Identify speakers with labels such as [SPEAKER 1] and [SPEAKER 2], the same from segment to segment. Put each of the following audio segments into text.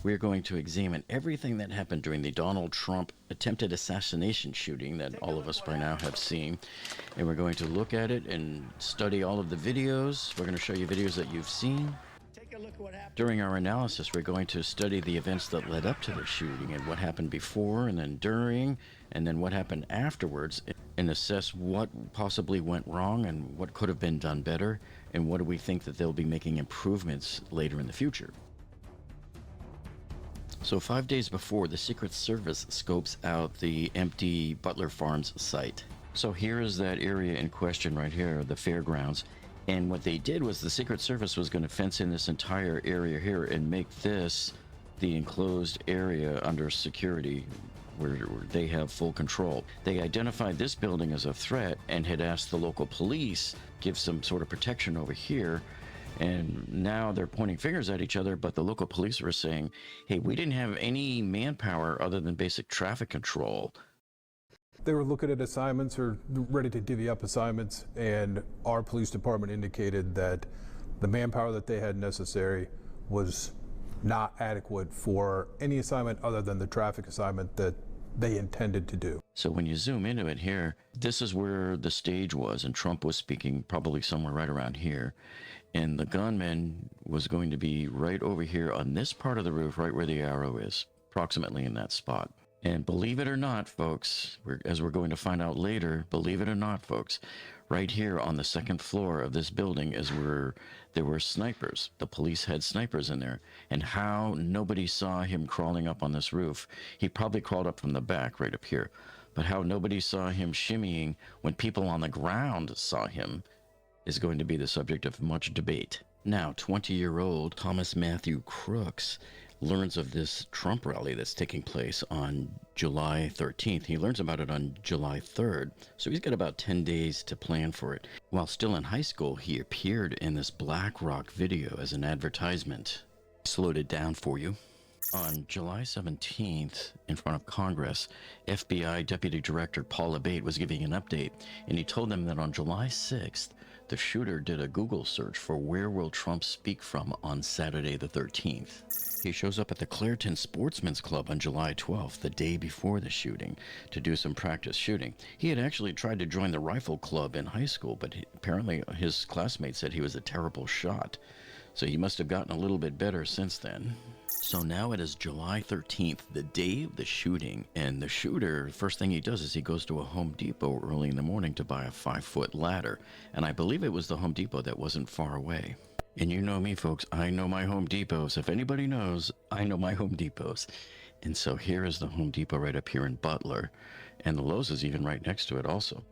[SPEAKER 1] we're going to examine everything that happened during the Donald Trump attempted assassination shooting that all of us by now have seen. And we're going to look at it and study all of the videos. We're going to show you videos that you've seen. During our analysis, we're going to study the events that led up to the shooting and what happened before and then during and then what happened afterwards, and assess what possibly went wrong and what could have been done better, and what do we think that they'll be making improvements later in the future. So 5 days before, the Secret Service scopes out the empty Butler Farms site. So here is that area in question right here, the fairgrounds. And what they did was the Secret Service was going to fence in this entire area here and make this the enclosed area under security where they have full control. They identified this building as a threat and had asked the local police give some sort of protection over here. And now they're pointing fingers at each other, but the local police were saying, hey, we didn't have any manpower other than basic traffic control.
[SPEAKER 2] They were looking at assignments or ready to divvy up assignments, and our police department indicated that the manpower that they had necessary was not adequate for any assignment other than the traffic assignment that they intended to do.
[SPEAKER 1] So when you zoom into it here, this is where the stage was, and Trump was speaking probably somewhere right around here. And the gunman was going to be right over here on this part of the roof, right where the arrow is, approximately in that spot. And believe it or not, folks, as we're going to find out later, believe it or not, folks, right here on the second floor of this building is where there were snipers. The police had snipers in there. And how nobody saw him crawling up on this roof. He probably crawled up from the back right up here. But how nobody saw him shimmying when people on the ground saw him is going to be the subject of much debate. Now, 20-year-old Thomas Matthew Crooks learns of this Trump rally that's taking place on July 13th. He learns about it on July 3rd, so he's got about 10 days to plan for it. While still in high school, he appeared in this Black Rock video as an advertisement. Slowed it down for you. On July 17th, in front of Congress, FBI Deputy Director Paul Abate was giving an update, and he told them that on July 6th, the shooter did a Google search for where will Trump speak from on Saturday the 13th. He shows up at the Clairton Sportsman's Club on July 12th, the day before the shooting, to do some practice shooting. He had actually tried to join the rifle club in high school, but apparently his classmates said he was a terrible shot. So he must have gotten a little bit better since then. So now it is July 13th, the day of the shooting, and the shooter, first thing he does is he goes to a Home Depot early in the morning to buy a 5-foot ladder. And I believe it was the Home Depot that wasn't far away. And you know me, folks, I know my Home Depots. If anybody knows, I know my Home Depots. And so here is the Home Depot right up here in Butler. And the Lowe's is even right next to it also.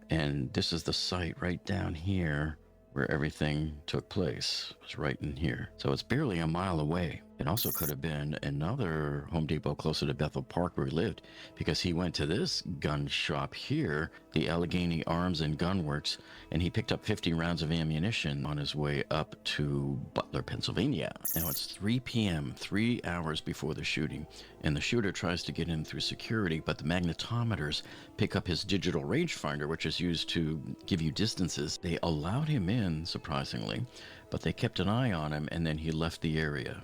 [SPEAKER 1] And this is the site right down here where everything took place. It was right in here. So it's barely a mile away. It also could have been another Home Depot closer to Bethel Park where he lived, because he went to this gun shop here, the Allegheny Arms and Gun Works, and he picked up 50 rounds of ammunition on his way up to Butler, Pennsylvania. Now it's 3 p.m., 3 hours before the shooting, and the shooter tries to get in through security, but the magnetometers pick up his digital rangefinder, which is used to give you distances. They allowed him in, surprisingly, but they kept an eye on him, and then he left the area.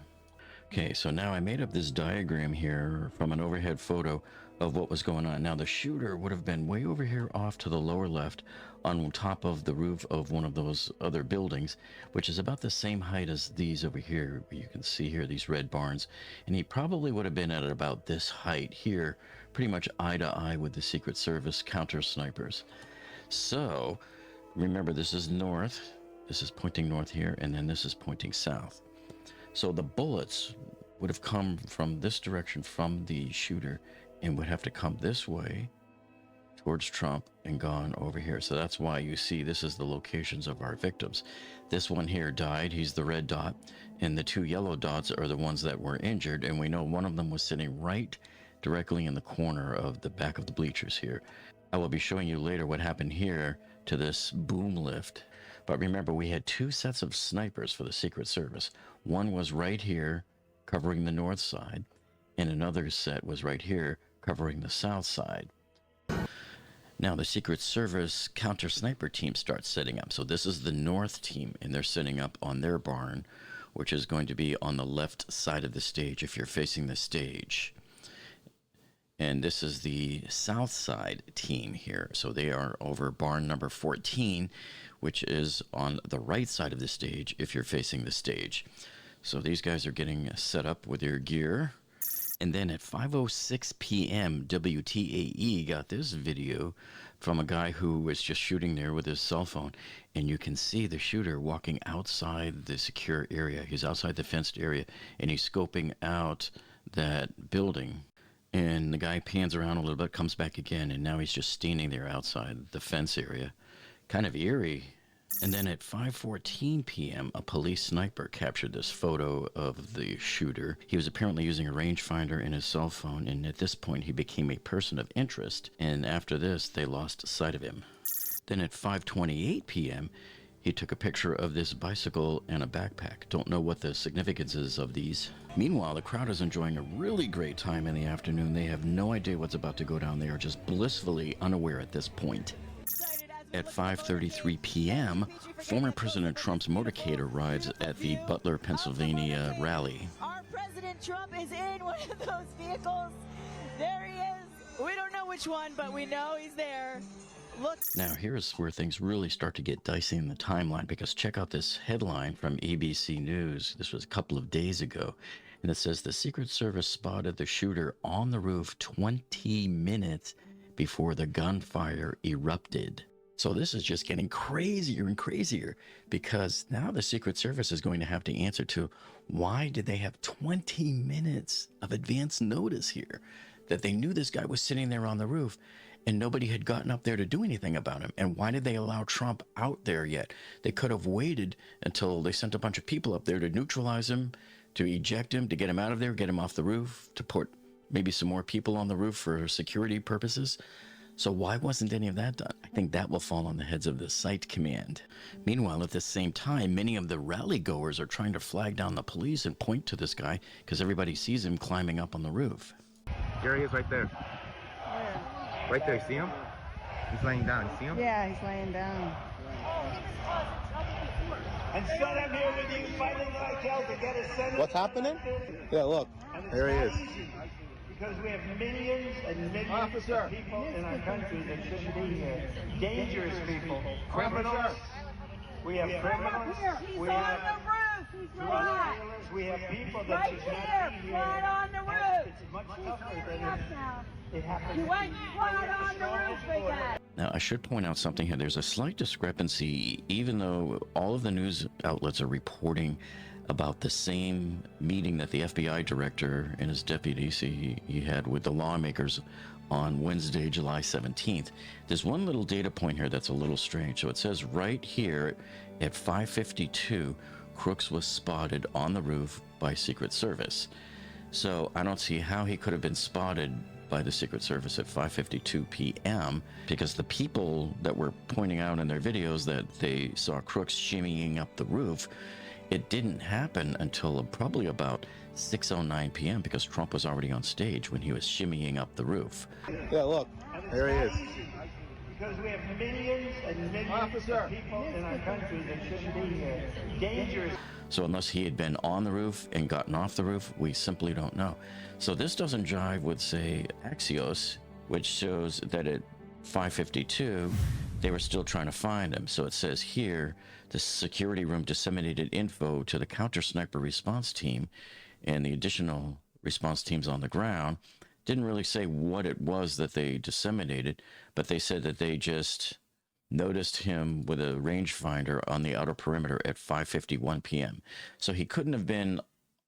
[SPEAKER 1] Okay, so now I made up this diagram here from an overhead photo of what was going on. Now the shooter would have been way over here off to the lower left on top of the roof of one of those other buildings, which is about the same height as these over here. You can see here these red barns. And he probably would have been at about this height here, pretty much eye to eye with the Secret Service counter snipers. So remember, this is north. This is pointing north here, and then this is pointing south. So the bullets would have come from this direction from the shooter and would have to come this way towards Trump and gone over here. So that's why you see this is the locations of our victims. This one here died. He's the red dot. And the 2 yellow dots are the ones that were injured. And we know one of them was sitting right directly in the corner of the back of the bleachers here. I will be showing you later what happened here to this boom lift. But remember, we had 2 sets of snipers for the Secret Service. One was right here, covering the north side, and another set was right here, covering the south side. Now, the Secret Service counter-sniper team starts setting up. So this is the north team, and they're setting up on their barn, which is going to be on the left side of the stage if you're facing the stage. And this is the south side team here. So they are over barn number 14, which is on the right side of the stage if you're facing the stage. So these guys are getting set up with their gear. And then at 5:06 p.m., WTAE got this video from a guy who was just shooting there with his cell phone. And you can see the shooter walking outside the secure area. He's outside the fenced area, and he's scoping out that building. And the guy pans around a little bit, comes back again, and now he's just standing there outside the fence area. Kind of eerie. And then at 5:14 p.m., a police sniper captured this photo of the shooter. He was apparently using a rangefinder in his cell phone, and at this point he became a person of interest, and after this they lost sight of him. Then at 5:28 p.m., he took a picture of this bicycle and a backpack. Don't know what the significance is of these. Meanwhile, the crowd is enjoying a really great time in the afternoon. They have no idea what's about to go down. They are just blissfully unaware at this point. At 5:33 p.m., former President Trump's motorcade arrives at the Butler, Pennsylvania rally.
[SPEAKER 3] Our President Trump is in one of those vehicles. There he is. We don't know which one, but we know he's there. Look.
[SPEAKER 1] Now, here's where things really start to get dicey in the timeline, because check out this headline from ABC News. This was a couple of days ago, and it says the Secret Service spotted the shooter on the roof 20 minutes before the gunfire erupted. So this is just getting crazier and crazier, because now the Secret Service is going to have to answer to why did they have 20 minutes of advance notice here, that they knew this guy was sitting there on the roof and nobody had gotten up there to do anything about him. And why did they allow Trump out there yet? They could have waited until they sent a bunch of people up there to neutralize him, to eject him, to get him out of there, get him off the roof, to put maybe some more people on the roof for security purposes. So why wasn't any of that done? I think that will fall on the heads of the site command. Meanwhile, at the same time, many of the rally goers are trying to flag down the police and point to this guy because everybody sees him climbing up on the roof.
[SPEAKER 4] There he is right there.
[SPEAKER 3] Where?
[SPEAKER 4] Right there, see him? He's laying down, you see him?
[SPEAKER 3] Yeah, he's laying down.
[SPEAKER 5] And said I'm here with you fighting like hell to get a Senate.
[SPEAKER 4] What's happening? Yeah, look. There he is.
[SPEAKER 5] Because we have millions and millions of people in our country that shouldn't be here. Dangerous people. Criminals. We have criminals. We have drug dealers. We have people that should not be here.
[SPEAKER 6] Right on the roof.
[SPEAKER 5] It's much tougher
[SPEAKER 6] He's
[SPEAKER 5] than
[SPEAKER 6] up now.
[SPEAKER 5] it happens.
[SPEAKER 6] You went right on the roof again.
[SPEAKER 1] Now, I should point out something here. There's a slight discrepancy, even though all of the news outlets are reporting about the same meeting that the FBI director and his deputies he had with the lawmakers on Wednesday, July 17th. There's one little data point here that's a little strange. So it says right here at 5:52, Crooks was spotted on the roof by Secret Service. So I don't see how he could have been spotted by the Secret Service at 5:52 p.m. because the people that were pointing out in their videos that they saw Crooks shimmying up the roof, it didn't happen until probably about 6:09 p.m. because Trump was already on stage when he was shimmying up the roof.
[SPEAKER 4] Yeah, look. There he is.
[SPEAKER 5] Because we have millions and millions of people in our country that shouldn't be here. Dangerous.
[SPEAKER 1] So unless he had been on the roof and gotten off the roof, we simply don't know. So this doesn't jive with, say, Axios, which shows that at 5:52, they were still trying to find him. So it says here, the security room disseminated info to the counter sniper response team, and the additional response teams on the ground didn't really say what it was that they disseminated, but they said that they just noticed him with a rangefinder on the outer perimeter at 5:51 p.m. So he couldn't have been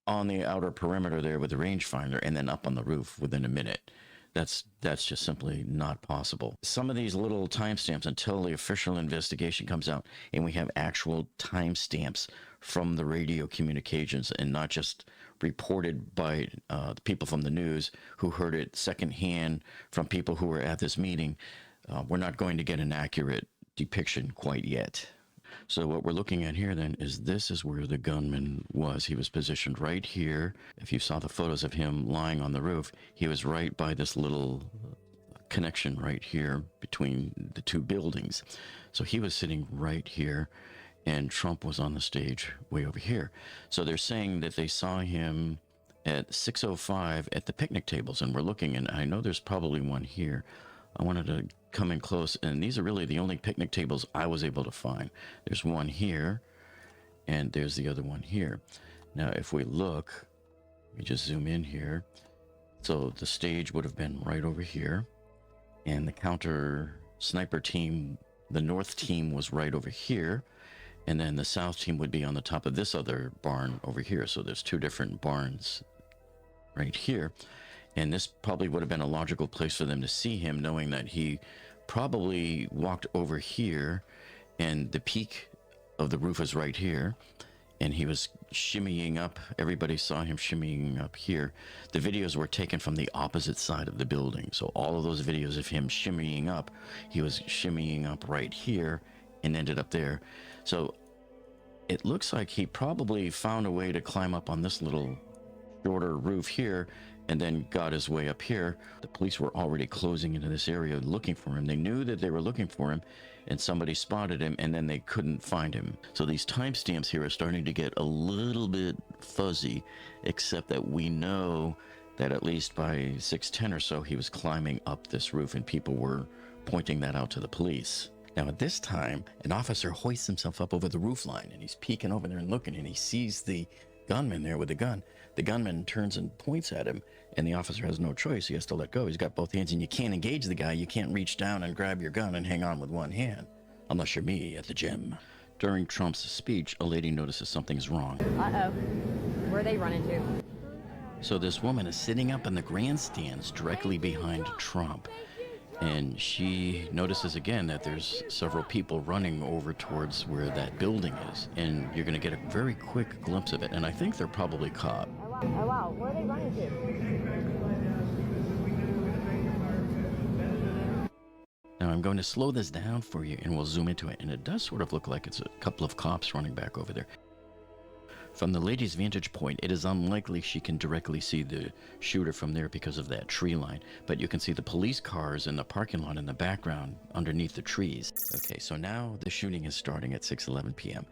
[SPEAKER 1] on the outer perimeter there with the rangefinder and then up on the roof within a minute. That's just simply not possible. Some of these little timestamps until the official investigation comes out and we have actual timestamps from the radio communications and not just reported by the people from the news who heard it secondhand from people who were at this meeting. We're not going to get an accurate depiction quite yet. So what we're looking at here then is this is where the gunman was. He was positioned right here. If you saw the photos of him lying on the roof, he was right by this little connection right here between the two buildings. So he was sitting right here. and Trump was on the stage way over here. So they're saying that they saw him at 6:05 at the picnic tables, and we're looking, and I know there's probably one here. I wanted to come in close, and these are really the only picnic tables I was able to find. There's one here, and there's the other one here. Now, if we look, let me just zoom in here. So the stage would have been right over here, and the counter sniper team, the north team, was right over here, and then the south team would be on the top of this other barn over here. So there's two different barns right here, and this probably would have been a logical place for them to see him, knowing that he probably walked over here, and the peak of the roof is right here, and he was shimmying up. Everybody saw him shimmying up here. The videos were taken from the opposite side of the building, so all of those videos of him shimmying up, he was shimmying up right here and ended up there. So it looks like he probably found a way to climb up on this little shorter roof here and then got his way up here. The police were already closing into this area looking for him. They knew that they were looking for him, and somebody spotted him, and then they couldn't find him. So these timestamps here are starting to get a little bit fuzzy, except that we know that at least by 6:10 or so, he was climbing up this roof, and people were pointing that out to the police. Now, at this time, an officer hoists himself up over the roof line, and he's peeking over there and looking, and he sees the gunman there with the gun. The gunman turns and points at him, and the officer has no choice. He has to let go. He's got both hands, and you can't engage the guy. You can't reach down and grab your gun and hang on with one hand, unless you're me at the gym. During Trump's speech, a lady notices something's wrong.
[SPEAKER 6] Uh-oh. Where are they running to?
[SPEAKER 1] So this woman is sitting up in the grandstands directly behind Trump, and she notices again that there's several people running over towards where that building is, and you're going to get a very quick glimpse of it, and I think they're probably cops.
[SPEAKER 6] Oh, wow. Where are they running to?
[SPEAKER 1] Now I'm going to slow this down for you, and we'll zoom into it, and it does sort of look like it's a couple of cops running back over there. From the lady's vantage point, it is unlikely she can directly see the shooter from there because of that tree line, but you can see the police cars in the parking lot in the background underneath the trees. Okay, so now the shooting is starting at 6:11 p.m.,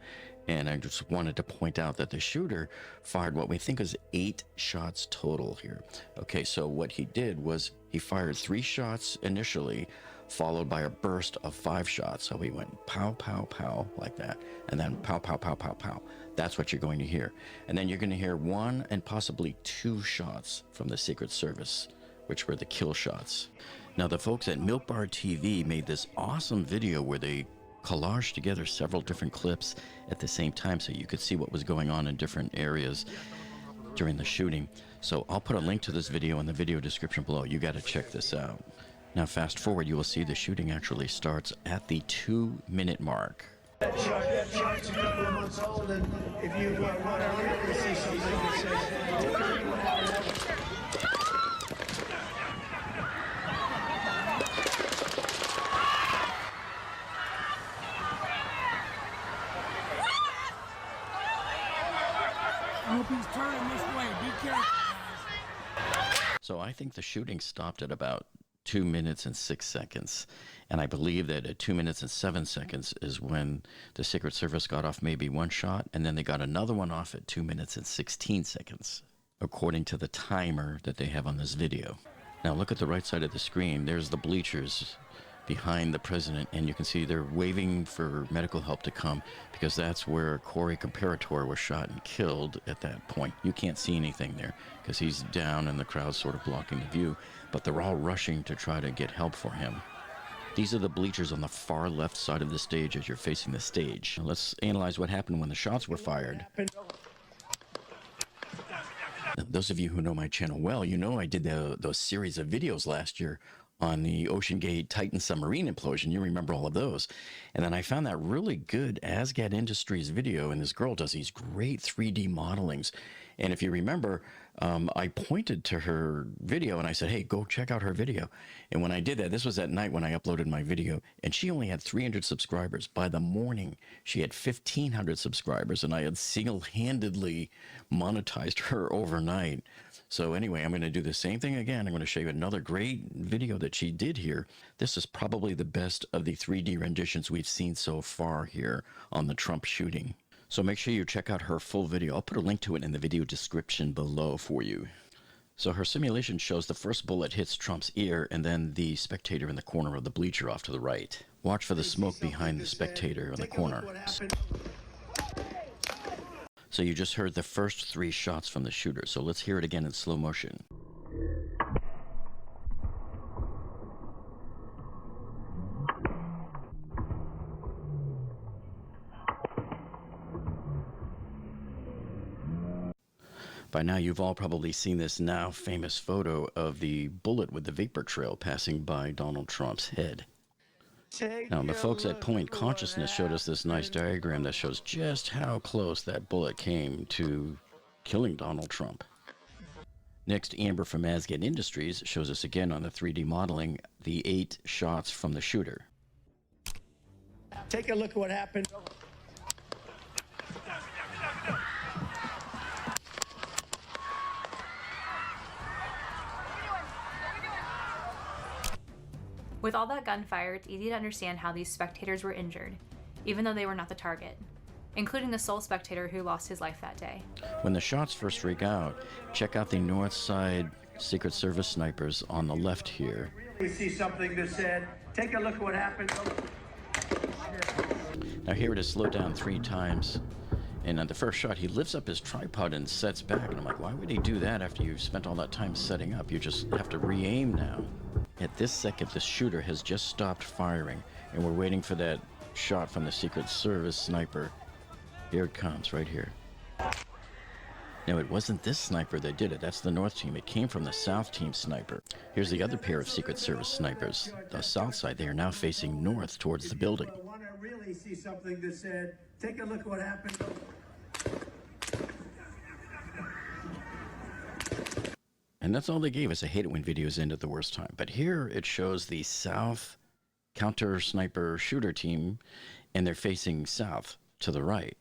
[SPEAKER 1] and I just wanted to point out that the shooter fired what we think is 8 shots total here. Okay, so what he did was he fired 3 shots initially, followed by a burst of 5 shots. So he went pow, pow, pow, like that, and then pow, pow, pow, pow, pow. That's what you're going to hear. And then you're going to hear 1 and possibly 2 shots from the Secret Service, which were the kill shots. Now, the folks at Milk Bar TV made this awesome video where they collaged together several different clips at the same time so you could see what was going on in different areas during the shooting. So I'll put a link to this video in the video description below. You got to check this out. Now, fast forward, you will see the shooting actually starts at the 2-minute mark.
[SPEAKER 5] Charts a couple of months old, and if you want to really see something that says...
[SPEAKER 7] I hope he's turning this way. Be careful, guys.
[SPEAKER 1] So I think the shooting stopped at about 2 minutes and 6 seconds. And I believe that at 2 minutes and 7 seconds is when the Secret Service got off maybe 1 shot, and then they got another one off at 2 minutes and 16 seconds, according to the timer that they have on this video. Now look at the right side of the screen. There's the bleachers behind the president, and you can see they're waving for medical help to come because that's where Corey Comparator was shot and killed at that point. You can't see anything there because he's down and the crowd's sort of blocking the view, but they're all rushing to try to get help for him. These are the bleachers on the far left side of the stage as you're facing the stage. Now let's analyze what happened when the shots were fired. Now, those of you who know my channel well, you know I did those series of videos last year on the Ocean Gate Titan submarine implosion. You remember all of those. And then I found that really good Asgad Industries video, and this girl does these great 3D modelings. And if you remember, I pointed to her video and I said, hey, go check out her video. And when I did that, this was at night when I uploaded my video, and she only had 300 subscribers. By the morning, she had 1,500 subscribers, and I had single-handedly monetized her overnight. So anyway, I'm going to do the same thing again. I'm going to show you another great video that she did here. This is probably the best of the 3D renditions we've seen so far here on the Trump shooting. So make sure you check out her full video. I'll put a link to it in the video description below for you. So her simulation shows the first bullet hits Trump's ear and then the spectator in the corner of the bleacher off to the right. Watch for the smoke behind the spectator in the corner. So you just heard the first 3 shots from the shooter. So let's hear it again in slow motion. By now, you've all probably seen this now famous photo of the bullet with the vapor trail passing by Donald Trump's head. Now, the folks at Point Consciousness showed us this nice diagram that shows just how close that bullet came to killing Donald Trump. Next, Amber from Asgard Industries shows us again on the 3D modeling the 8 shots from the shooter.
[SPEAKER 5] Take a look at what happened.
[SPEAKER 8] With all that gunfire, it's easy to understand how these spectators were injured, even though they were not the target, including the sole spectator who lost his life that day.
[SPEAKER 1] When the shots first ring out, check out the north side Secret Service snipers on the left here.
[SPEAKER 5] We see something that said, take a look at what happened.
[SPEAKER 1] Now here it is slowed down 3 times, and on the first shot he lifts up his tripod and sets back, and I'm like, why would he do that after you've spent all that time setting up? You just have to re-aim now. At this second, the shooter has just stopped firing, and we're waiting for that shot from the Secret Service sniper. Here it comes, right here. Now, it wasn't this sniper that did it. That's the North team. It came from the South team sniper. Here's the other pair of Secret Service snipers. The South side, they are now facing north towards the building.
[SPEAKER 5] I want to really see something that said, take a look at what happened.
[SPEAKER 1] And that's all they gave us. I hate it when videos end at the worst time. But here it shows the South counter sniper shooter team, and they're facing south to the right.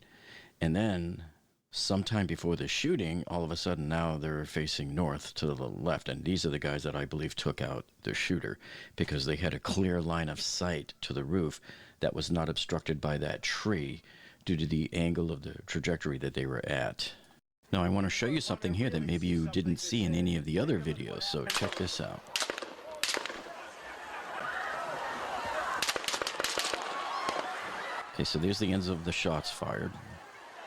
[SPEAKER 1] And then sometime before the shooting, all of a sudden now they're facing north to the left. And these are the guys that I believe took out the shooter because they had a clear line of sight to the roof that was not obstructed by that tree due to the angle of the trajectory that they were at. Now, I want to show you something here that maybe you didn't see in any of the other videos, so check this out. Okay, so there's the ends of the shots fired.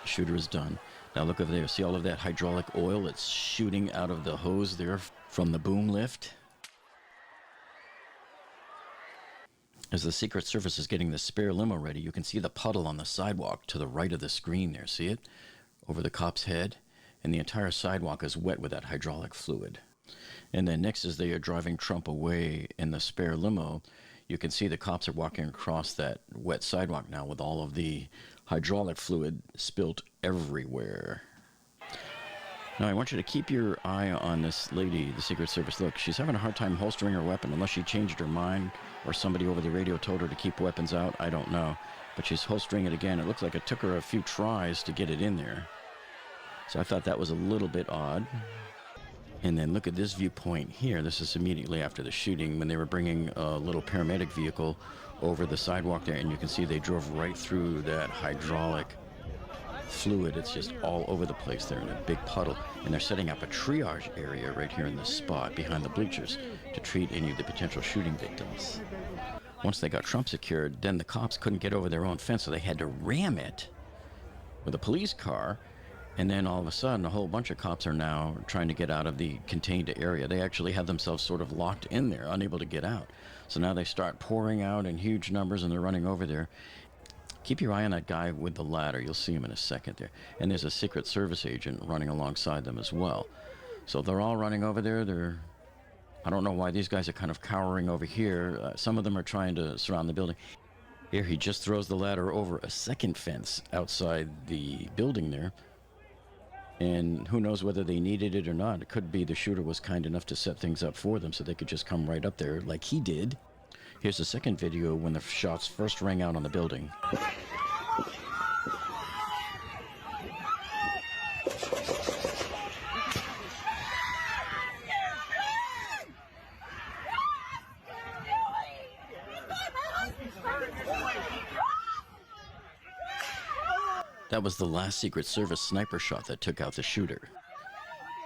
[SPEAKER 1] The shooter is done. Now look over there. See all of that hydraulic oil? It's shooting out of the hose there from the boom lift. As the Secret Service is getting the spare limo ready, you can see the puddle on the sidewalk to the right of the screen there. See it? Over the cop's head. And the entire sidewalk is wet with that hydraulic fluid. And then next, as they are driving Trump away in the spare limo, you can see the cops are walking across that wet sidewalk now with all of the hydraulic fluid spilt everywhere. Now, I want you to keep your eye on this lady, the Secret Service. Look, she's having a hard time holstering her weapon unless she changed her mind or somebody over the radio told her to keep weapons out. I don't know. But she's holstering it again. It looks like it took her a few tries to get it in there. So I thought that was a little bit odd. And then look at this viewpoint here. This is immediately after the shooting when they were bringing a little paramedic vehicle over the sidewalk there. And you can see they drove right through that hydraulic fluid. It's just all over the place there in a big puddle. And they're setting up a triage area right here in this spot behind the bleachers to treat any of the potential shooting victims. Once they got Trump secured, then the cops couldn't get over their own fence, so they had to ram it with a police car. And then all of a sudden, a whole bunch of cops are now trying to get out of the contained area. They actually had themselves sort of locked in there, unable to get out. So now they start pouring out in huge numbers, and they're running over there. Keep your eye on that guy with the ladder. You'll see him in a second there. And there's a Secret Service agent running alongside them as well. So they're all running over there. I don't know why these guys are kind of cowering over here. Some of them are trying to surround the building. Here, he just throws the ladder over a second fence outside the building there. And who knows whether they needed it or not. It could be the shooter was kind enough to set things up for them so they could just come right up there like he did. Here's the second video when the shots first rang out on the building. That was the last Secret Service sniper shot that took out the shooter.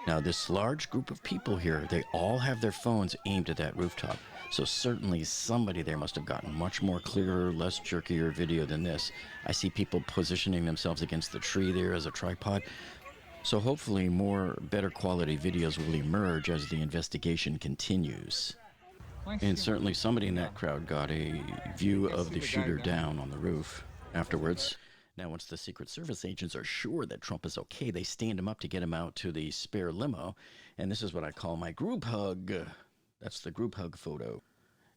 [SPEAKER 1] Now, this large group of people here, they all have their phones aimed at that rooftop. So certainly somebody there must have gotten much more clearer, less jerkier video than this. I see people positioning themselves against the tree there as a tripod. So hopefully better quality videos will emerge as the investigation continues. And certainly somebody in that crowd got a view of the shooter down on the roof afterwards. Now, once the Secret Service agents are sure that Trump is okay, they stand him up to get him out to the spare limo. And this is what I call my group hug. That's the group hug photo.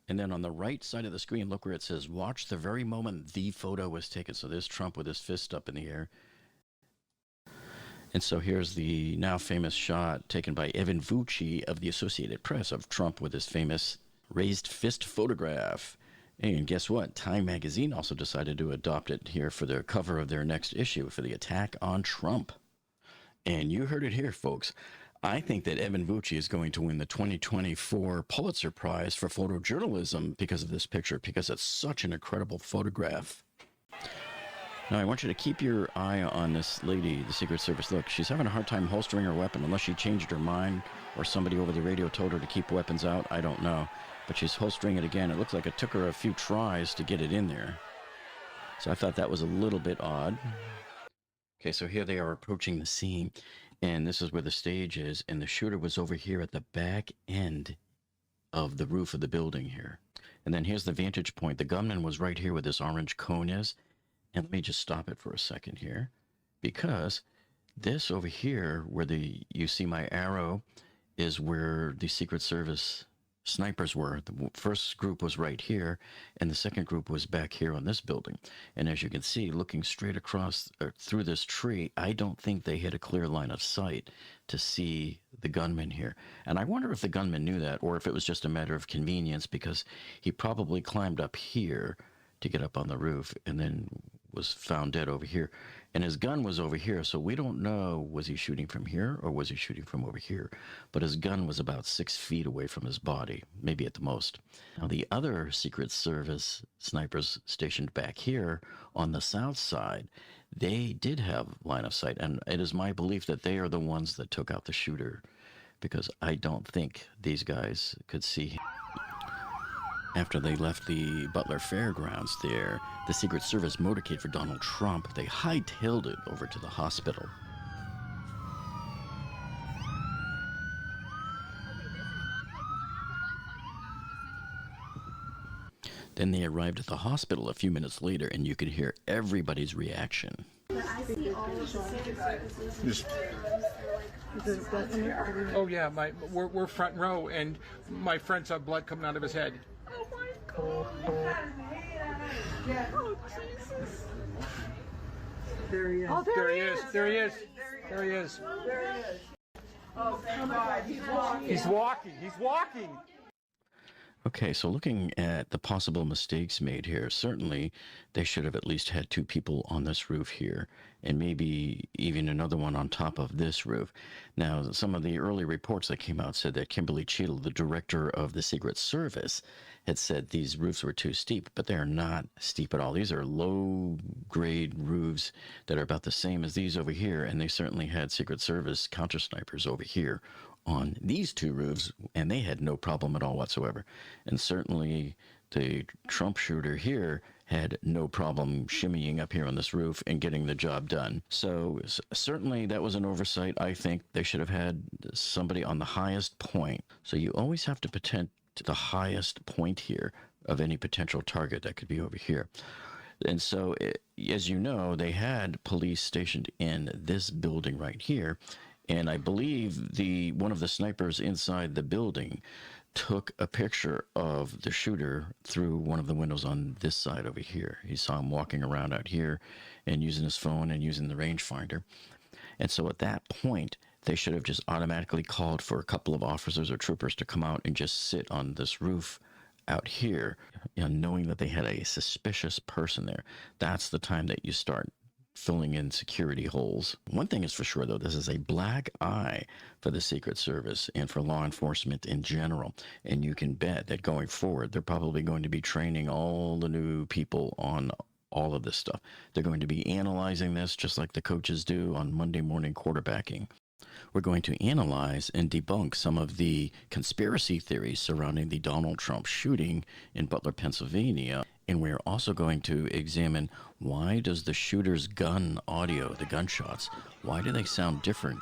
[SPEAKER 1] And then on the right side of the screen, look where it says, watch the very moment the photo was taken. So there's Trump with his fist up in the air. And so here's the now famous shot taken by Evan Vucci of the Associated Press of Trump with his famous raised fist photograph. And guess what? Time magazine also decided to adopt it here for the cover of their next issue for the attack on Trump. And you heard it here, folks. I think that Evan Vucci is going to win the 2024 Pulitzer Prize for photojournalism because of this picture, because it's such an incredible photograph. Now, I want you to keep your eye on this lady, the Secret Service. Look, she's having a hard time holstering her weapon unless she changed her mind or somebody over the radio told her to keep weapons out. I don't know. But she's holstering it again. It looks like it took her a few tries to get it in there. So I thought that was a little bit odd. Okay, so here they are approaching the scene. And this is where the stage is. And the shooter was over here at the back end of the roof of the building here. And then here's the vantage point. The gunman was right here where this orange cone is. And let me just stop it for a second here. Because this over here, where you see my arrow, is where the Secret Service snipers were. The first group was right here, and the second group was back here on this building. And as you can see, looking straight across through this tree, I don't think they had a clear line of sight to see the gunman here. And I wonder if the gunman knew that, or if it was just a matter of convenience, because he probably climbed up here to get up on the roof and then was found dead over here. And his gun was over here, so we don't know, was he shooting from here or was he shooting from over here? But his gun was about 6 feet away from his body, maybe at the most. Now, the other Secret Service snipers stationed back here on the south side, they did have line of sight, and it is my belief that they are the ones that took out the shooter, because I don't think these guys could see him. After they left the Butler Fairgrounds there, the Secret Service motorcade for Donald Trump, they hightailed it over to the hospital. Then they arrived at the hospital a few minutes later, and you could hear everybody's reaction.
[SPEAKER 9] Oh yeah, we're front row, and my friend saw blood coming out of his head.
[SPEAKER 10] Oh my God! Oh Jesus!
[SPEAKER 9] There he is.
[SPEAKER 10] Oh,
[SPEAKER 9] there he is. There he is. There he is.
[SPEAKER 10] There he is. Oh, thank God! He's walking.
[SPEAKER 9] He's walking. He's walking.
[SPEAKER 1] Okay, so looking at the possible mistakes made here, certainly they should have at least had 2 people on this roof here, and maybe even another one on top of this roof. Now, some of the early reports that came out said that Kimberly Cheadle, the director of the Secret Service, had said these roofs were too steep, but they are not steep at all. These are low-grade roofs that are about the same as these over here, and they certainly had Secret Service counter-snipers over here on these 2 roofs, and they had no problem at all whatsoever. And certainly the Trump shooter here had no problem shimmying up here on this roof and getting the job done. So certainly that was an oversight. I think they should have had somebody on the highest point. So you always have to pretend to the highest point here of any potential target that could be over here. And so, as you know, they had police stationed in this building right here. And I believe one of the snipers inside the building took a picture of the shooter through one of the windows on this side over here. He saw him walking around out here and using his phone and using the rangefinder. And so at that point, they should have just automatically called for a couple of officers or troopers to come out and just sit on this roof out here, knowing that they had a suspicious person there. That's the time that you start filling in security holes. One thing is for sure, though, this is a black eye for the Secret Service and for law enforcement in general. And you can bet that going forward, they're probably going to be training all the new people on all of this stuff. They're going to be analyzing this just like the coaches do on Monday morning quarterbacking. We're going to analyze and debunk some of the conspiracy theories surrounding the Donald Trump shooting in Butler, Pennsylvania. And we're also going to examine, why does the shooter's gun audio, the gunshots, why do they sound different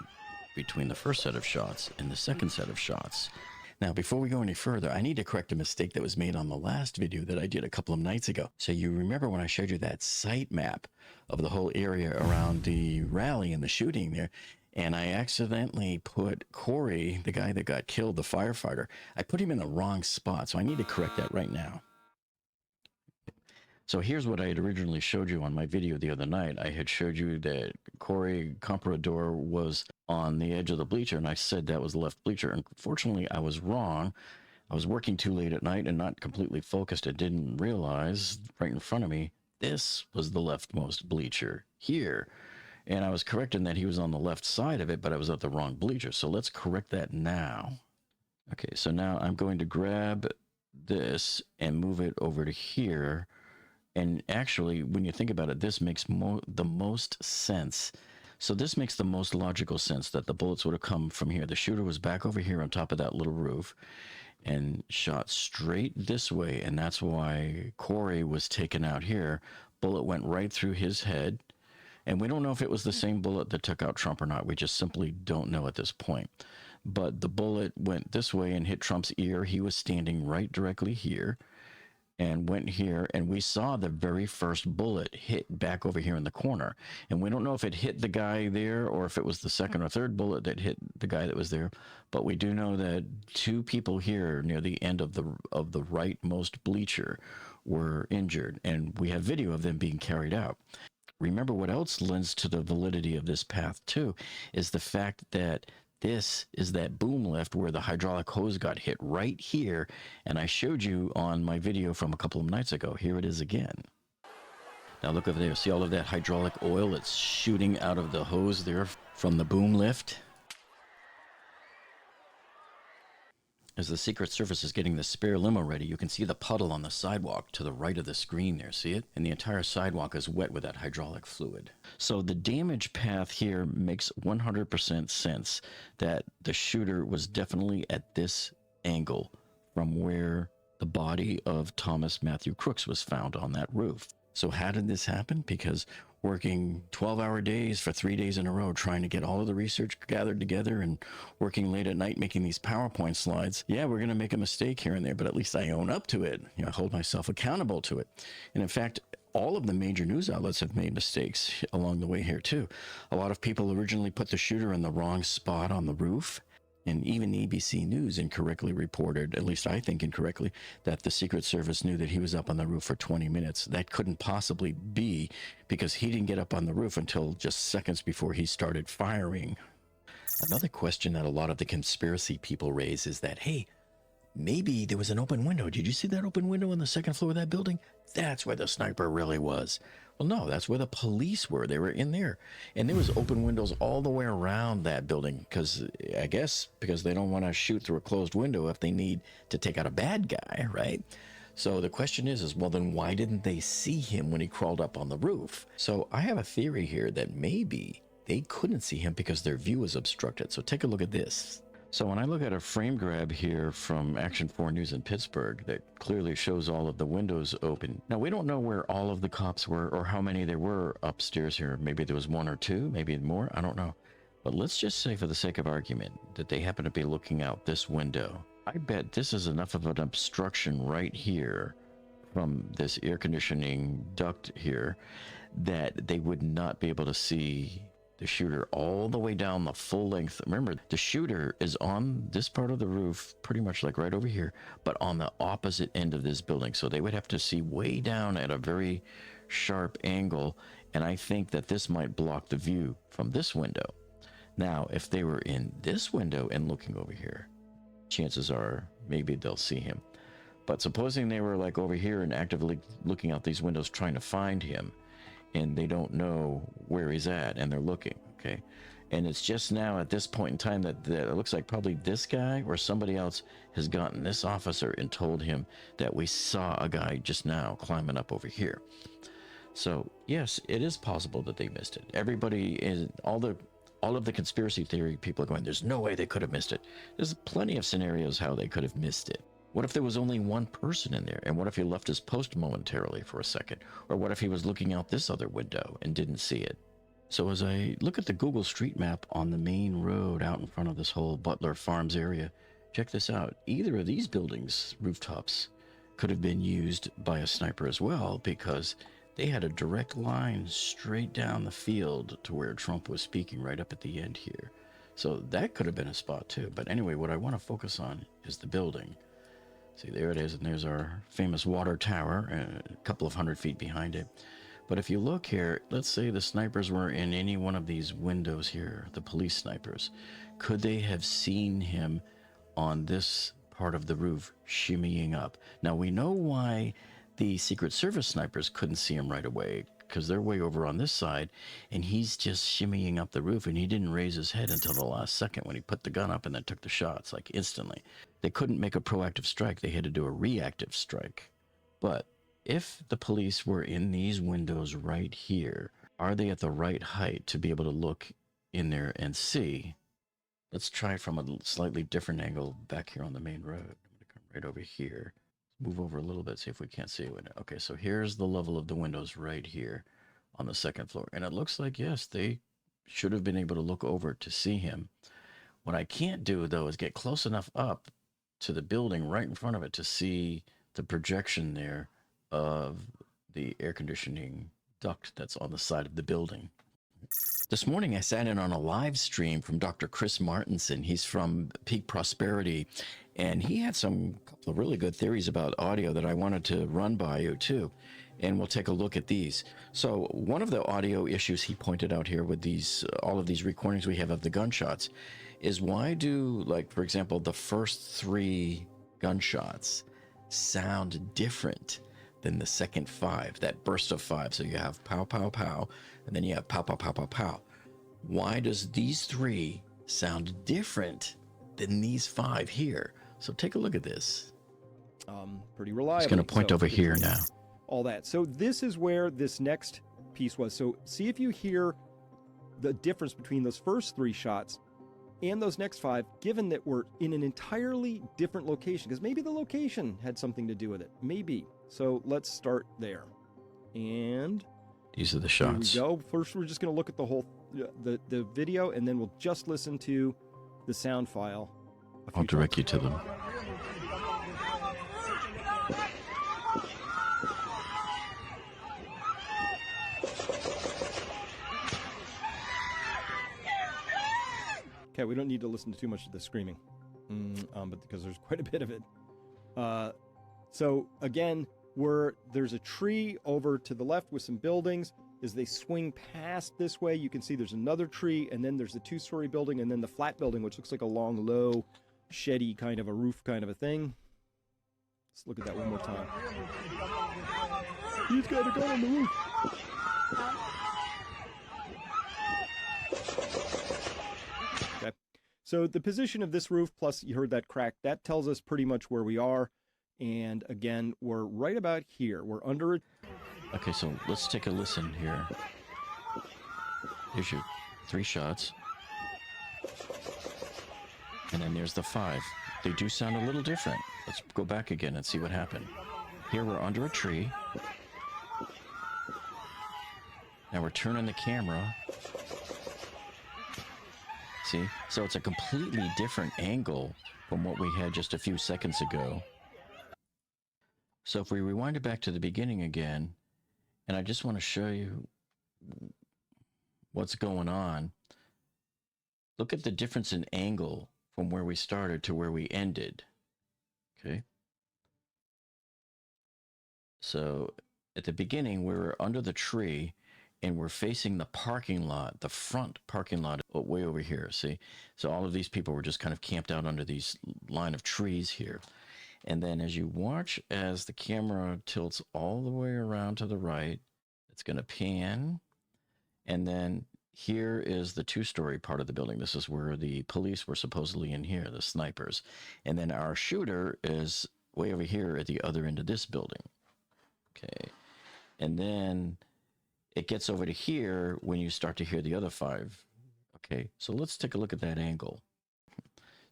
[SPEAKER 1] between the first set of shots and the second set of shots? Now, before we go any further, I need to correct a mistake that was made on the last video that I did a couple of nights ago. So you remember when I showed you that site map of the whole area around the rally and the shooting there, and I accidentally put Corey, the guy that got killed, the firefighter, I put him in the wrong spot. So I need to correct that right now. So here's what I had originally showed you on my video the other night. I had showed you that Corey Comprador was on the edge of the bleacher, and I said that was the left bleacher. Unfortunately, I was wrong. I was working too late at night and not completely focused. I didn't realize right in front of me, this was the leftmost bleacher here. And I was correcting that he was on the left side of it, but I was at the wrong bleacher. So let's correct that now. Okay, so now I'm going to grab this and move it over to here. And actually, when you think about it, this makes the most sense. So this makes the most logical sense that the bullets would have come from here. The shooter was back over here on top of that little roof and shot straight this way. And that's why Corey was taken out here. Bullet went right through his head. And we don't know if it was the same bullet that took out Trump or not. We just simply don't know at this point. But the bullet went this way and hit Trump's ear. He was standing right directly here and went here. And we saw the very first bullet hit back over here in the corner. And we don't know if it hit the guy there or if it was the second or third bullet that hit the guy that was there. But we do know that two people here near the end of the rightmost bleacher were injured. And we have video of them being carried out. Remember, what else lends to the validity of this path, too, is the fact that this is that boom lift where the hydraulic hose got hit right here. And I showed you on my video from a couple of nights ago. Here it is again. Now look over there. See all of that hydraulic oil that's shooting out of the hose there from the boom lift? As the Secret Service is getting the spare limo ready, you can see the puddle on the sidewalk to the right of the screen there. See it? And the entire sidewalk is wet with that hydraulic fluid. So the damage path here makes 100% sense that the shooter was definitely at this angle from where the body of Thomas Matthew Crooks was found on that roof. So how did this happen? Because working 12-hour days for 3 days in a row, trying to get all of the research gathered together and working late at night making these PowerPoint slides. Yeah, we're going to make a mistake here and there, but at least I own up to it. You know, I hold myself accountable to it. And in fact, all of the major news outlets have made mistakes along the way here too. A lot of people originally put the shooter in the wrong spot on the roof. And even ABC News incorrectly reported, at least I think incorrectly, that the Secret Service knew that he was up on the roof for 20 minutes. That couldn't possibly be because he didn't get up on the roof until just seconds before he started firing. Another question that a lot of the conspiracy people raise is that, hey, maybe there was an open window. Did you see that open window on the second floor of that building? That's where the sniper really was. Well, no, that's where the police were. They were in there. And there was open windows all the way around that building because I guess because they don't want to shoot through a closed window if they need to take out a bad guy, right? So the question is, well, then why didn't they see him when he crawled up on the roof? So I have a theory here that maybe they couldn't see him because their view was obstructed. So take a look at this. So when I look at a frame grab here from Action 4 News in Pittsburgh that clearly shows all of the windows open. Now, we don't know where all of the cops were or how many there were upstairs here. Maybe there was one or two, maybe more. I don't know. But let's just say for the sake of argument that they happen to be looking out this window. I bet this is enough of an obstruction right here from this air conditioning duct here that they would not be able to see the shooter all the way down the full length. Remember, the shooter is on this part of the roof, pretty much like right over here, but on the opposite end of this building. So they would have to see way down at a very sharp angle. And I think that this might block the view from this window. Now, if they were in this window and looking over here, chances are maybe they'll see him. But supposing they were like over here and actively looking out these windows trying to find him, and they don't know where he's at, and they're looking, okay? And it's just now at this point in time that it looks like probably this guy or somebody else has gotten this officer and told him that we saw a guy just now climbing up over here. So yes, it is possible that they missed it. Everybody is all of the conspiracy theory people are going, there's no way they could have missed it. There's plenty of scenarios how they could have missed it. What if there was only one person in there? And what if he left his post momentarily for a second? Or what if he was looking out this other window and didn't see it? So as I look at the Google Street Map on the main road out in front of this whole Butler Farms area, check this out. Either of these buildings, rooftops, could have been used by a sniper as well, because they had a direct line straight down the field to where Trump was speaking right up at the end here. So that could have been a spot too. But anyway, what I want to focus on is the building. See, there it is, and there's our famous water tower, a couple of 100 feet behind it. But if you look here, let's say the snipers were in any one of these windows here, the police snipers. Could they have seen him on this part of the roof shimmying up? Now, we know why the Secret Service snipers couldn't see him right away, because they're way over on this side, and he's just shimmying up the roof, and he didn't raise his head until the last second when he put the gun up and then took the shots, like instantly. They couldn't make a proactive strike. They had to do a reactive strike. But if the police were in these windows right here, are they at the right height to be able to look in there and see? Let's try it from a slightly different angle back here on the main road. I'm going to come right over here. Move over a little bit, see if we can't see it. Okay, so here's the level of the windows right here on the second floor. And it looks like, yes, they should have been able to look over to see him. What I can't do, though, is get close enough up to the building right in front of it to see the projection there of the air conditioning duct that's on the side of the building. This morning, I sat in on a live stream from Dr. Chris Martinson. He's from Peak Prosperity, and he had some couple of really good theories about audio that I wanted to run by you too. And we'll take a look at these. So one of the audio issues he pointed out here with these, all of these recordings we have of the gunshots, is why do, like, for example, the first 3 gunshots sound different than the second 5, that burst of 5? So you have pow, pow, pow, and then you have pow, pow, pow, pow, pow. Why does these 3 sound different than these 5 here? So take a look at this.
[SPEAKER 11] Pretty reliable.
[SPEAKER 1] It's going to point over here now.
[SPEAKER 11] All that. So this is where this next piece was. So see if you hear the difference between those first 3 shots and those next 5, given that we're in an entirely different location, because maybe the location had something to do with it. Maybe. So let's start there. And
[SPEAKER 1] these are the shots.
[SPEAKER 11] Here we go. First, we're just going to look at the whole the video, and then we'll just listen to the sound file.
[SPEAKER 1] I'll direct you to them.
[SPEAKER 11] Okay, we don't need to listen to too much of the screaming, but because there's quite a bit of it. So again, there's a tree over to the left with some buildings. As they swing past this way, you can see there's another tree, and then there's the 2-story building, and then the flat building, which looks like a long, low, sheddy kind of a roof kind of a thing. Let's look at that one more time. He's got a gun on the roof. Okay. So the position of this roof, plus you heard that crack, that tells us pretty much where we are. And again, we're right about here. We're under it.
[SPEAKER 1] Okay, so let's take a listen here. Here's your 3 shots. And then there's the 5. They do sound a little different. Let's go back again and see what happened. Here we're under a tree. Now we're turning the camera. See? So it's a completely different angle from what we had just a few seconds ago. So if we rewind it back to the beginning again, and I just want to show you what's going on. Look at the difference in angle from where we started to where we ended. Okay. So at the beginning, we were under the tree and we're facing the parking lot, the front parking lot way over here. See? So all of these people were just kind of camped out under these line of trees here. And then as you watch, as the camera tilts all the way around to the right, it's going to pan. And then here is the 2-story part of the building. This is where the police were supposedly in here, the snipers. And then our shooter is way over here at the other end of this building. Okay. And then it gets over to here when you start to hear the other 5. Okay, so let's take a look at that angle.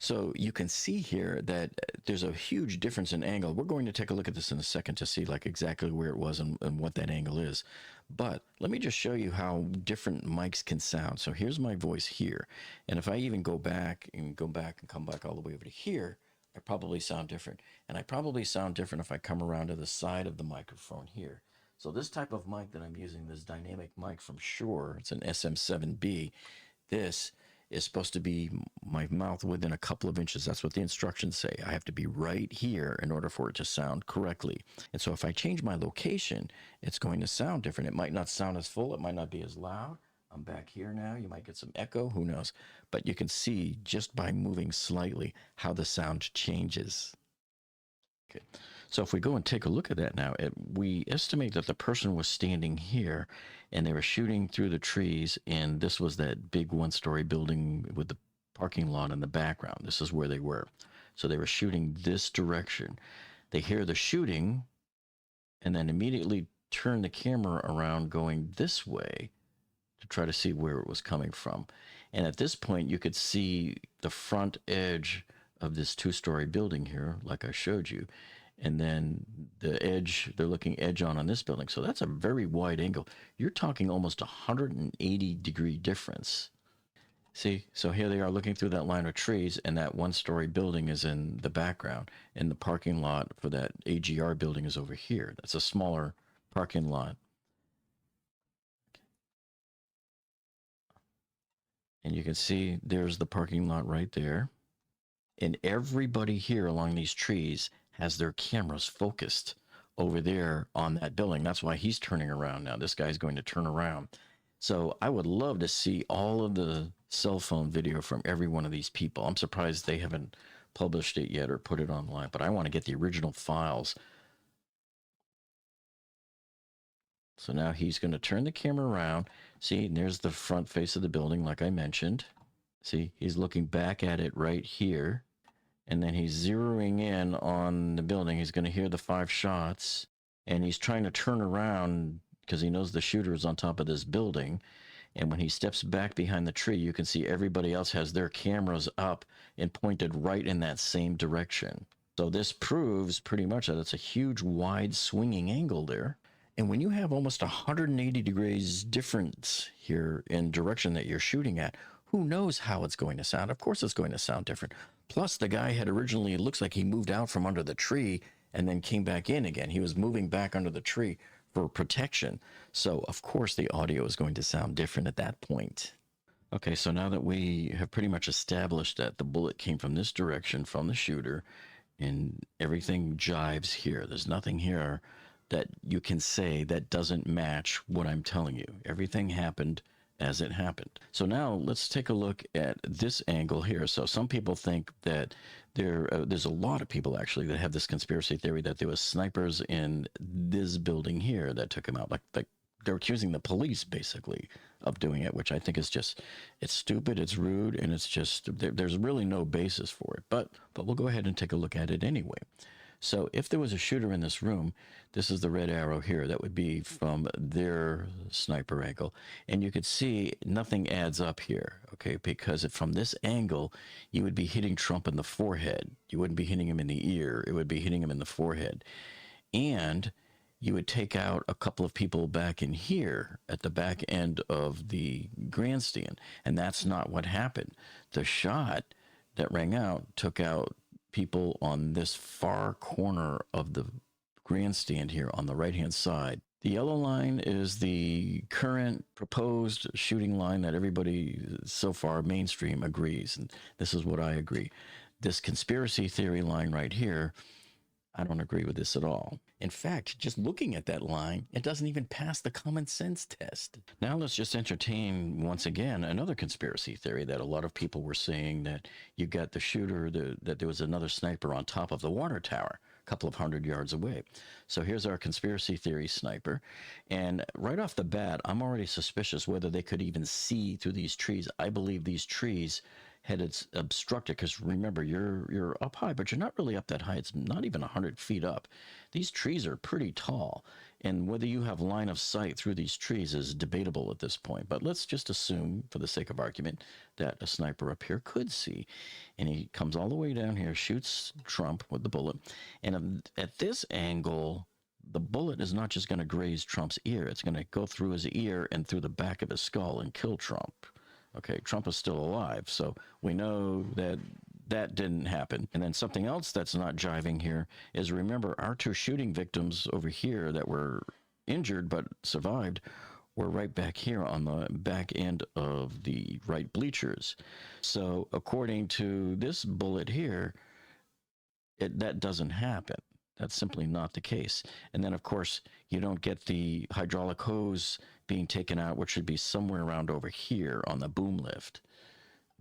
[SPEAKER 1] So you can see here that there's a huge difference in angle. We're going to take a look at this in a second to see like exactly where it was and what that angle is. But let me just show you how different mics can sound. So here's my voice here. And if I even go back and come back all the way over to here, I probably sound different. And I probably sound different if I come around to the side of the microphone here. So this type of mic that I'm using, this dynamic mic from Shure, it's an SM7B. This is supposed to be my mouth within a couple of inches. That's what the instructions say. I have to be right here in order for it to sound correctly. And so if I change my location, it's going to sound different. It might not sound as full. It might not be as loud. I'm back here now. You might get some echo. Who knows? But you can see just by moving slightly how the sound changes. Okay. So if we go and take a look at that now, we estimate that the person was standing here and they were shooting through the trees, and this was that big one-story building with the parking lot in the background. This is where they were. So they were shooting this direction. They hear the shooting and then immediately turn the camera around going this way to try to see where it was coming from. And at this point, you could see the front edge of this 2-story building here, like I showed you. And then the edge, they're looking edge on this building. So that's a very wide angle. You're talking almost 180-degree difference. See, so here they are looking through that line of trees, and that 1-story building is in the background, and the parking lot for that AGR building is over here. That's a smaller parking lot. And you can see there's the parking lot right there. And everybody here along these trees has their cameras focused over there on that building. That's why he's turning around now. This guy's going to turn around. So I would love to see all of the cell phone video from every one of these people. I'm surprised they haven't published it yet or put it online, but I want to get the original files. So now he's going to turn the camera around. See, and there's the front face of the building, like I mentioned. See, he's looking back at it right here. And then he's zeroing in on the building. He's going to hear the 5 shots. And he's trying to turn around because he knows the shooter is on top of this building. And when he steps back behind the tree, you can see everybody else has their cameras up and pointed right in that same direction. So this proves pretty much that it's a huge, wide swinging angle there. And when you have almost 180 degrees difference here in direction that you're shooting at, who knows how it's going to sound? Of course it's going to sound different. Plus, the guy had originally, it looks like he moved out from under the tree and then came back in again. He was moving back under the tree for protection. So, of course, the audio is going to sound different at that point. Okay, so now that we have pretty much established that the bullet came from this direction from the shooter, and everything jives here. There's nothing here that you can say that doesn't match what I'm telling you. Everything happened as it happened. So now let's take a look at this angle here. So some people think that there's a lot of people actually that have this conspiracy theory that there was snipers in this building here that took him out. Like they're accusing the police basically of doing it, which I think is just, it's stupid, it's rude, and it's just, there's really no basis for it. But we'll go ahead and take a look at it anyway. So if there was a shooter in this room, this is the red arrow here. That would be from their sniper angle. And you could see nothing adds up here, okay? Because from this angle, you would be hitting Trump in the forehead. You wouldn't be hitting him in the ear. It would be hitting him in the forehead. And you would take out a couple of people back in here at the back end of the grandstand. And that's not what happened. The shot that rang out took out people on this far corner of the grandstand here on the right-hand side. The yellow line is the current proposed shooting line that everybody so far mainstream agrees, and this is what I agree. This conspiracy theory line right here, I don't agree with this at all. In fact, just looking at that line, it doesn't even pass the common sense test. Now let's just entertain, once again, another conspiracy theory that a lot of people were saying that you got the shooter, that there was another sniper on top of the water tower, a couple of 100 yards away. So here's our conspiracy theory sniper. And right off the bat, I'm already suspicious whether they could even see through these trees. I believe these trees had it obstructed, because remember, you're up high, but you're not really up that high. It's not even 100 feet up. These trees are pretty tall, and whether you have line of sight through these trees is debatable at this point. But let's just assume, for the sake of argument, that a sniper up here could see. And he comes all the way down here, shoots Trump with the bullet, and at this angle, the bullet is not just going to graze Trump's ear. It's going to go through his ear and through the back of his skull and kill Trump. Okay, Trump is still alive, so we know that that didn't happen. And then something else that's not jiving here is, remember, our two shooting victims over here that were injured but survived were right back here on the back end of the right bleachers. So according to this bullet here, that doesn't happen. That's simply not the case. And then, of course, you don't get the hydraulic hose being taken out, which should be somewhere around over here on the boom lift.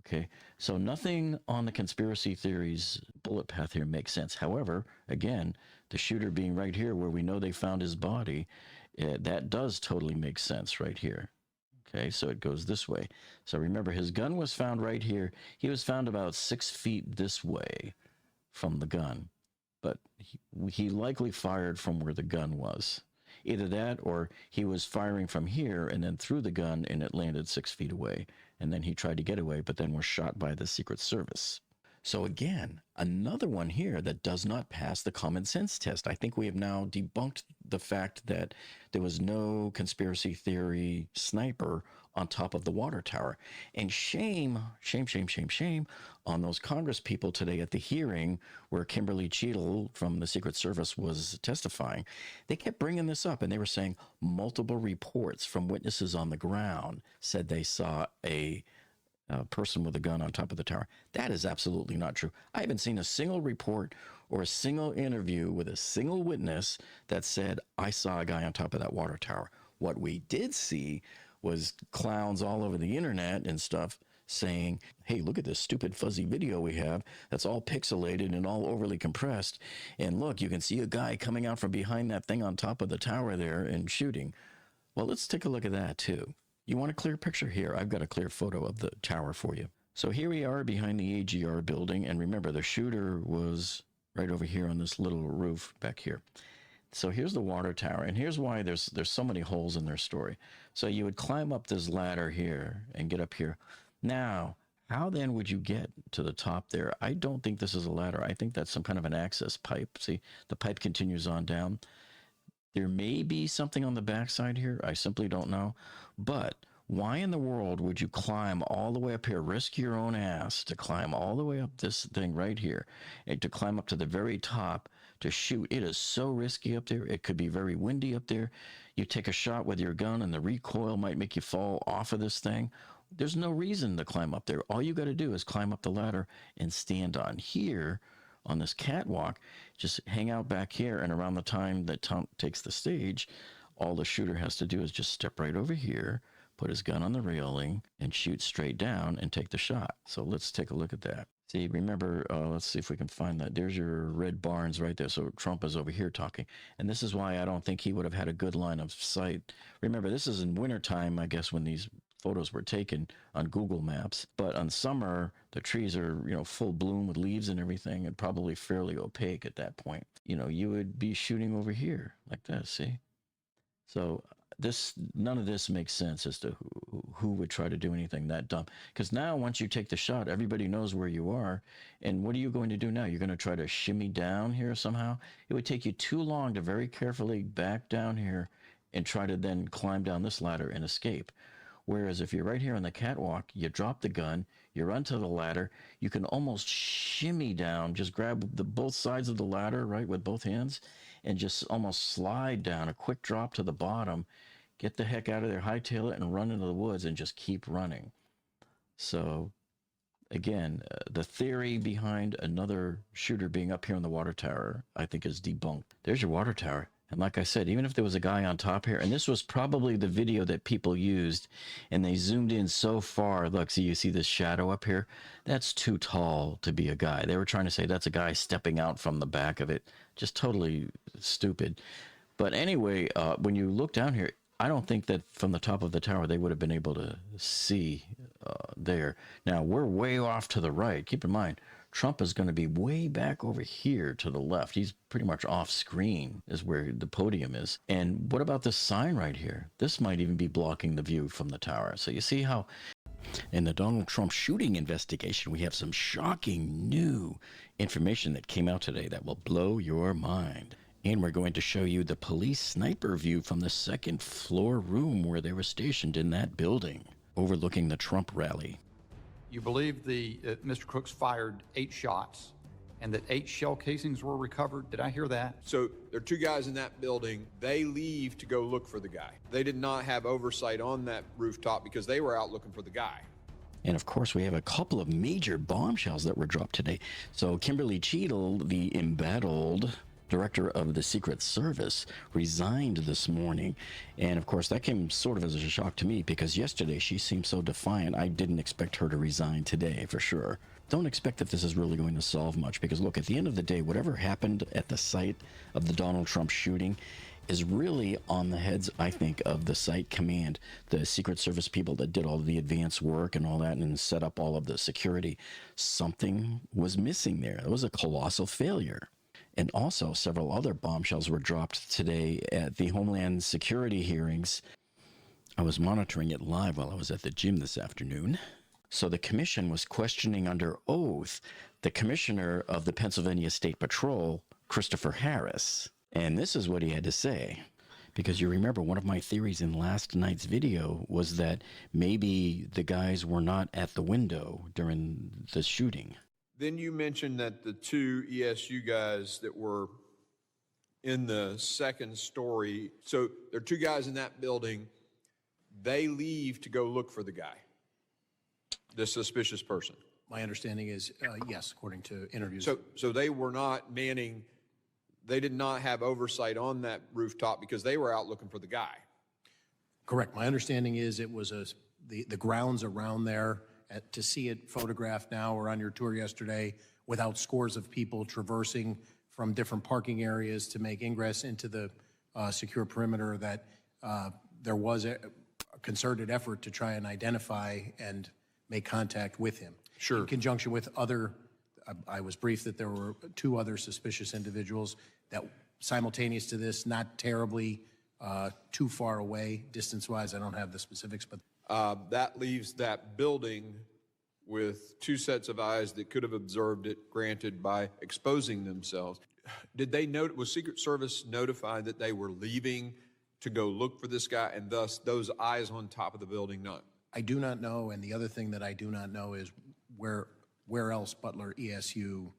[SPEAKER 1] Okay, so nothing on the conspiracy theories bullet path here makes sense. However, again, the shooter being right here where we know they found his body, that does totally make sense right here. Okay, so it goes this way. So remember, his gun was found right here. He was found about 6 feet this way from the gun. But he likely fired from where the gun was. Either that, or he was firing from here and then threw the gun and it landed 6 feet away. And then he tried to get away, but then was shot by the Secret Service. So again, another one here that does not pass the common sense test. I think we have now debunked the fact that there was no conspiracy theory sniper on top of the water tower. And shame on those Congress people today at the hearing where Kimberly Cheadle from the Secret Service was testifying. They kept bringing this up, and they were saying multiple reports from witnesses on the ground said they saw a person with a gun on top of the tower. That is absolutely not true. I haven't seen a single report or a single interview with a single witness that said, I saw a guy on top of that water tower. What we did see was clowns all over the internet and stuff saying, hey, look at this stupid fuzzy video we have that's all pixelated and all overly compressed. And look, you can see a guy coming out from behind that thing on top of the tower there and shooting. Well, let's take a look at that too. You want a clear picture? Here, I've got a clear photo of the tower for you. So here we are behind the AGR building, and remember, the shooter was right over here on this little roof back here. So here's the water tower, and here's why there's so many holes in their story. So you would climb up this ladder here and get up here. Now, how then would you get to the top there? I don't think this is a ladder. I think that's some kind of an access pipe. See, the pipe continues on down. There may be something on the backside here. I simply don't know. But why in the world would you climb all the way up here, risk your own ass to climb all the way up this thing right here, and to climb up to the very top to shoot? It is so risky up there. It could be very windy up there. You take a shot with your gun and the recoil might make you fall off of this thing. There's no reason to climb up there. All you got to do is climb up the ladder and stand on here on this catwalk. Just hang out back here, and around the time that Tom takes the stage, all the shooter has to do is just step right over here, put his gun on the railing, and shoot straight down and take the shot. So let's take a look at that. See, remember, let's see if we can find that. There's your red barns right there. So Trump is over here talking. And this is why I don't think he would have had a good line of sight. Remember, this is in wintertime, I guess, when these photos were taken on Google Maps. But on summer, the trees are, full bloom with leaves and everything, and probably fairly opaque at that point. You would be shooting over here like this, see? So none of this makes sense as to who would try to do anything that dumb. Because now, once you take the shot, everybody knows where you are. And what are you going to do now? You're going to try to shimmy down here somehow? It would take you too long to very carefully back down here and try to then climb down this ladder and escape. Whereas if you're right here on the catwalk, you drop the gun, you run to the ladder, you can almost shimmy down, just grab both sides of the ladder, right, with both hands, and just almost slide down, a quick drop to the bottom, get the heck out of there, hightail it, and run into the woods and just keep running. So, again, the theory behind another shooter being up here on the water tower, I think, is debunked. There's your water tower. And like I said, even if there was a guy on top here, and this was probably the video that people used, and they zoomed in so far, look, see, you see this shadow up here? That's too tall to be a guy. They were trying to say that's a guy stepping out from the back of it. Just totally stupid. But anyway, when you look down here, I don't think that from the top of the tower they would have been able to see there. Now, we're way off to the right. Keep in mind, Trump is going to be way back over here to the left. He's pretty much off screen is where the podium is. And what about this sign right here? This might even be blocking the view from the tower. So you see how in the Donald Trump shooting investigation, we have some shocking new information that came out today that will blow your mind. And we're going to show you the police sniper view from the second floor room where they were stationed in that building, overlooking the Trump rally.
[SPEAKER 12] You believe Mr. Crooks fired 8 shots and that 8 shell casings were recovered? Did I hear that?
[SPEAKER 13] So there are 2 guys in that building. They leave to go look for the guy. They did not have oversight on that rooftop because they were out looking for the guy.
[SPEAKER 1] And of course, we have a couple of major bombshells that were dropped today. So Kimberly Cheadle, the embattled director of the Secret Service, resigned this morning. And of course, that came sort of as a shock to me because yesterday she seemed so defiant. I didn't expect her to resign today for sure. Don't expect that this is really going to solve much because look, at the end of the day, whatever happened at the site of the Donald Trump shooting is really on the heads, I think, of the site command, the Secret Service people that did all of the advanced work and all that and set up all of the security. Something was missing there. It was a colossal failure. And also, several other bombshells were dropped today at the Homeland Security hearings. I was monitoring it live while I was at the gym this afternoon. So the commission was questioning under oath the commissioner of the Pennsylvania State Patrol, Christopher Harris. And this is what he had to say. Because you remember, one of my theories in last night's video was that maybe the guys were not at the window during the shooting.
[SPEAKER 13] Then you mentioned that the 2 ESU guys that were in the second story, so there are 2 guys in that building, they leave to go look for the guy, the suspicious person.
[SPEAKER 14] My understanding is, yes, according to interviews.
[SPEAKER 13] So they were not manning, they did not have oversight on that rooftop because they were out looking for the guy.
[SPEAKER 14] Correct. My understanding is it was the grounds around there. To see it photographed now or on your tour yesterday without scores of people traversing from different parking areas to make ingress into the secure perimeter, that there was a concerted effort to try and identify and make contact with him.
[SPEAKER 13] Sure.
[SPEAKER 14] In conjunction with other, I was briefed that there were 2 other suspicious individuals that simultaneous to this, not terribly too far away distance-wise. I don't have the specifics, but
[SPEAKER 13] that leaves that building with 2 sets of eyes that could have observed it, granted, by exposing themselves. Did they was Secret Service notified that they were leaving to go look for this guy, and thus those eyes on top of the building not?
[SPEAKER 14] I do not know, and the other thing that I do not know is where else Butler ESU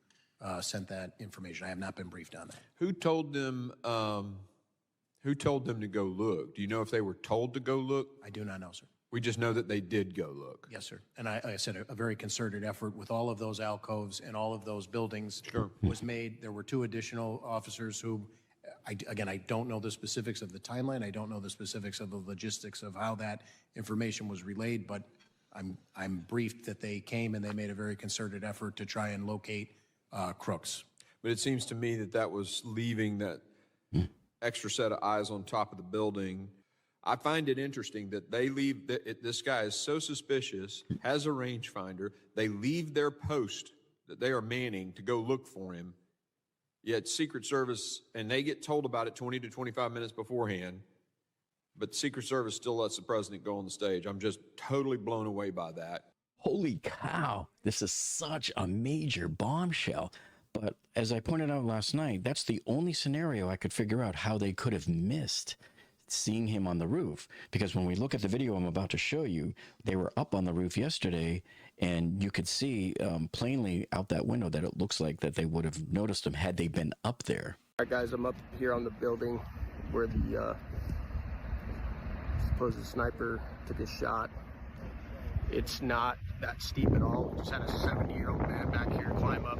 [SPEAKER 14] sent that information. I have not been briefed on that.
[SPEAKER 13] Who told them to go look? Do you know if they were told to go look?
[SPEAKER 14] I do not know, sir.
[SPEAKER 13] We just know that they did go look.
[SPEAKER 14] Yes, sir. And I said a very concerted effort with all of those alcoves and all of those buildings was made. There were 2 additional officers who, again, I don't know the specifics of the timeline. I don't know the specifics of the logistics of how that information was relayed, but I'm briefed that they came and they made a very concerted effort to try and locate Crooks.
[SPEAKER 13] But it seems to me that that was leaving that extra set of eyes on top of the building. I find it interesting that they leave, this guy is so suspicious, has a rangefinder, they leave their post that they are manning to go look for him, yet Secret Service, and they get told about it 20 to 25 minutes beforehand, but Secret Service still lets the president go on the stage. I'm just totally blown away by that.
[SPEAKER 1] Holy cow, this is such a major bombshell. But as I pointed out last night, that's the only scenario I could figure out how they could have missed seeing him on the roof. Because when we look at the video I'm about to show you, they were up on the roof yesterday, and you could see plainly out that window that it looks like that they would have noticed him had they been up there.
[SPEAKER 15] All right, guys, I'm up here on the building where the supposed sniper took his shot. It's not that steep at all. Just had a 70-year-old man back here climb up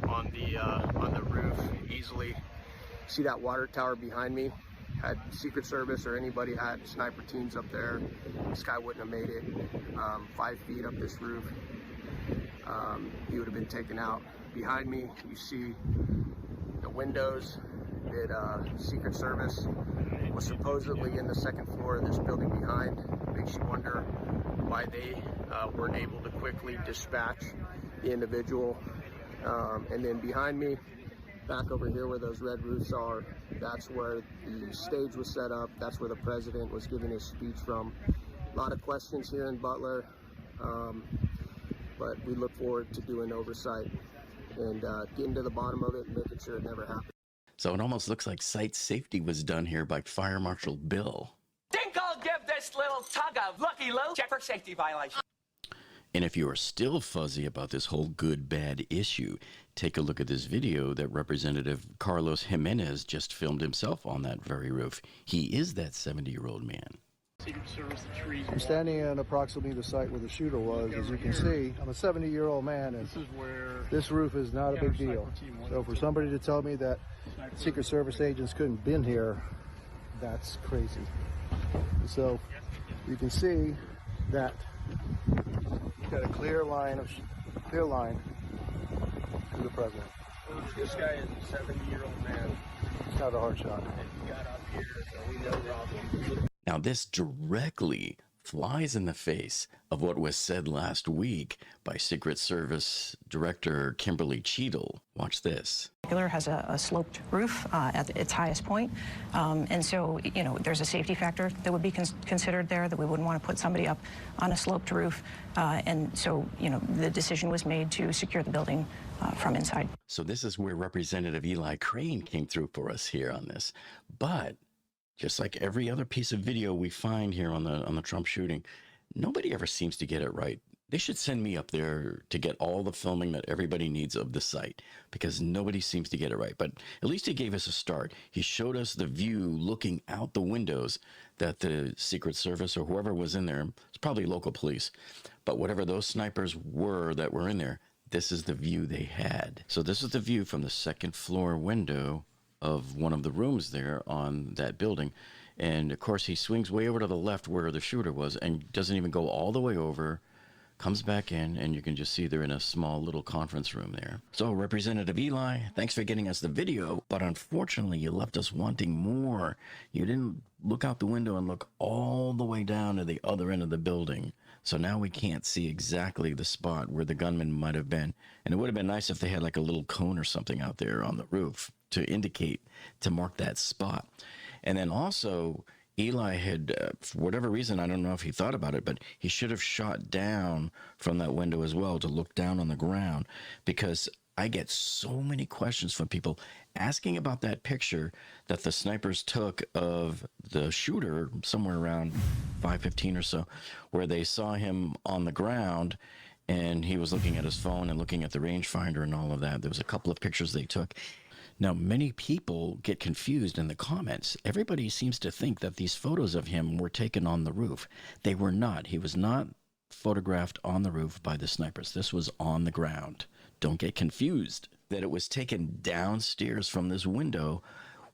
[SPEAKER 15] on the roof easily. See that water tower behind me? Had Secret Service or anybody had sniper teams up there, this guy wouldn't have made it 5 feet up this roof. He would have been taken out. Behind me, you see the windows that Secret Service was supposedly in the second floor of this building behind. Makes you wonder why they weren't able to quickly dispatch the individual. And then behind me, back over here where those red roofs are, that's where the stage was set up. That's where the president was giving his speech from. A lot of questions here in Butler, but we look forward to doing oversight and getting to the bottom of it and making sure it never happens.
[SPEAKER 1] So it almost looks like site safety was done here by Fire Marshal Bill.
[SPEAKER 16] Think I'll give this little tug a looky loo check for safety violation.
[SPEAKER 1] And if you are still fuzzy about this whole good-bad issue, take a look at this video that Representative Carlos Jimenez just filmed himself on that very roof. He is that 70-year-old man.
[SPEAKER 17] I'm standing at approximately the site where the shooter was. As you can see, I'm a 70-year-old man, and this roof is not a big deal. So for somebody to tell me that Secret Service agents couldn't been here, that's crazy. So you can see that you've got a clear line to the president.
[SPEAKER 15] This guy is a 70-year-old man.
[SPEAKER 17] It's not a hard shot.
[SPEAKER 15] He got up here, so we know problem.
[SPEAKER 1] Now, this directly flies in the face of what was said last week by Secret Service Director Kimberly Cheadle. Watch this.
[SPEAKER 18] Has a sloped roof at its highest point, and so there's a safety factor that would be considered there, that we wouldn't want to put somebody up on a sloped roof, and so the decision was made to secure the building from inside.
[SPEAKER 1] So this is where Representative Eli Crane came through for us here on this, but just like every other piece of video we find here on the Trump shooting, nobody ever seems to get it right. They should send me up there to get all the filming that everybody needs of the site, because nobody seems to get it right. But at least he gave us a start. He showed us the view looking out the windows that the Secret Service or whoever was in there, it's probably local police, but whatever those snipers were that were in there, this is the view they had. So this is the view from the second floor window of one of the rooms there on that building. And of course he swings way over to the left where the shooter was and doesn't even go all the way over, comes back in, and you can just see they're in a small little conference room there. So Representative Eli, thanks for getting us the video, but unfortunately you left us wanting more. You didn't look out the window and look all the way down to the other end of the building. So now we can't see exactly the spot where the gunman might have been. And it would have been nice if they had like a little cone or something out there on the roof to indicate, to mark that spot. And then also, Eli had, for whatever reason, I don't know if he thought about it, but he should have shot down from that window as well to look down on the ground, because I get so many questions from people asking about that picture that the snipers took of the shooter somewhere around 5:15 or so, where they saw him on the ground and he was looking at his phone and looking at the rangefinder and all of that. There was a couple of pictures they took. Now, many people get confused in the comments. Everybody seems to think that these photos of him were taken on the roof. They were not. He was not photographed on the roof by the snipers. This was on the ground. Don't get confused that it was taken downstairs from this window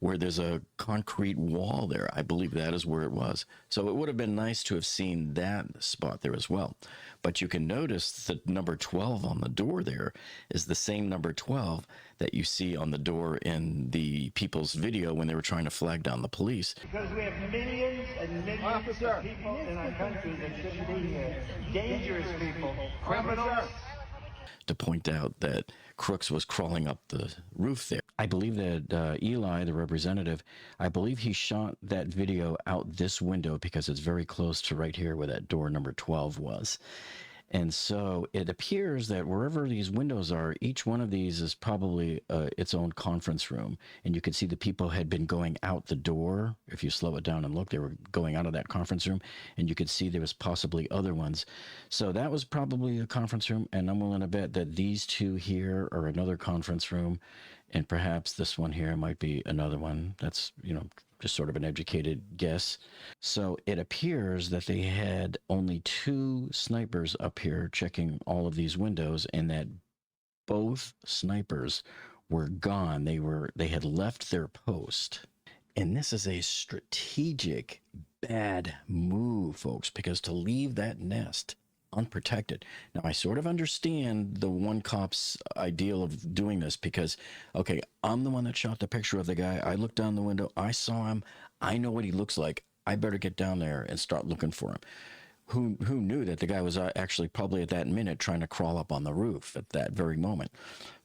[SPEAKER 1] where there's a concrete wall there. I believe that is where it was. So it would have been nice to have seen that spot there as well. But you can notice that number 12 on the door there is the same number 12 that you see on the door in the people's video when they were trying to flag down the police.
[SPEAKER 5] Because we have millions and millions of people in our country that shouldn't be here. Dangerous people, criminals.
[SPEAKER 1] To point out that Crooks was crawling up the roof there. I believe that Eli, the representative, I believe he shot that video out this window because it's very close to right here where that door number 12 was. And so it appears that wherever these windows are, each one of these is probably its own conference room. And you can see the people had been going out the door. If you slow it down and look, they were going out of that conference room. And you could see there was possibly other ones. So that was probably a conference room. And I'm willing to bet that these two here are another conference room. And perhaps this one here might be another one. That's, just sort of an educated guess. So it appears that they had only 2 snipers up here checking all of these windows, and that both snipers were gone. They had left their post. And this is a strategic bad move, folks, because to leave that nest unprotected. Now, I sort of understand the one cop's ideal of doing this because, okay, I'm the one that shot the picture of the guy. I looked down the window. I saw him. I know what he looks like. I better get down there and start looking for him. Who knew that the guy was actually probably at that minute trying to crawl up on the roof at that very moment.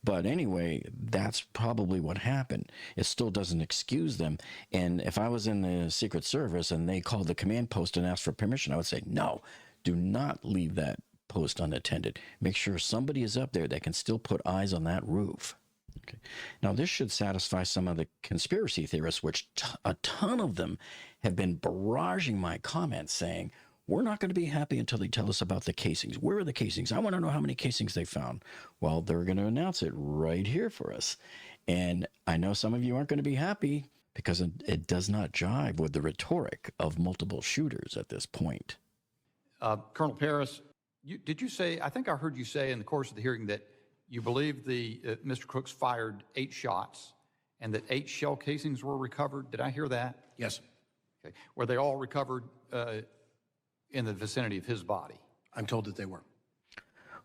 [SPEAKER 1] But anyway, that's probably what happened. It still doesn't excuse them. And if I was in the Secret Service and they called the command post and asked for permission, I would say, no, do not leave that post unattended. Make sure somebody is up there that can still put eyes on that roof. Okay. Now, this should satisfy some of the conspiracy theorists, which a ton of them have been barraging my comments saying, we're not going to be happy until they tell us about the casings. Where are the casings? I want to know how many casings they found. Well, they're going to announce it right here for us. And I know some of you aren't going to be happy because it does not jive with the rhetoric of multiple shooters at this point.
[SPEAKER 12] Colonel Paris, did you say, I think I heard you say in the course of the hearing that you believe Mr. Crooks fired 8 shots and that 8 shell casings were recovered. Did I hear that?
[SPEAKER 14] Yes.
[SPEAKER 12] Okay. Were they all recovered in the vicinity of his body?
[SPEAKER 14] I'm told that they were.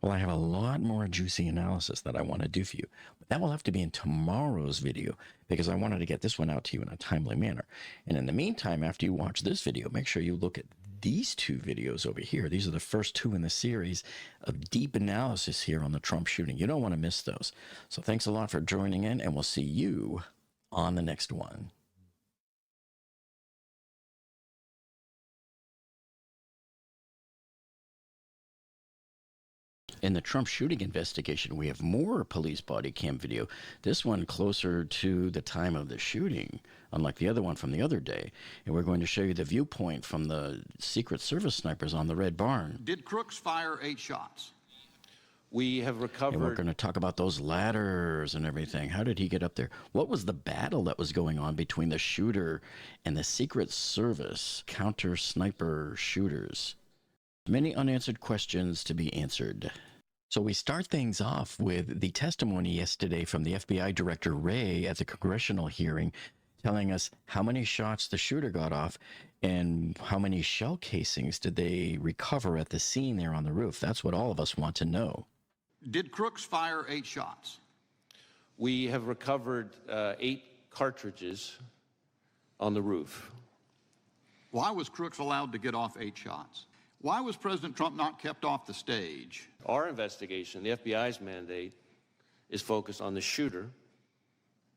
[SPEAKER 1] Well, I have a lot more juicy analysis that I want to do for you. But that will have to be in tomorrow's video because I wanted to get this one out to you in a timely manner. And in the meantime, after you watch this video, make sure you look at these 2 videos over here. These are the first 2 in the series of deep analysis here on the Trump shooting. You don't want to miss those. So thanks a lot for joining in, and we'll see you on the next one. In the Trump shooting investigation, we have more police body cam video. This one closer to the time of the shooting, unlike the other one from the other day. And we're going to show you the viewpoint from the Secret Service snipers on the Red Barn.
[SPEAKER 12] Did Crooks fire 8 shots?
[SPEAKER 19] We have recovered...
[SPEAKER 1] And we're going to talk about those ladders and everything. How did he get up there? What was the battle that was going on between the shooter and the Secret Service counter-sniper shooters? Many unanswered questions to be answered. So we start things off with the testimony yesterday from the FBI Director Wray at the congressional hearing, telling us how many shots the shooter got off and how many shell casings did they recover at the scene there on the roof. That's what all of us want to know.
[SPEAKER 12] Did Crooks fire 8 shots?
[SPEAKER 19] We have recovered 8 cartridges on the roof.
[SPEAKER 12] Why was Crooks allowed to get off 8 shots? Why was President Trump not kept off the stage?
[SPEAKER 19] Our investigation, the FBI's mandate, is focused on the shooter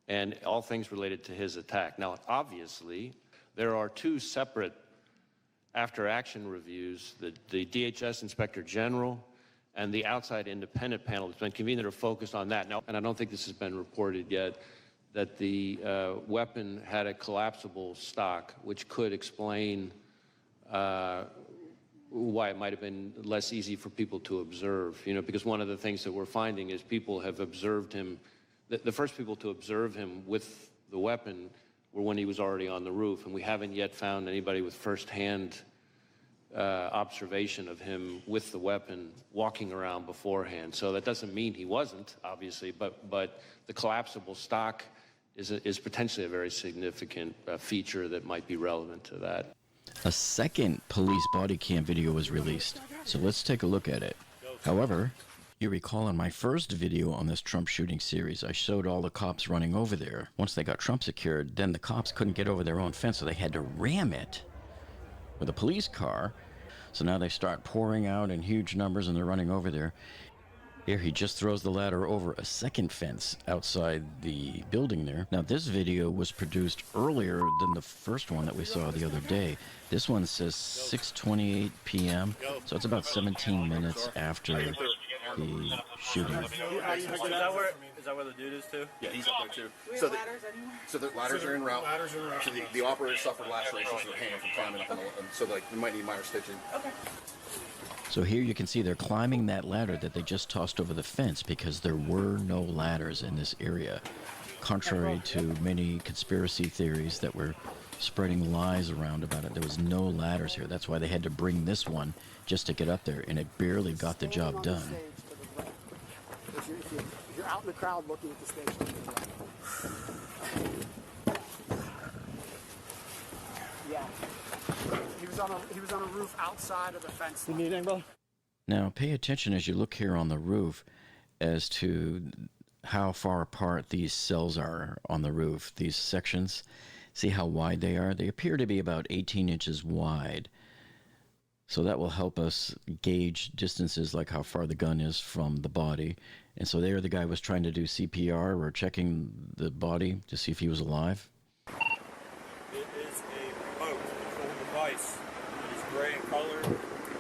[SPEAKER 19] and all things related to his attack. Now, obviously, there are 2 separate after-action reviews, the DHS Inspector General and the outside independent panel that's been convened that are focused on that. Now, and I don't think this has been reported yet, that the weapon had a collapsible stock, which could explain why it might have been less easy for people to observe, because one of the things that we're finding is people have observed him. The first people to observe him with the weapon were when he was already on the roof, and we haven't yet found anybody with firsthand observation of him with the weapon walking around beforehand. So that doesn't mean he wasn't, obviously, but the collapsible stock is potentially a very significant feature that might be relevant to that.
[SPEAKER 1] A second police body cam video was released, so let's take a look at it. However, you recall in my first video on this Trump shooting series, I showed all the cops running over there. Once they got Trump secured, then the cops couldn't get over their own fence, so they had to ram it with a police car. So now they start pouring out in huge numbers and they're running over there. Here he just throws the ladder over a second fence outside the building there. Now this video was produced earlier than the first one that we saw the other day. This one says 6:28 p.m. So it's about 17 minutes after the shooting.
[SPEAKER 20] Is that where the dude is too?
[SPEAKER 21] Yeah, he's up there too. So the ladders are en route. So the operators suffered lacerations to their hand from climbing up on the, so they might need minor stitching. Okay.
[SPEAKER 1] So here you can see they're climbing that ladder that they just tossed over the fence because there were no ladders in this area. Contrary to many conspiracy theories that were spreading lies around about it, there was no ladders here. That's why they had to bring this one just to get up there, and it barely got the job done.
[SPEAKER 22] If you're out in the crowd looking at the stage. Yeah. He was on a roof outside of the fence. You need anything, brother?
[SPEAKER 1] Now pay attention as you look here on the roof as to how far apart these cells are on the roof, these sections. See how wide they are? They appear to be about 18 inches wide. So that will help us gauge distances, like how far the gun is from the body. And so there the guy was trying to do CPR or checking the body to see if he was alive.
[SPEAKER 20] It is a remote control device. It is gray in color,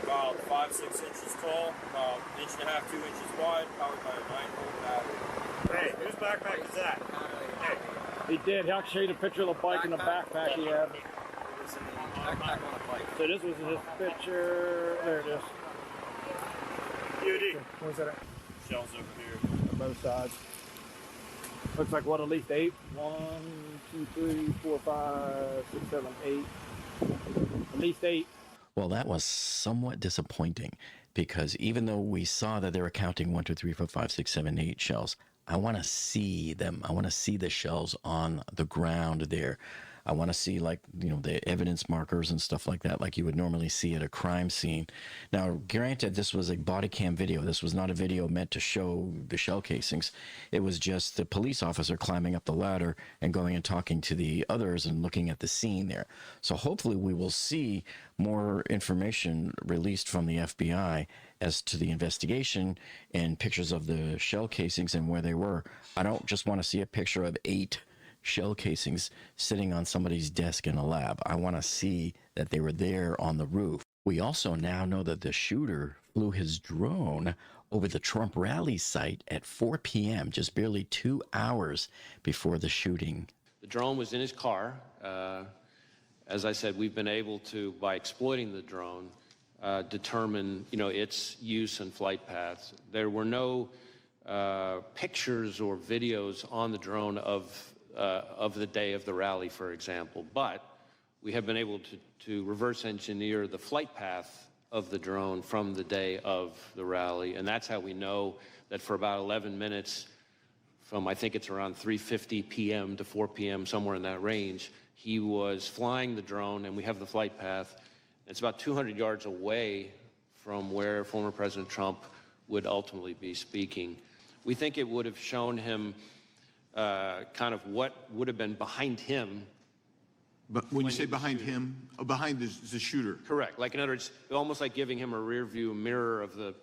[SPEAKER 20] about 5-6 inches tall, about 1.5 to 2 inches wide, powered by a 9-volt battery. Hey, whose backpack is that? Hey.
[SPEAKER 22] He did. He'll show you the picture of the bike and the backpack he had.
[SPEAKER 20] Backpack on a bike.
[SPEAKER 22] So this was his picture. There it is.
[SPEAKER 20] UD.
[SPEAKER 22] Where's that at?
[SPEAKER 20] Shells over here.
[SPEAKER 22] On both sides. Looks like what, at least 8? 1, 2, 3, 4, 5, 6, 7, 8. At least 8.
[SPEAKER 1] Well, that was somewhat disappointing because even though we saw that they were counting 1, 2, 3, 4, 5, 6, 7, 8 shells, I want to see them. I want to see the shells on the ground there. I want to see, like, you know, the evidence markers and stuff like that, like you would normally see at a crime scene. Now, granted, this was a body cam video. This was not a video meant to show the shell casings. It was just the police officer climbing up the ladder and going and talking to the others and looking at the scene there. So hopefully we will see more information released from the FBI as to the investigation and pictures of the shell casings and where they were. I don't just want to see a picture of 8 shell casings sitting on somebody's desk in a lab. I want to see that they were there on the roof. We also now know that the shooter flew his drone over the Trump rally site at 4 p.m., just barely 2 hours before the shooting.
[SPEAKER 19] The drone was in his car. As I said, we've been able to, by exploiting the drone, determine, its use and flight paths. There were no pictures or videos on the drone of the day of the rally, for example, but we have been able to reverse engineer the flight path of the drone from the day of the rally, and that's how we know that for about 11 minutes, from I think it's around 3:50 p.m. to 4 p.m., somewhere in that range, he was flying the drone, and we have the flight path. It's about 200 yards away from where former President Trump would ultimately be speaking. We think it would have shown him kind of what would have been behind him.
[SPEAKER 2] But when you say behind him, behind the shooter?
[SPEAKER 19] Correct. Like, in other words, almost like giving him a rear view mirror of the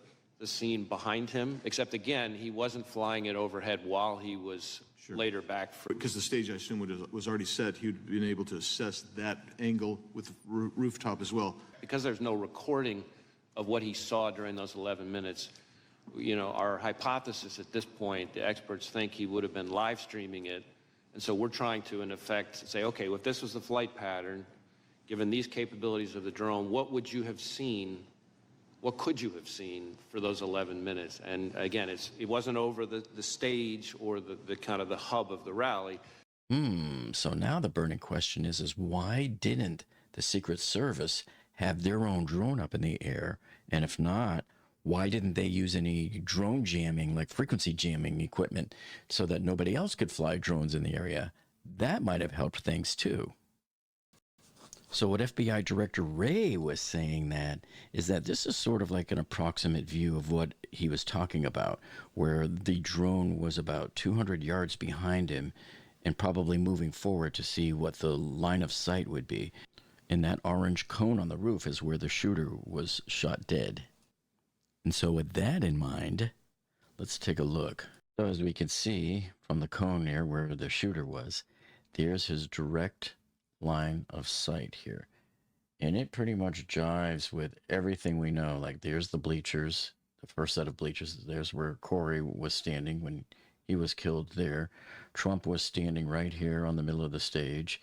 [SPEAKER 19] scene behind him, except again, he wasn't flying it overhead while he was later back.
[SPEAKER 2] Because the stage, I assume, was already set, he'd been able to assess that angle with the rooftop as well.
[SPEAKER 19] Because there's no recording of what he saw during those 11 minutes, our hypothesis at this point, the experts think he would have been live streaming it. And so we're trying to, in effect, say, okay, if this was the flight pattern, given these capabilities of the drone, what would you have seen? What could you have seen for those 11 minutes? And again, it wasn't over the stage or the kind of the hub of the rally.
[SPEAKER 1] So now the burning question is why didn't the Secret Service have their own drone up in the air? And if not, why didn't they use any drone jamming, like frequency jamming equipment, so that nobody else could fly drones in the area? That might have helped things too. So what FBI Director Wray was saying is that this is sort of like an approximate view of what he was talking about, where the drone was about 200 yards behind him and probably moving forward to see what the line of sight would be. And that orange cone on the roof is where the shooter was shot dead. And so with that in mind, let's take a look. So as we can see from the cone there where the shooter was, there's his direct line of sight here. And it pretty much jives with everything we know. Like, there's the bleachers, the first set of bleachers. There's where Corey was standing when he was killed there. Trump was standing right here on the middle of the stage.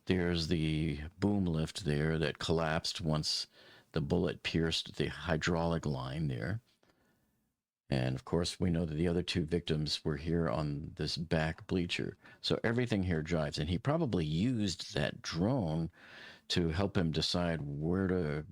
[SPEAKER 1] There's the boom lift there that collapsed once the bullet pierced the hydraulic line there. And of course, we know that the other 2 victims were here on this back bleacher. So everything here jives. And he probably used that drone to help him decide where to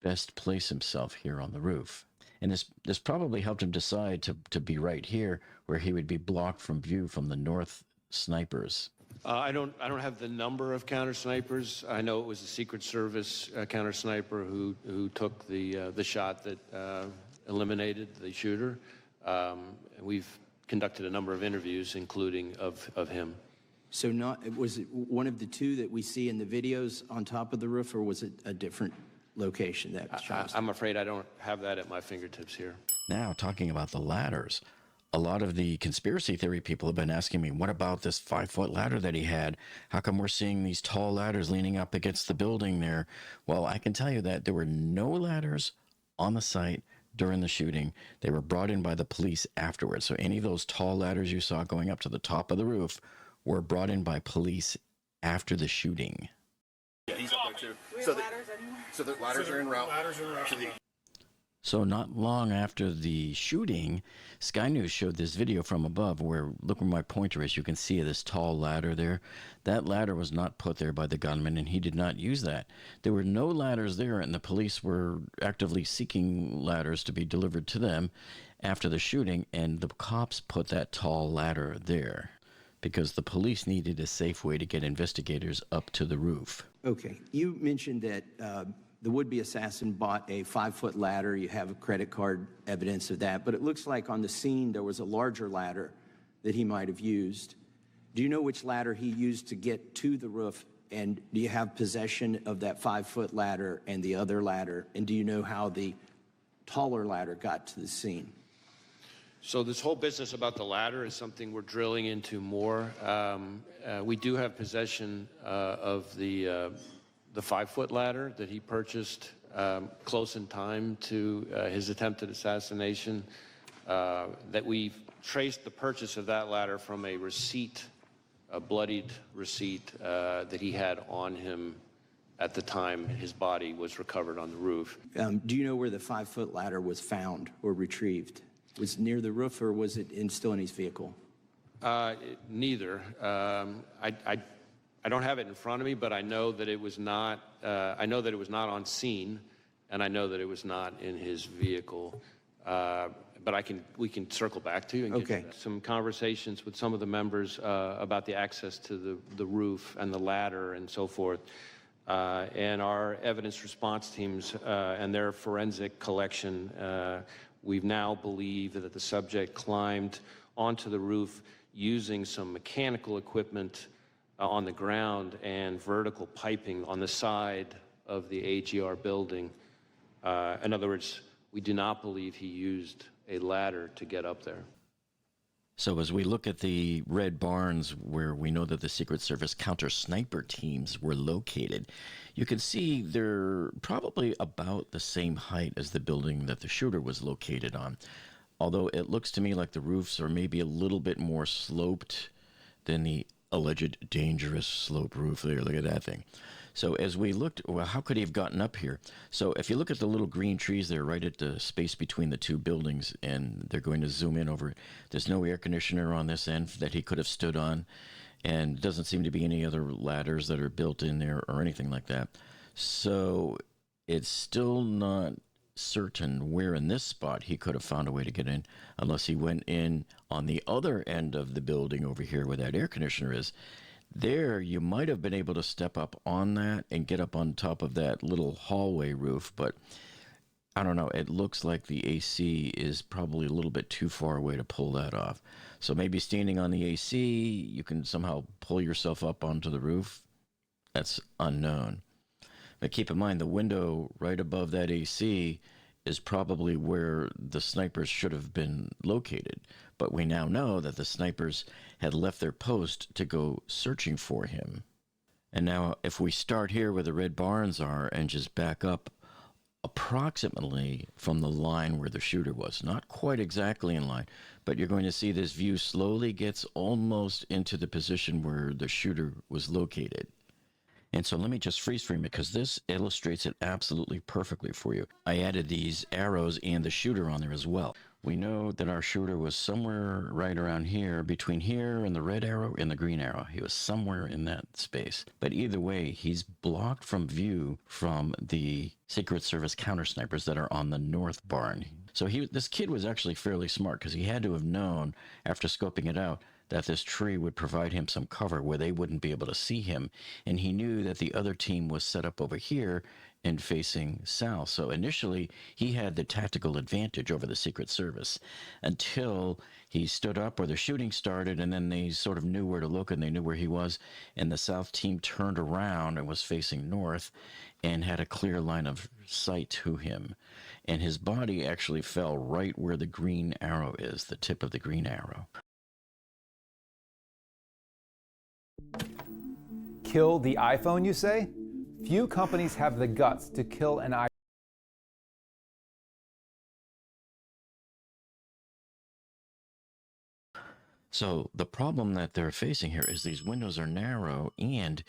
[SPEAKER 1] best place himself here on the roof. And this probably helped him decide to be right here, where he would be blocked from view from the north snipers.
[SPEAKER 19] I don't have the number of counter snipers. I know it was the Secret Service counter sniper who took the shot that eliminated the shooter. And we've conducted a number of interviews, including of him.
[SPEAKER 3] So was it one of the 2 that we see in the videos on top of the roof, or was it a different location that shows.
[SPEAKER 19] I'm afraid I don't have that at my fingertips here.
[SPEAKER 1] Now, talking about the ladders, a lot of the conspiracy theory people have been asking me, what about this 5-foot ladder that he had? How come we're seeing these tall ladders leaning up against the building there? Well, I can tell you that there were no ladders on the site during the shooting. They were brought in by the police afterwards. So any of those tall ladders you saw going up to the top of the roof were brought in by police after the shooting.
[SPEAKER 21] Yeah, he's up there too. So the ladders are en route.
[SPEAKER 1] So not long after the shooting, Sky News showed this video from above where, look where my pointer is, you can see this tall ladder there. That ladder was not put there by the gunman, and he did not use that. There were no ladders there, and the police were actively seeking ladders to be delivered to them after the shooting, and the cops put that tall ladder there because the police needed a safe way to get investigators up to the roof.
[SPEAKER 3] Okay, you mentioned that the would-be assassin bought a 5-foot ladder. You have a credit card evidence of that, but it looks like on the scene there was a larger ladder that he might have used. Do you know which ladder he used to get to the roof? And do you have possession of that 5-foot ladder and the other ladder? And do you know how the taller ladder got to the scene?
[SPEAKER 19] So this whole business about the ladder is something we're drilling into more. We do have possession of the 5-foot ladder that he purchased close in time to his attempted assassination. That we've traced the purchase of that ladder from a receipt, a bloodied receipt that he had on him at the time his body was recovered on the roof.
[SPEAKER 3] Do you know where the 5-foot ladder was found or retrieved? Was it near the roof, or was it still in his vehicle?
[SPEAKER 19] Neither. I don't have it in front of me, but I know that it was not. I know that it was not on scene, and I know that it was not in his vehicle. But we can circle back to you and get some conversations with some of the members about the access to the roof and the ladder and so forth. And our evidence response teams and their forensic collection, we now believe that the subject climbed onto the roof using some mechanical equipment on the ground and vertical piping on the side of the AGR building. In other words, we do not believe he used a ladder to get up there.
[SPEAKER 1] So as we look at the red barns where we know that the Secret Service counter-sniper teams were located, you can see they're probably about the same height as the building that the shooter was located on. Although it looks to me like the roofs are maybe a little bit more sloped than the alleged dangerous slope roof there. Look at that thing. So as we looked, well, how could he have gotten up here? So if you look at the little green trees there right at the space between the two buildings, and they're going to zoom in over it, there's no air conditioner on this end that he could have stood on, and doesn't seem to be any other ladders that are built in there or anything like that. So it's still not certain where in this spot he could have found a way to get in, unless he went in on the other end of the building over here where that air conditioner is. There, you might have been able to step up on that and get up on top of that little hallway roof, but I don't know. It looks like the AC is probably a little bit too far away to pull that off. So maybe standing on the AC, you can somehow pull yourself up onto the roof. That's unknown. But keep in mind, the window right above that AC is probably where the snipers should have been located. But we now know that the snipers had left their post to go searching for him. And now if we start here where the red barns are and just back up approximately from the line where the shooter was, not quite exactly in line, but you're going to see this view slowly gets almost into the position where the shooter was located. And so let me just freeze frame it because this illustrates it absolutely perfectly for you. I added these arrows and the shooter on there as well. We know that our shooter was somewhere right around here, between here and the red arrow and the green arrow. He was somewhere in that space. But either way, he's blocked from view from the Secret Service counter snipers that are on the north barn. So this kid was actually fairly smart because he had to have known after scoping it out that this tree would provide him some cover where they wouldn't be able to see him. And he knew that the other team was set up over here and facing south. So initially, he had the tactical advantage over the Secret Service until he stood up where the shooting started, and then they sort of knew where to look and they knew where he was. And the south team turned around and was facing north and had a clear line of sight to him. And his body actually fell right where the green arrow is, the tip of the green arrow.
[SPEAKER 4] Kill the iPhone, you say? Few companies have the guts to kill an iPhone.
[SPEAKER 1] So the problem that they're facing here is these windows are narrow, and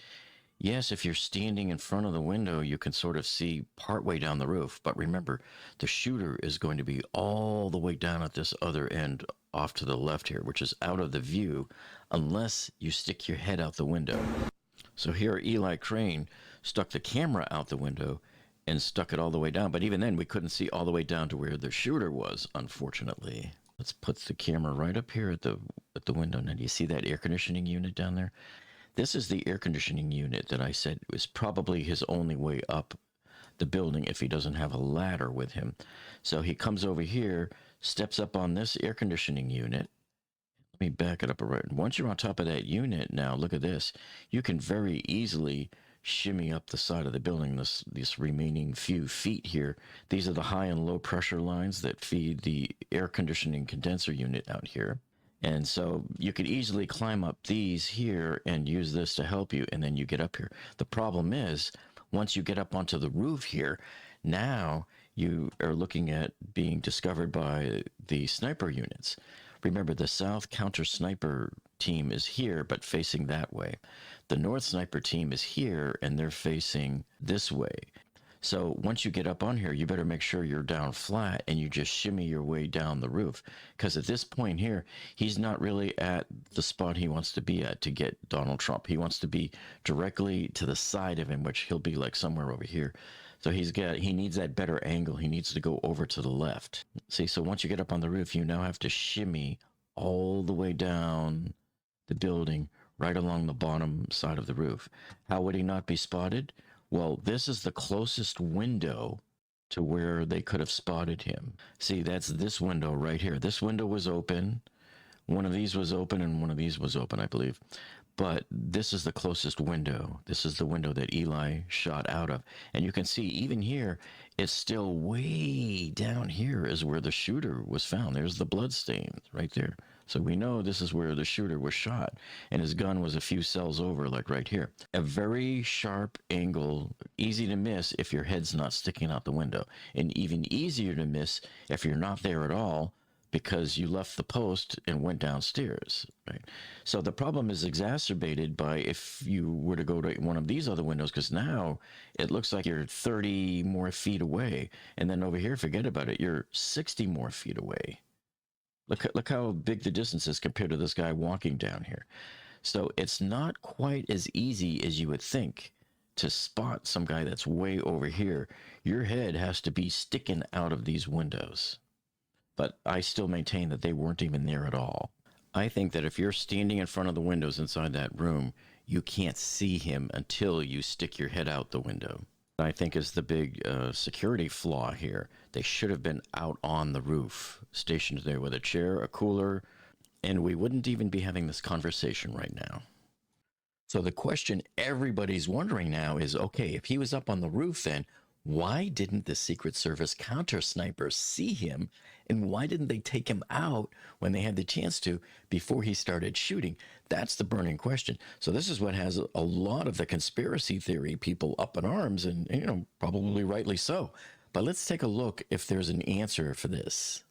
[SPEAKER 1] yes, if you're standing in front of the window, you can sort of see partway down the roof. But remember, the shooter is going to be all the way down at this other end off to the left here, which is out of the view unless you stick your head out the window. So here Eli Crane stuck the camera out the window and stuck it all the way down. But even then, we couldn't see all the way down to where the shooter was, unfortunately. Let's put the camera right up here at the window. Now, do you see that air conditioning unit down there? This is the air conditioning unit that I said was probably his only way up the building if he doesn't have a ladder with him. So he comes over here, steps up on this air conditioning unit. Let me back it up right. Once you're on top of that unit, now look at this. You can very easily shimmy up the side of the building, this remaining few feet here. These are the high and low pressure lines that feed the air conditioning condenser unit out here. And so you could easily climb up these here and use this to help you, and then you get up here. The problem is, once you get up onto the roof here, now you are looking at being discovered by the sniper units. Remember, the South counter sniper team is here, but facing that way. The North sniper team is here, and they're facing this way. So once you get up on here, you better make sure you're down flat and you just shimmy your way down the roof. Because at this point here, he's not really at the spot he wants to be at to get Donald Trump. He wants to be directly to the side of him, which he'll be like somewhere over here. So he needs that better angle. He needs to go over to the left. See, so once you get up on the roof, you now have to shimmy all the way down the building, right along the bottom side of the roof. How would he not be spotted? Well, this is the closest window to where they could have spotted him. See, that's this window right here. This window was open. One of these was open and one of these was open, I believe. But this is the closest window. This is the window that Eli shot out of. And you can see even here, it's still way down here is where the shooter was found. There's the blood stain right there. So we know this is where the shooter was shot, and his gun was a few cells over, like right here. A very sharp angle, easy to miss if your head's not sticking out the window, and even easier to miss if you're not there at all because you left the post and went downstairs, right? So the problem is exacerbated by if you were to go to one of these other windows, because now it looks like you're 30 more feet away, and then over here, forget about it, you're 60 more feet away. Look how big the distance is compared to this guy walking down here. So it's not quite as easy as you would think to spot some guy that's way over here. Your head has to be sticking out of these windows. But I still maintain that they weren't even there at all. I think that if you're standing in front of the windows inside that room, you can't see him until you stick your head out the window. I think is the big security flaw here. They should have been out on the roof, stationed there with a chair, a cooler, and we wouldn't even be having this conversation right now. So the question everybody's wondering now is, okay, if he was up on the roof then, why didn't the Secret Service counter snipers see him, and why didn't they take him out when they had the chance to before he started shooting? That's the burning question. So this is what has a lot of the conspiracy theory people up in arms, and probably rightly so. But let's take a look if there's an answer for this.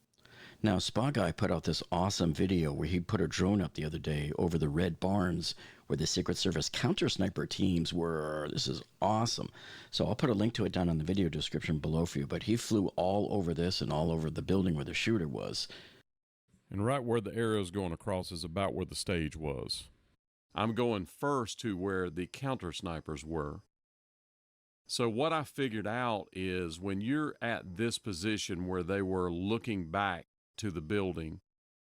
[SPEAKER 1] Now, Spa Guy put out this awesome video where he put a drone up the other day over the Red Barns where the Secret Service counter-sniper teams were. This is awesome. So I'll put a link to it down in the video description below for you. But he flew all over this and all over the building where the shooter was.
[SPEAKER 6] And right where the arrow's going across is about where the stage was. I'm going first to where the counter-snipers were. So what I figured out is when you're at this position where they were looking back to the building,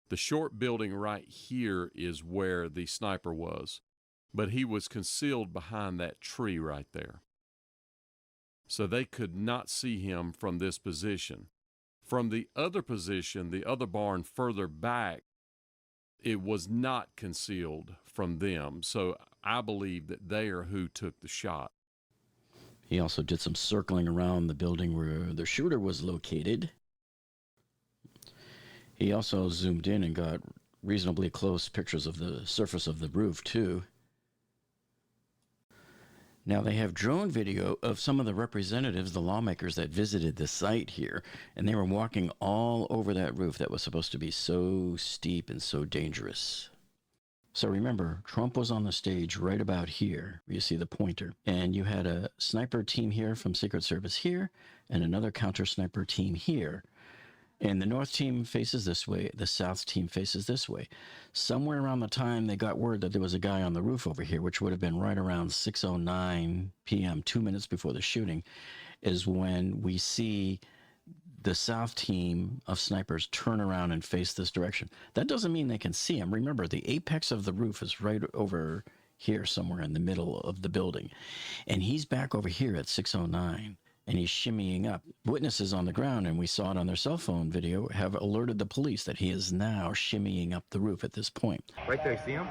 [SPEAKER 6] The short building right here is where the sniper was, but he was concealed behind that tree right there. So they could not see him from this position. From the other position, the other barn further back, it was not concealed from them. So I believe that they are who took the shot.
[SPEAKER 1] He also did some circling around the building where the shooter was located. He also zoomed in and got reasonably close pictures of the surface of the roof, too. Now, they have drone video of some of the representatives, the lawmakers that visited the site here, and they were walking all over that roof that was supposed to be so steep and so dangerous. So remember, Trump was on the stage right about here. You see the pointer. And you had a sniper team here from Secret Service here, and another counter-sniper team here. And the North team faces this way, the South team faces this way. Somewhere around the time they got word that there was a guy on the roof over here, which would have been right around 6:09 p.m., 2 minutes before the shooting, is when we see the South team of snipers turn around and face this direction. That doesn't mean they can see him. Remember, the apex of the roof is right over here somewhere in the middle of the building. And he's back over here at 6:09. And he's shimmying up. Witnesses on the ground, and we saw it on their cell phone video, have alerted the police that he is now shimmying up the roof at this point.
[SPEAKER 7] Right there, see him?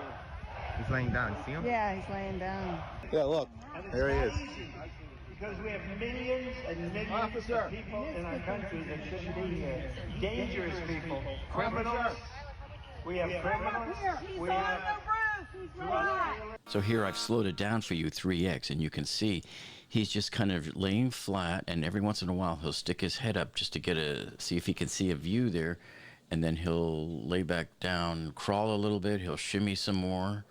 [SPEAKER 7] He's laying down, see him?
[SPEAKER 10] Yeah, he's laying down.
[SPEAKER 7] Yeah, look, there he is.
[SPEAKER 5] Because we have millions and millions of people in our country that shouldn't be here. Dangerous people, criminals. We have criminals. We have.
[SPEAKER 1] So here I've slowed it down for you 3x, and you can see he's just kind of laying flat, and every once in a while he'll stick his head up just to see if he can see a view there, and then he'll lay back down, crawl a little bit, he'll shimmy some more.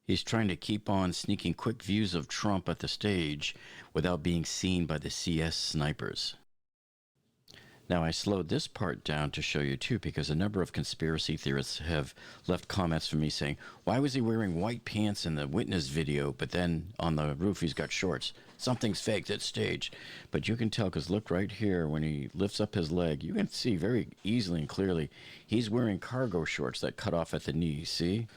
[SPEAKER 1] He's trying to keep on sneaking quick views of Trump at the stage without being seen by the CS snipers. Now, I slowed this part down to show you, too, because a number of conspiracy theorists have left comments from me saying, why was he wearing white pants in the witness video, but then on the roof he's got shorts? Something's faked at stage. But you can tell, because look right here, when he lifts up his leg, you can see very easily and clearly he's wearing cargo shorts that cut off at the knee, see?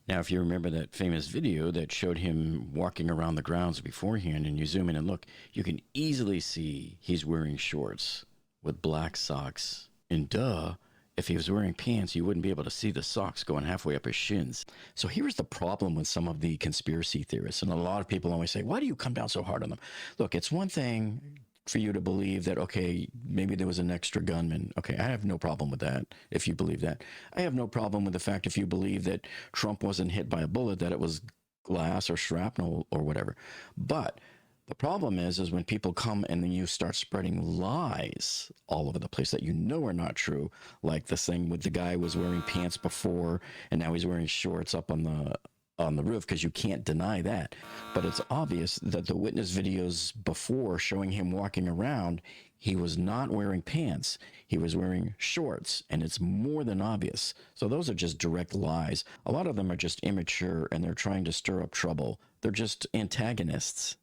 [SPEAKER 1] Now, if you remember that famous video that showed him walking around the grounds beforehand, and you zoom in and look, you can easily see he's wearing shorts with black socks. And duh, if he was wearing pants, you wouldn't be able to see the socks going halfway up his shins. So here's the problem with some of the conspiracy theorists. And a lot of people always say, why do you come down so hard on them? Look, it's one thing for you to believe that, okay, maybe there was an extra gunman. Okay, I have no problem with that, if you believe that. I have no problem with the fact if you believe that Trump wasn't hit by a bullet, that it was glass or shrapnel or whatever. But the problem is when people come and then you start spreading lies all over the place that you know are not true, like the thing with the guy who was wearing pants before and now he's wearing shorts up on the roof, because you can't deny that. But it's obvious that the witness videos before showing him walking around, he was not wearing pants. He was wearing shorts, and it's more than obvious. So those are just direct lies. A lot of them are just immature, and they're trying to stir up trouble. They're just antagonists.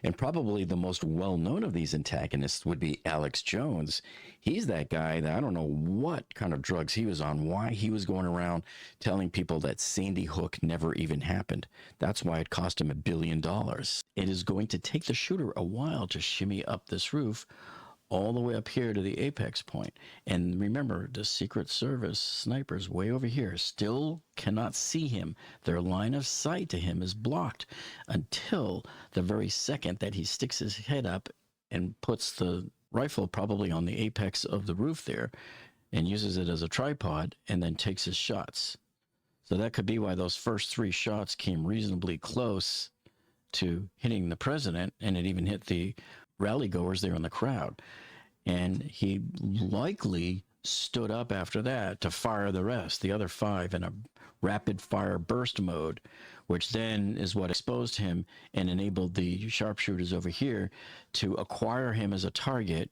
[SPEAKER 1] And probably the most well-known of these antagonists would be Alex Jones. He's that guy that I don't know what kind of drugs he was on, why he was going around telling people that Sandy Hook never even happened. That's why it cost him $1 billion. It is going to take the shooter a while to shimmy up this roof all the way up here to the apex point. And remember, the Secret Service snipers way over here still cannot see him. Their line of sight to him is blocked until the very second that he sticks his head up and puts the rifle probably on the apex of the roof there and uses it as a tripod and then takes his shots. So that could be why those first 3 shots came reasonably close to hitting the president, and it even hit the rally goers there in the crowd. And he likely stood up after that to fire the rest, the other 5, in a rapid fire burst mode, which then is what exposed him and enabled the sharpshooters over here to acquire him as a target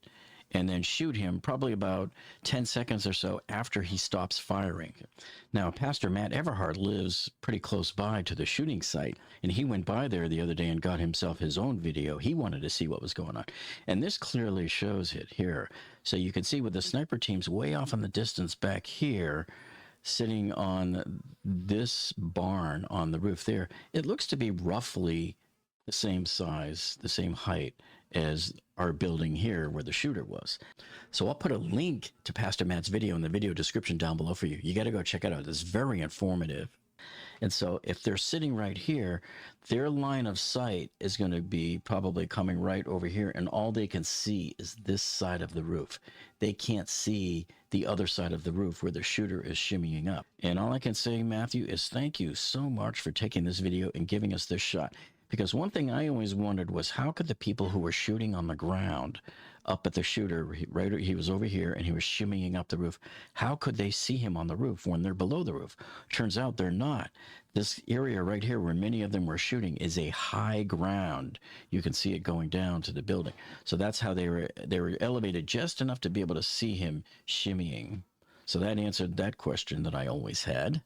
[SPEAKER 1] and then shoot him probably about 10 seconds or so after he stops firing. Now, Pastor Matt Everhart lives pretty close by to the shooting site, and he went by there the other day and got himself his own video. He wanted to see what was going on. And this clearly shows it here. So you can see with the sniper teams way off in the distance back here, sitting on this barn on the roof there, it looks to be roughly the same size, the same height as our building here where the shooter was. So I'll put a link to Pastor Matt's video in the video description down below for you. You got to go check it out. It's very informative. And so if they're sitting right here, their line of sight is going to be probably coming right over here, and all they can see is this side of the roof. They can't see the other side of the roof where the shooter is shimmying up. And all I can say, Matthew, is thank you so much for taking this video and giving us this shot. Because one thing I always wondered was how could the people who were shooting on the ground up at the shooter, he was over here and he was shimmying up the roof, how could they see him on the roof when they're below the roof? Turns out they're not. This area right here where many of them were shooting is a high ground. You can see it going down to the building. So that's how they were elevated just enough to be able to see him shimmying. So that answered that question that I always had.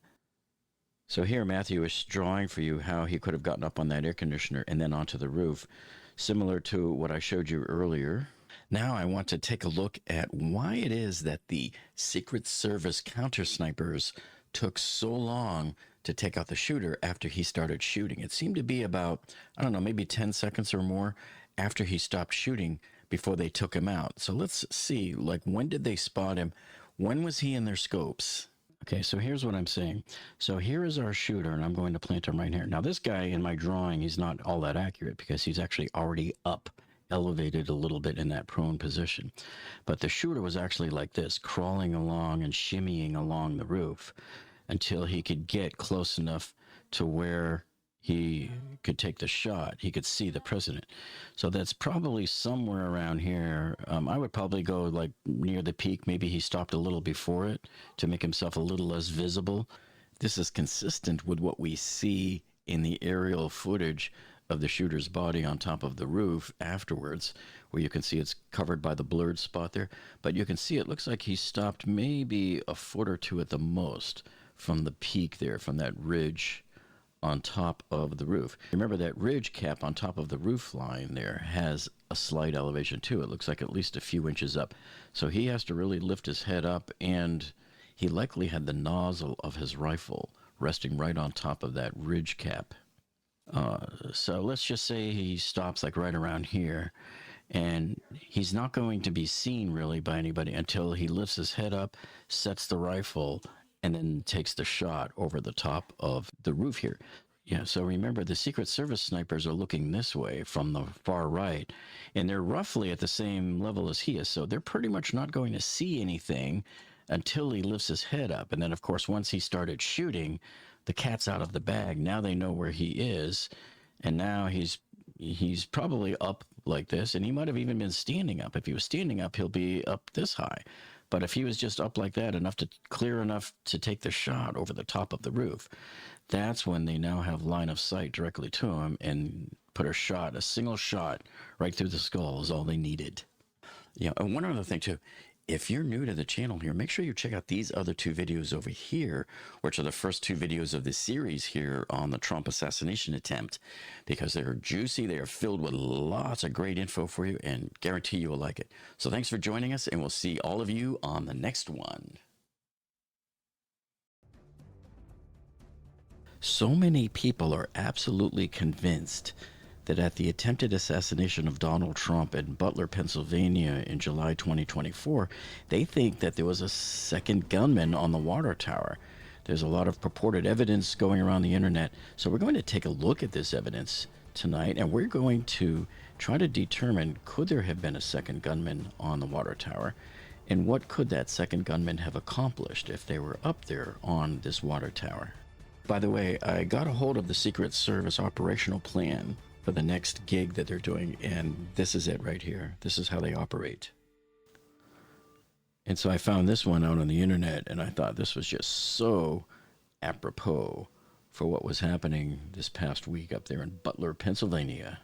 [SPEAKER 1] So here Matthew is drawing for you how he could have gotten up on that air conditioner and then onto the roof, similar to what I showed you earlier. Now I want to take a look at why it is that the Secret Service counter snipers took so long to take out the shooter after he started shooting. It seemed to be about, I don't know, maybe 10 seconds or more after he stopped shooting before they took him out. So let's see, like, when did they spot him? When was he in their scopes? Okay, so here's what I'm saying. So here is our shooter, and I'm going to plant him right here. Now, this guy in my drawing, he's not all that accurate because he's actually already up, elevated a little bit in that prone position. But the shooter was actually like this, crawling along and shimmying along the roof until he could get close enough to where he could take the shot. He could see the president. So that's probably somewhere around here. I would probably go like near the peak. Maybe he stopped a little before it to make himself a little less visible. This is consistent with what we see in the aerial footage of the shooter's body on top of the roof afterwards, where you can see it's covered by the blurred spot there. But you can see it looks like he stopped maybe a foot or two at the most from the peak there, from that ridge on top of the roof. Remember that ridge cap on top of the roof line there has a slight elevation too. It looks like at least a few inches up. So he has to really lift his head up, and he likely had the nozzle of his rifle resting right on top of that ridge cap. So let's just say he stops like right around here, and he's not going to be seen really by anybody until he lifts his head up, sets the rifle, and then takes the shot over the top of the roof here. Yeah, so remember, the Secret Service snipers are looking this way from the far right, and they're roughly at the same level as he is, so they're pretty much not going to see anything until he lifts his head up. And then, of course, once he started shooting, the cat's out of the bag. Now they know where he is, and now he's probably up like this, and he might have even been standing up. If he was standing up, he'll be up this high. But if he was just up like that, clear enough to take the shot over the top of the roof, that's when they now have line of sight directly to him and put a single shot right through the skull is all they needed. Yeah, and one other thing too, if you're new to the channel here, make sure you check out these other two videos over here, which are the first two videos of this series here on the Trump assassination attempt, because they're juicy, they are filled with lots of great info for you, and guarantee you will like it. So thanks for joining us, and we'll see all of you on the next one. So many people are absolutely convinced that at the attempted assassination of Donald Trump in Butler, Pennsylvania in July 2024, they think that there was a second gunman on the water tower. There's a lot of purported evidence going around the internet, so we're going to take a look at this evidence tonight, and we're going to try to determine, could there have been a second gunman on the water tower, and what could that second gunman have accomplished if they were up there on this water tower. By the way, I got a hold of the Secret Service operational plan for the next gig that they're doing, and this is it right here. This is how they operate. And so I found this one out on the internet, and I thought this was just so apropos for what was happening this past week up there in Butler, Pennsylvania.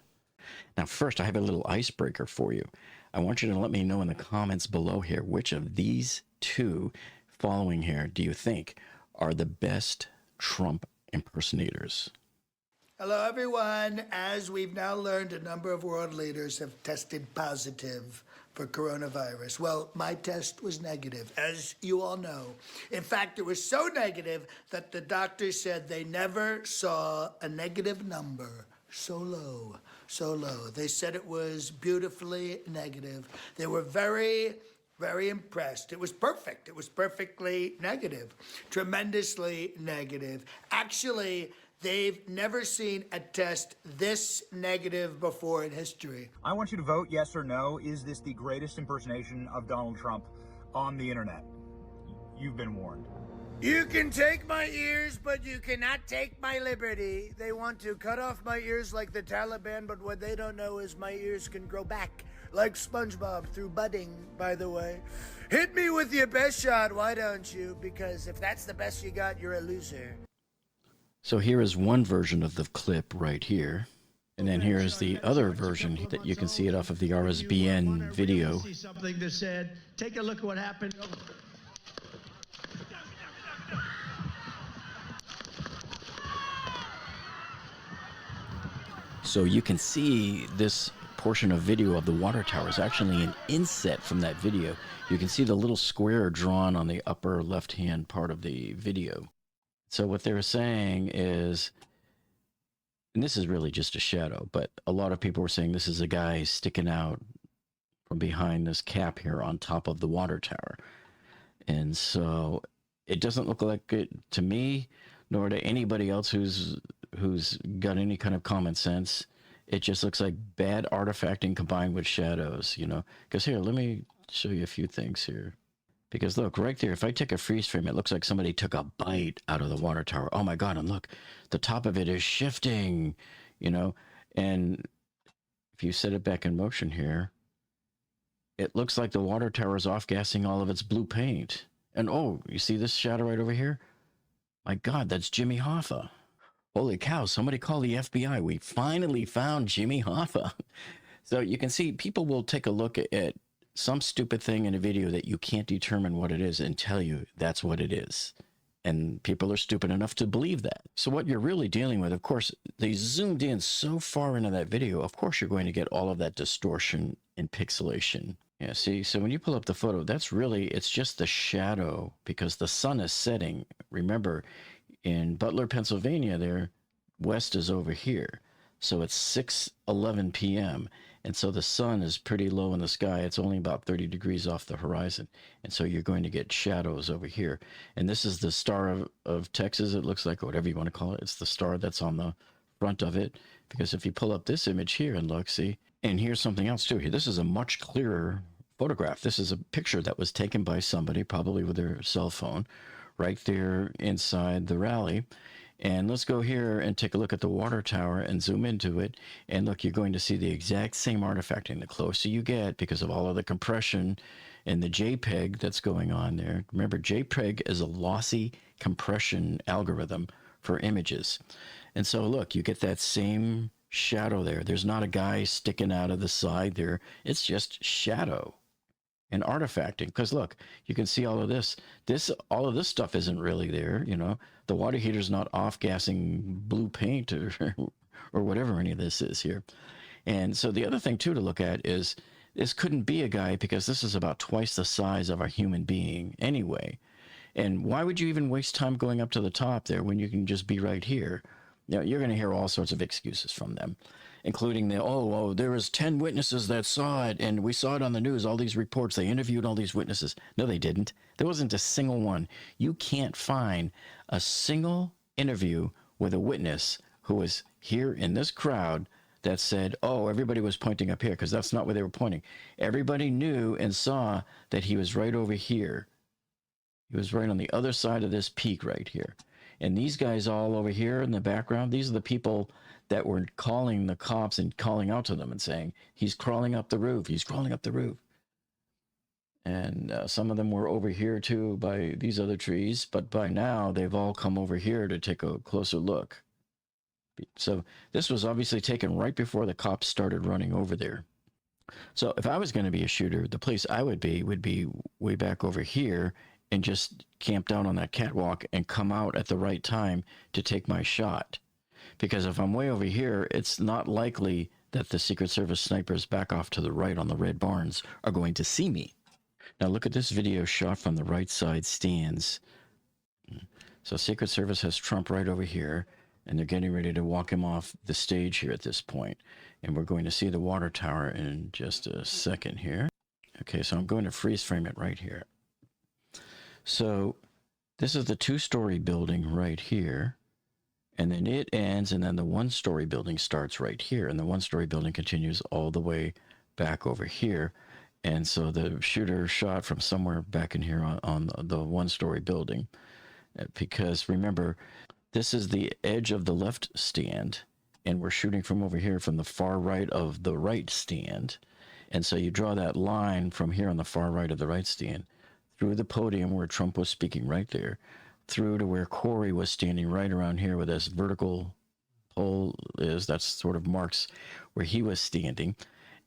[SPEAKER 1] Now, first, I have a little icebreaker for you. I want you to let me know in the comments below here which of these two following here do you think are the best Trump impersonators?
[SPEAKER 8] Hello, everyone. As we've now learned, a number of world leaders have tested positive for coronavirus. Well, my test was negative, as you all know. In fact, it was so negative that the doctor said they never saw a negative number so low, so low. They said it was beautifully negative. They were very impressed. It was perfect. It was perfectly negative, tremendously negative. Actually, they've never seen a test this negative before in history.
[SPEAKER 9] I want you to vote yes or no. Is this the greatest impersonation of Donald Trump on the internet? You've been warned.
[SPEAKER 8] You can take my ears, but you cannot take my liberty. They want to cut off my ears like the Taliban, but what they don't know is my ears can grow back. Like SpongeBob through budding, by the way. Hit me with your best shot, why don't you? Because if that's the best you got, you're a loser.
[SPEAKER 1] So here is one version of the clip right here. And then here is the other version that you can see it off of the RSBN video.
[SPEAKER 5] See something that said, take a look at what happened.
[SPEAKER 1] So you can see this portion of video of the water tower is actually an inset from that video. You can see the little square drawn on the upper left-hand part of the video. So what they're saying is, and this is really just a shadow, but a lot of people were saying this is a guy sticking out from behind this cap here on top of the water tower. And so it doesn't look like it to me, nor to anybody else who's got any kind of common sense. It just looks like bad artifacting combined with shadows, you know. Because here, let me show you a few things here. Because look, right there, if I take a freeze frame, it looks like somebody took a bite out of the water tower. Oh my God, and look, the top of it is shifting, you know. And if you set it back in motion here, it looks like the water tower is off-gassing all of its blue paint. And oh, you see this shadow right over here? My God, that's Jimmy Hoffa. Holy cow, somebody call the FBI. We finally found Jimmy Hoffa. So you can see people will take a look at some stupid thing in a video that you can't determine what it is and tell you that's what it is. And people are stupid enough to believe that. So what you're really dealing with, of course, they zoomed in so far into that video, of course you're going to get all of that distortion and pixelation. Yeah, see, so when you pull up the photo, that's really, it's just the shadow because the sun is setting. Remember, in Butler, Pennsylvania, there, west is over here. So it's 6:11 p.m. And so the sun is pretty low in the sky. It's only about 30 degrees off the horizon. And so you're going to get shadows over here. And this is the star of Texas, it looks like, or whatever you want to call it. It's the star that's on the front of it. Because if you pull up this image here and look, see, and here's something else too. Here, this is a much clearer photograph. This is a picture that was taken by somebody, probably with their cell phone, right there inside the rally. And let's go here and take a look at the water tower and zoom into it. And look, you're going to see the exact same artifacting. The closer you get, because of all of the compression and the JPEG that's going on there. Remember, JPEG is a lossy compression algorithm for images. And so look, you get that same shadow there. There's not a guy sticking out of the side there. It's just shadow and artifacting. Because look, you can see all of this. All of this stuff isn't really there, you know. The water heater's not off-gassing blue paint or whatever any of this is here. And so the other thing, too, to look at is this couldn't be a guy because this is about twice the size of a human being anyway. And why would you even waste time going up to the top there when you can just be right here? You know, you're going to hear all sorts of excuses from them, including there was 10 witnesses that saw it, and we saw it on the news, all these reports, they interviewed all these witnesses. No, they didn't. There wasn't a single one. You can't find a single interview with a witness who was here in this crowd that said, oh, everybody was pointing up here, because that's not where they were pointing. Everybody knew and saw that he was right over here. He was right on the other side of this peak right here. And these guys all over here in the background, these are the people that were calling the cops and calling out to them and saying, he's crawling up the roof, he's crawling up the roof. And some of them were over here too by these other trees, but by now they've all come over here to take a closer look. So this was obviously taken right before the cops started running over there. So if I was going to be a shooter, the place I would be way back over here and just camp down on that catwalk and come out at the right time to take my shot. Because if I'm way over here, it's not likely that the Secret Service snipers back off to the right on the red barns are going to see me. Now look at this video shot from the right side stands. So Secret Service has Trump right over here, and they're getting ready to walk him off the stage here at this point. And we're going to see the water tower in just a second here. Okay, so I'm going to freeze frame it right here. So this is the 2-story building right here. And then it ends, and then the 1-story building starts right here. And the 1-story building continues all the way back over here. And so the shooter shot from somewhere back in here on the 1-story building. Because remember, this is the edge of the left stand, and we're shooting from over here from the far right of the right stand. And so you draw that line from here on the far right of the right stand through the podium where Trump was speaking right there, through to where Corey was standing right around here where this vertical pole is. That sort of marks where he was standing.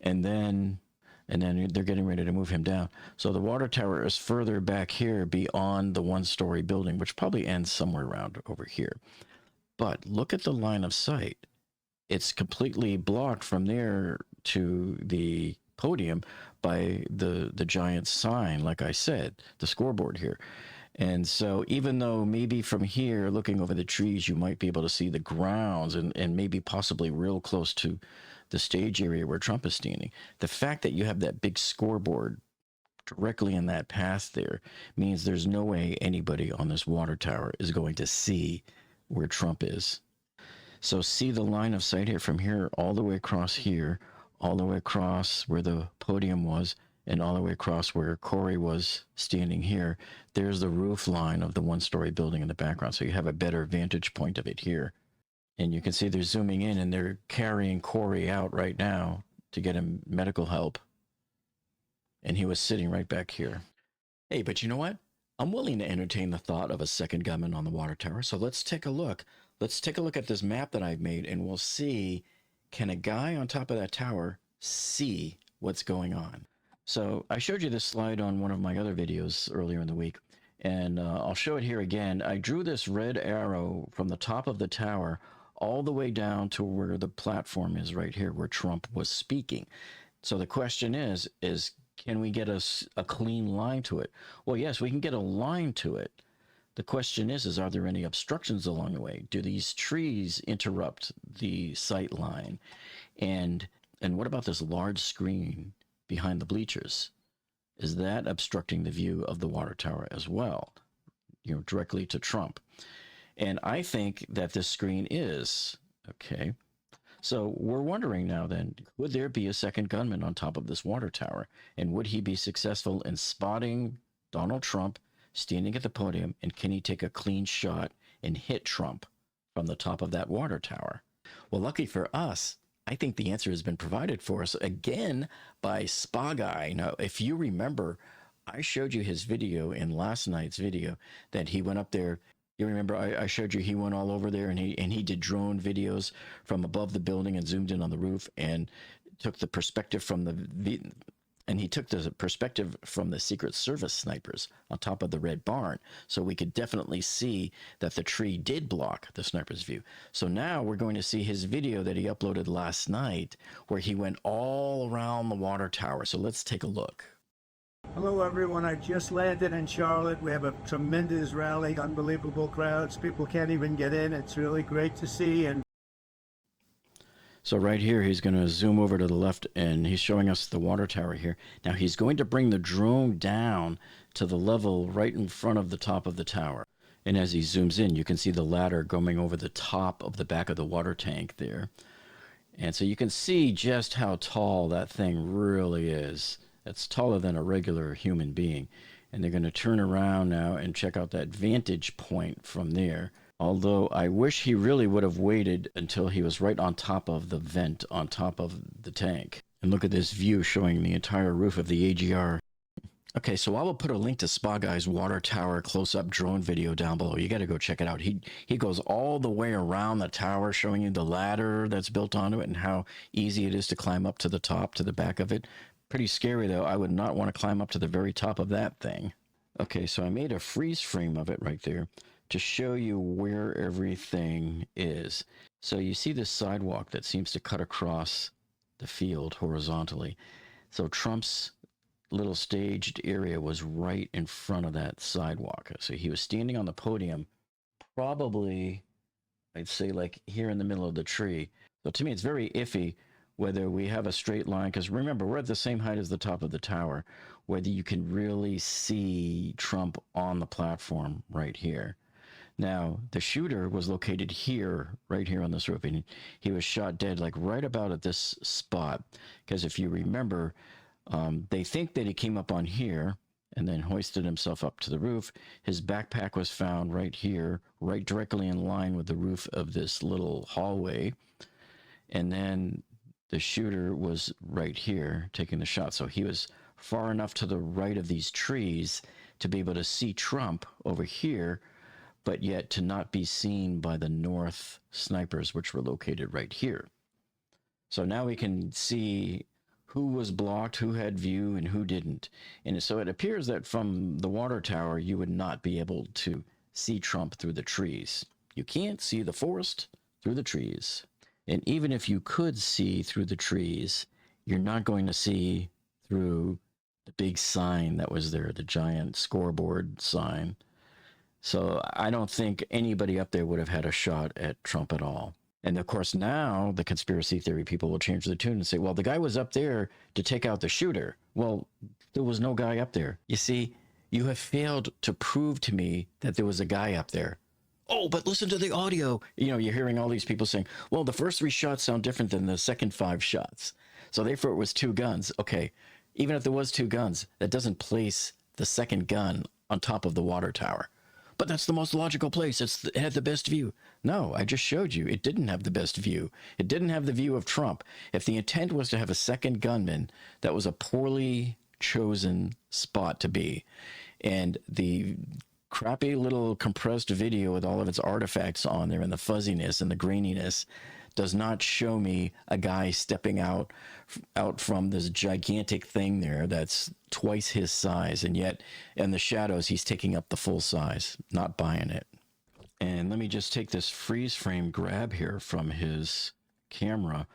[SPEAKER 1] And then they're getting ready to move him down. So the water tower is further back here beyond the 1-story building, which probably ends somewhere around over here. But look at the line of sight. It's completely blocked from there to the podium by the giant sign, like I said, the scoreboard here. And so even though maybe from here, looking over the trees, you might be able to see the grounds and maybe possibly real close to the stage area where Trump is standing, the fact that you have that big scoreboard directly in that path there means there's no way anybody on this water tower is going to see where Trump is. So see the line of sight here from here all the way across here, all the way across where the podium was, and all the way across where Corey was standing here. There's the roof line of the 1-story building in the background, so you have a better vantage point of it here. And you can see they're zooming in, and they're carrying Corey out right now to get him medical help. And he was sitting right back here. Hey, but you know what? I'm willing to entertain the thought of a second gunman on the water tower, so let's take a look. Let's take a look at this map that I've made, and we'll see, can a guy on top of that tower see what's going on? So I showed you this slide on one of my other videos earlier in the week, and I'll show it here again. I drew this red arrow from the top of the tower all the way down to where the platform is right here, where Trump was speaking. So the question is can we get a clean line to it? Well, yes, we can get a line to it. The question is are there any obstructions along the way? Do these trees interrupt the sight line? And what about this large screen behind the bleachers? Is that obstructing the view of the water tower as well, directly to Trump? And I think that this screen is. Okay. So we're wondering now then, would there be a second gunman on top of this water tower? And would he be successful in spotting Donald Trump standing at the podium? And can he take a clean shot and hit Trump from the top of that water tower? Well, lucky for us, I think the answer has been provided for us again by Spa Guy. Now, if you remember, I showed you his video in last night's video that he went up there. You remember I showed you he went all over there and he did drone videos from above the building and zoomed in on the roof and took the perspective from the Secret Service snipers on top of the red barn, so we could definitely see that the tree did block the sniper's view. So now we're going to see his video that he uploaded last night where he went all around the water tower. So let's take a look.
[SPEAKER 5] Hello everyone, I just landed in Charlotte. We have a tremendous rally, unbelievable crowds. People can't even get in. It's really great to see. And
[SPEAKER 1] so right here, he's going to zoom over to the left, and he's showing us the water tower here. Now he's going to bring the drone down to the level right in front of the top of the tower. And as he zooms in, you can see the ladder going over the top of the back of the water tank there. And so you can see just how tall that thing really is. It's taller than a regular human being. And they're going to turn around now and check out that vantage point from there. Although I wish he really would have waited until he was right on top of the vent, on top of the tank. And look at this view showing the entire roof of the AGR. Okay, so I will put a link to Spa Guy's water tower close-up drone video down below. You got to go check it out. He goes all the way around the tower, showing you the ladder that's built onto it and how easy it is to climb up to the top, to the back of it. Pretty scary, though. I would not want to climb up to the very top of that thing. Okay, so I made a freeze frame of it right there to show you where everything is. So you see this sidewalk that seems to cut across the field horizontally. So Trump's little staged area was right in front of that sidewalk. So he was standing on the podium, probably, I'd say, like here in the middle of the tree. So to me, it's very iffy whether we have a straight line, because remember, we're at the same height as the top of the tower, whether you can really see Trump on the platform right here. Now, the shooter was located here, right here on this roof, and he was shot dead, like right about at this spot. Because if you remember, they think that he came up on here and then hoisted himself up to the roof. His backpack was found right here, right directly in line with the roof of this little hallway. And then the shooter was right here taking the shot. So he was far enough to the right of these trees to be able to see Trump over here, but yet to not be seen by the north snipers, which were located right here. So now we can see who was blocked, who had view, and who didn't. And so it appears that from the water tower, you would not be able to see Trump through the trees. You can't see the forest through the trees. And even if you could see through the trees, you're not going to see through the big sign that was there, the giant scoreboard sign. So I don't think anybody up there would have had a shot at Trump at all. And of course, now the conspiracy theory people will change the tune and say, well, the guy was up there to take out the shooter. Well, there was no guy up there. You see, you have failed to prove to me that there was a guy up there. Oh, but listen to the audio. You know, you're hearing all these people saying, well, the first 3 shots sound different than the second 5 shots. So therefore it was 2 guns. Okay, even if there was 2 guns, that doesn't place the second gun on top of the water tower. But that's the most logical place. It had the best view. No, I just showed you. It didn't have the best view. It didn't have the view of Trump. If the intent was to have a second gunman, that was a poorly chosen spot to be. And the crappy little compressed video with all of its artifacts on there and the fuzziness and the graininess does not show me a guy stepping out from this gigantic thing there that's twice his size, and yet in the shadows he's taking up the full size. Not buying it. And let me just take this freeze frame grab here from his camera,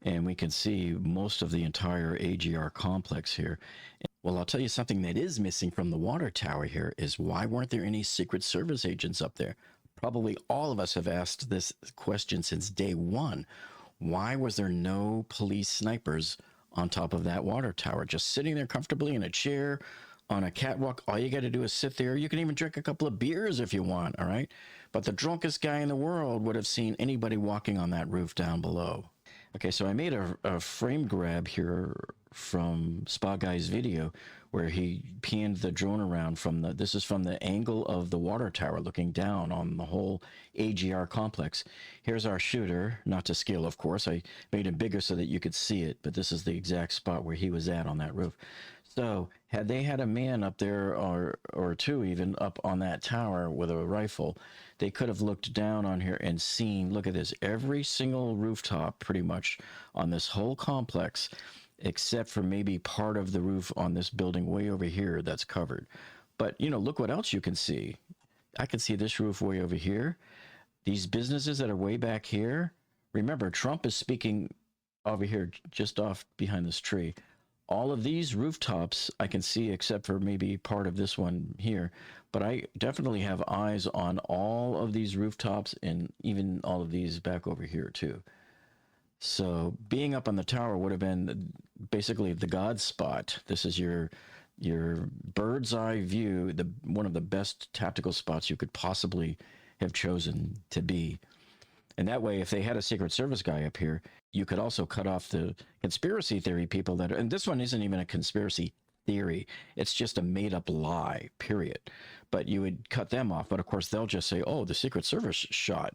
[SPEAKER 1] and we can see most of the entire AGR complex here. Well, I'll tell you something that is missing from the water tower here is why weren't there any Secret Service agents up there? Probably all of us have asked this question since day one. Why was there no police snipers on top of that water tower, just sitting there comfortably in a chair on a catwalk? All you got to do is sit there. You can even drink a couple of beers if you want, all right? But the drunkest guy in the world would have seen anybody walking on that roof down below. Okay, so I made a frame grab here from Spa Guy's video where he panned the drone around from this is from the angle of the water tower looking down on the whole AGR complex. Here's our shooter, not to scale, of course. I made him bigger so that you could see it, but this is the exact spot where he was at on that roof. So had they had a man up there or 2 even up on that tower with a rifle, they could have looked down on here and seen, look at this, every single rooftop pretty much on this whole complex, except for maybe part of the roof on this building way over here that's covered. But, you know, look what else you can see. I can see this roof way over here. These businesses that are way back here. Remember, Trump is speaking over here just off behind this tree. All of these rooftops I can see except for maybe part of this one here. But I definitely have eyes on all of these rooftops and even all of these back over here too. So being up on the tower would have been basically the God spot. This is your bird's eye view, one of the best tactical spots you could possibly have chosen to be. And that way, if they had a Secret Service guy up here, you could also cut off the conspiracy theory people and this one isn't even a conspiracy theory. It's just a made-up lie, period. But you would cut them off. But of course, they'll just say, oh, the Secret Service shot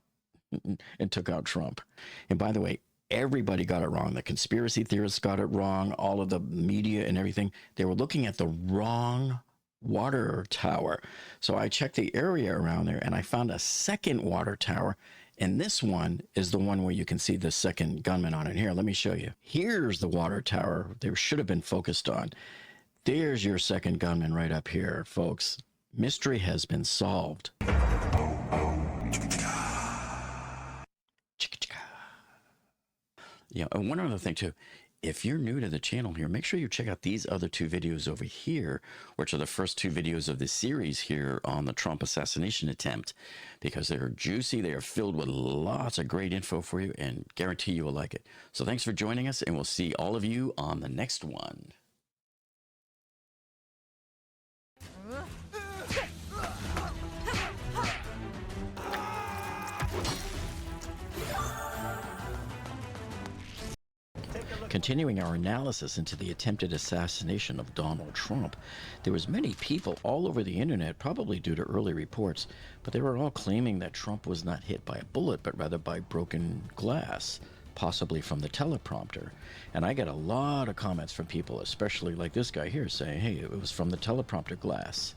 [SPEAKER 1] and took out Trump. And by the way, everybody got it wrong. The conspiracy theorists got it wrong. All of the media and everything. They were looking at the wrong water tower. So I checked the area around there and I found a second water tower. And this one is the one where you can see the second gunman on it. Here, let me show you. Here's the water tower they should have been focused on. There's your second gunman right up here, folks. Mystery has been solved. Yeah, and one other thing too. If you're new to the channel here, make sure you check out these other two videos over here, which are the first two videos of the series here on the Trump assassination attempt, because they're juicy, they are filled with lots of great info for you, and guarantee you will like it. So thanks for joining us, and we'll see all of you on the next one. Continuing our analysis into the attempted assassination of Donald Trump, there was many people all over the internet, probably due to early reports, but they were all claiming that Trump was not hit by a bullet, but rather by broken glass, possibly from the teleprompter. And I get a lot of comments from people, especially like this guy here, saying, hey, it was from the teleprompter glass.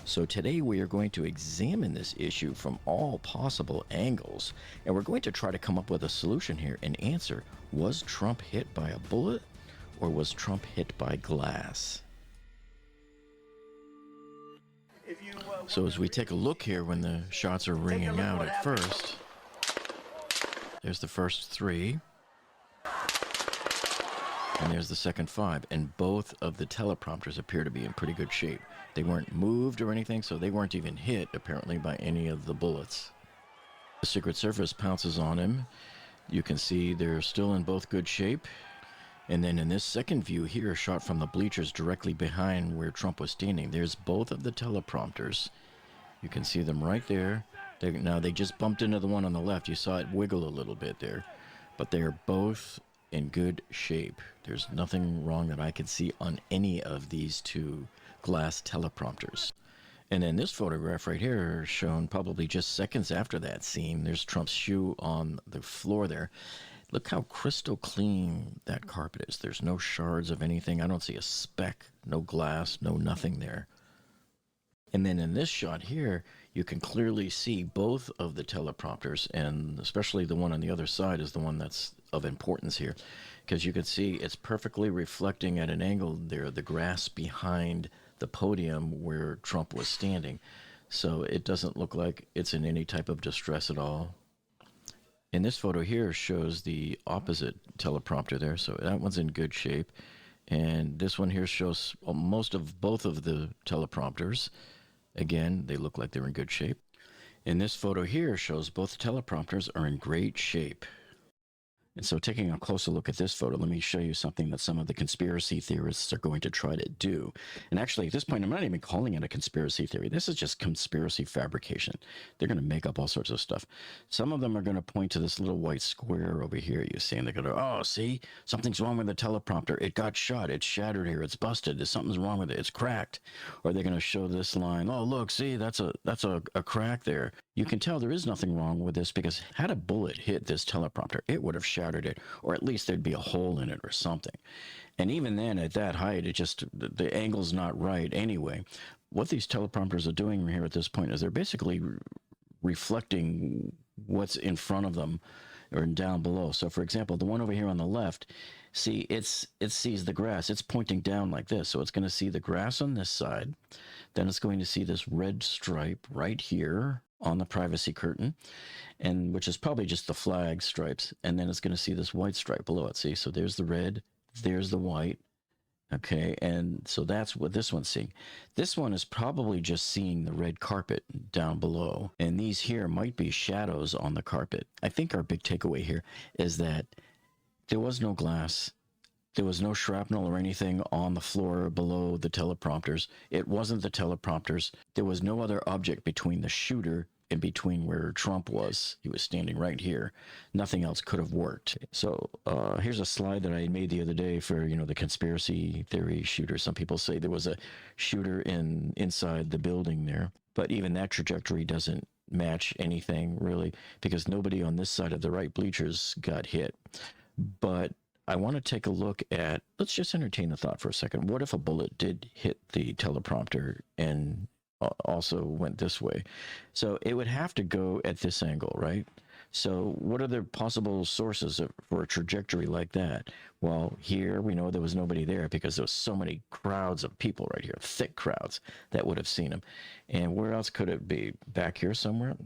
[SPEAKER 1] So today we are going to examine this issue from all possible angles, and we're going to try to come up with a solution here and answer, was Trump hit by a bullet or was Trump hit by glass? So as we take a look here when the shots are ringing out at first, there's the first 3. And there's the second 5, and both of the teleprompters appear to be in pretty good shape. They weren't moved or anything, so they weren't even hit, apparently, by any of the bullets. The Secret Service pounces on him. You can see they're still in both good shape. And then in this second view here, shot from the bleachers directly behind where Trump was standing, there's both of the teleprompters. You can see them right there. Now, they just bumped into the one on the left. You saw it wiggle a little bit there. But they are both in good shape. There's nothing wrong that I can see on any of these two glass teleprompters. And then this photograph right here, shown probably just seconds after that scene, there's Trump's shoe on the floor there. Look how crystal clean that carpet is. There's no shards of anything. I don't see a speck, no glass, no nothing there. And then in this shot here, you can clearly see both of the teleprompters, and especially the one on the other side is the one that's of importance here, because you can see it's perfectly reflecting at an angle there the grass behind the podium where Trump was standing. So it doesn't look like it's in any type of distress at all. And this photo here shows the opposite teleprompter there, so that one's in good shape. And this one here shows most of both of the teleprompters. Again, they look like they're in good shape. And this photo here shows both teleprompters are in great shape. And so taking a closer look at this photo, let me show you something that some of the conspiracy theorists are going to try to do. And actually, at this point, I'm not even calling it a conspiracy theory. This is just conspiracy fabrication. They're going to make up all sorts of stuff. Some of them are going to point to this little white square over here, you see, and they're going to, oh, see, something's wrong with the teleprompter. It got shot. It's shattered here. It's busted. Something's wrong with it. It's cracked. Or they're going to show this line. Oh, look, see, that's a crack there. You can tell there is nothing wrong with this, because had a bullet hit this teleprompter, it would have shattered it, or at least there'd be a hole in it or something. And even then, at that height, it just, the angle's not right anyway. What these teleprompters are doing here at this point is they're basically reflecting what's in front of them or down below. So for example, the one over here on the left, see, it sees the grass. It's pointing down like this. So it's going to see the grass on this side. Then it's going to see this red stripe right here on the privacy curtain, and which is probably just the flag stripes. And then it's going to see this white stripe below it. See, so there's the red, there's the white. Okay, and so that's what this one's seeing. This one is probably just seeing the red carpet down below, and these here might be shadows on the carpet. I think our big takeaway here is that there was no glass. There was no shrapnel or anything on the floor below the teleprompters. It wasn't the teleprompters. There was no other object between the shooter and between where Trump was. He was standing right here. Nothing else could have worked. So here's a slide that I made the other day for, the conspiracy theory shooter. Some people say there was a shooter inside the building there, but even that trajectory doesn't match anything really, because nobody on this side of the right bleachers got hit. But I want to take a look at, let's just entertain the thought for a second. What if a bullet did hit the teleprompter and also went this way? So it would have to go at this angle, right? So what are the possible sources for a trajectory like that? Well, here we know there was nobody there because there was so many crowds of people right here, thick crowds that would have seen him. And where else could it be? Back here somewhere?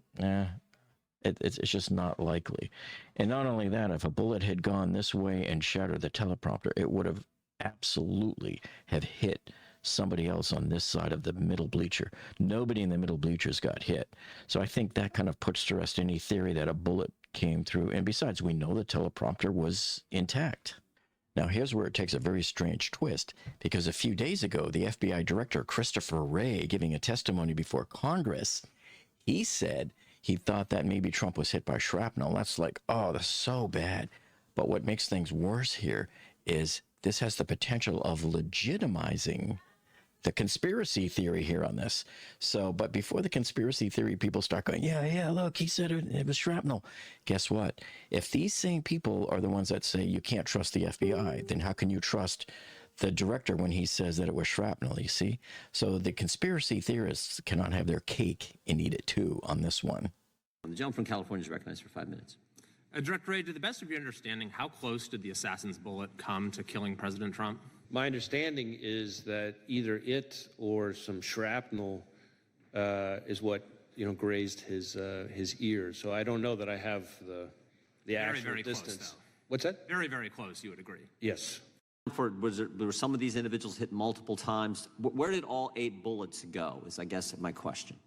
[SPEAKER 1] It's just not likely. And not only that, if a bullet had gone this way and shattered the teleprompter, it would have absolutely have hit somebody else on this side of the middle bleacher. Nobody in the middle bleachers got hit. So I think that kind of puts to rest any theory that a bullet came through. And besides, we know the teleprompter was intact. Now, here's where it takes a very strange twist, because a few days ago, the FBI director, Christopher Wray, giving a testimony before Congress, he said he thought that maybe Trump was hit by shrapnel. That's like, oh, that's so bad. But what makes things worse here is this has the potential of legitimizing the conspiracy theory here on this. So, but before the conspiracy theory people start going, yeah, look, he said it was shrapnel. Guess what? If these same people are the ones that say you can't trust the FBI, then how can you trust the director when he says that it was shrapnel, you see? So the conspiracy theorists cannot have their cake and eat it too on this one.
[SPEAKER 11] The gentleman from California is recognized for 5 minutes.
[SPEAKER 13] Director Wray, to the best of your understanding, how close did the assassin's bullet come to killing President Trump?
[SPEAKER 19] My understanding is that either it or some shrapnel is what grazed his ear. So I don't know that I have the actual
[SPEAKER 13] very
[SPEAKER 19] distance.
[SPEAKER 13] Close, though.
[SPEAKER 19] What's that?
[SPEAKER 13] Very, very close. You would agree?
[SPEAKER 19] Yes.
[SPEAKER 11] Were some of these individuals hit multiple times? Where did all 8 bullets go? Is I guess my question.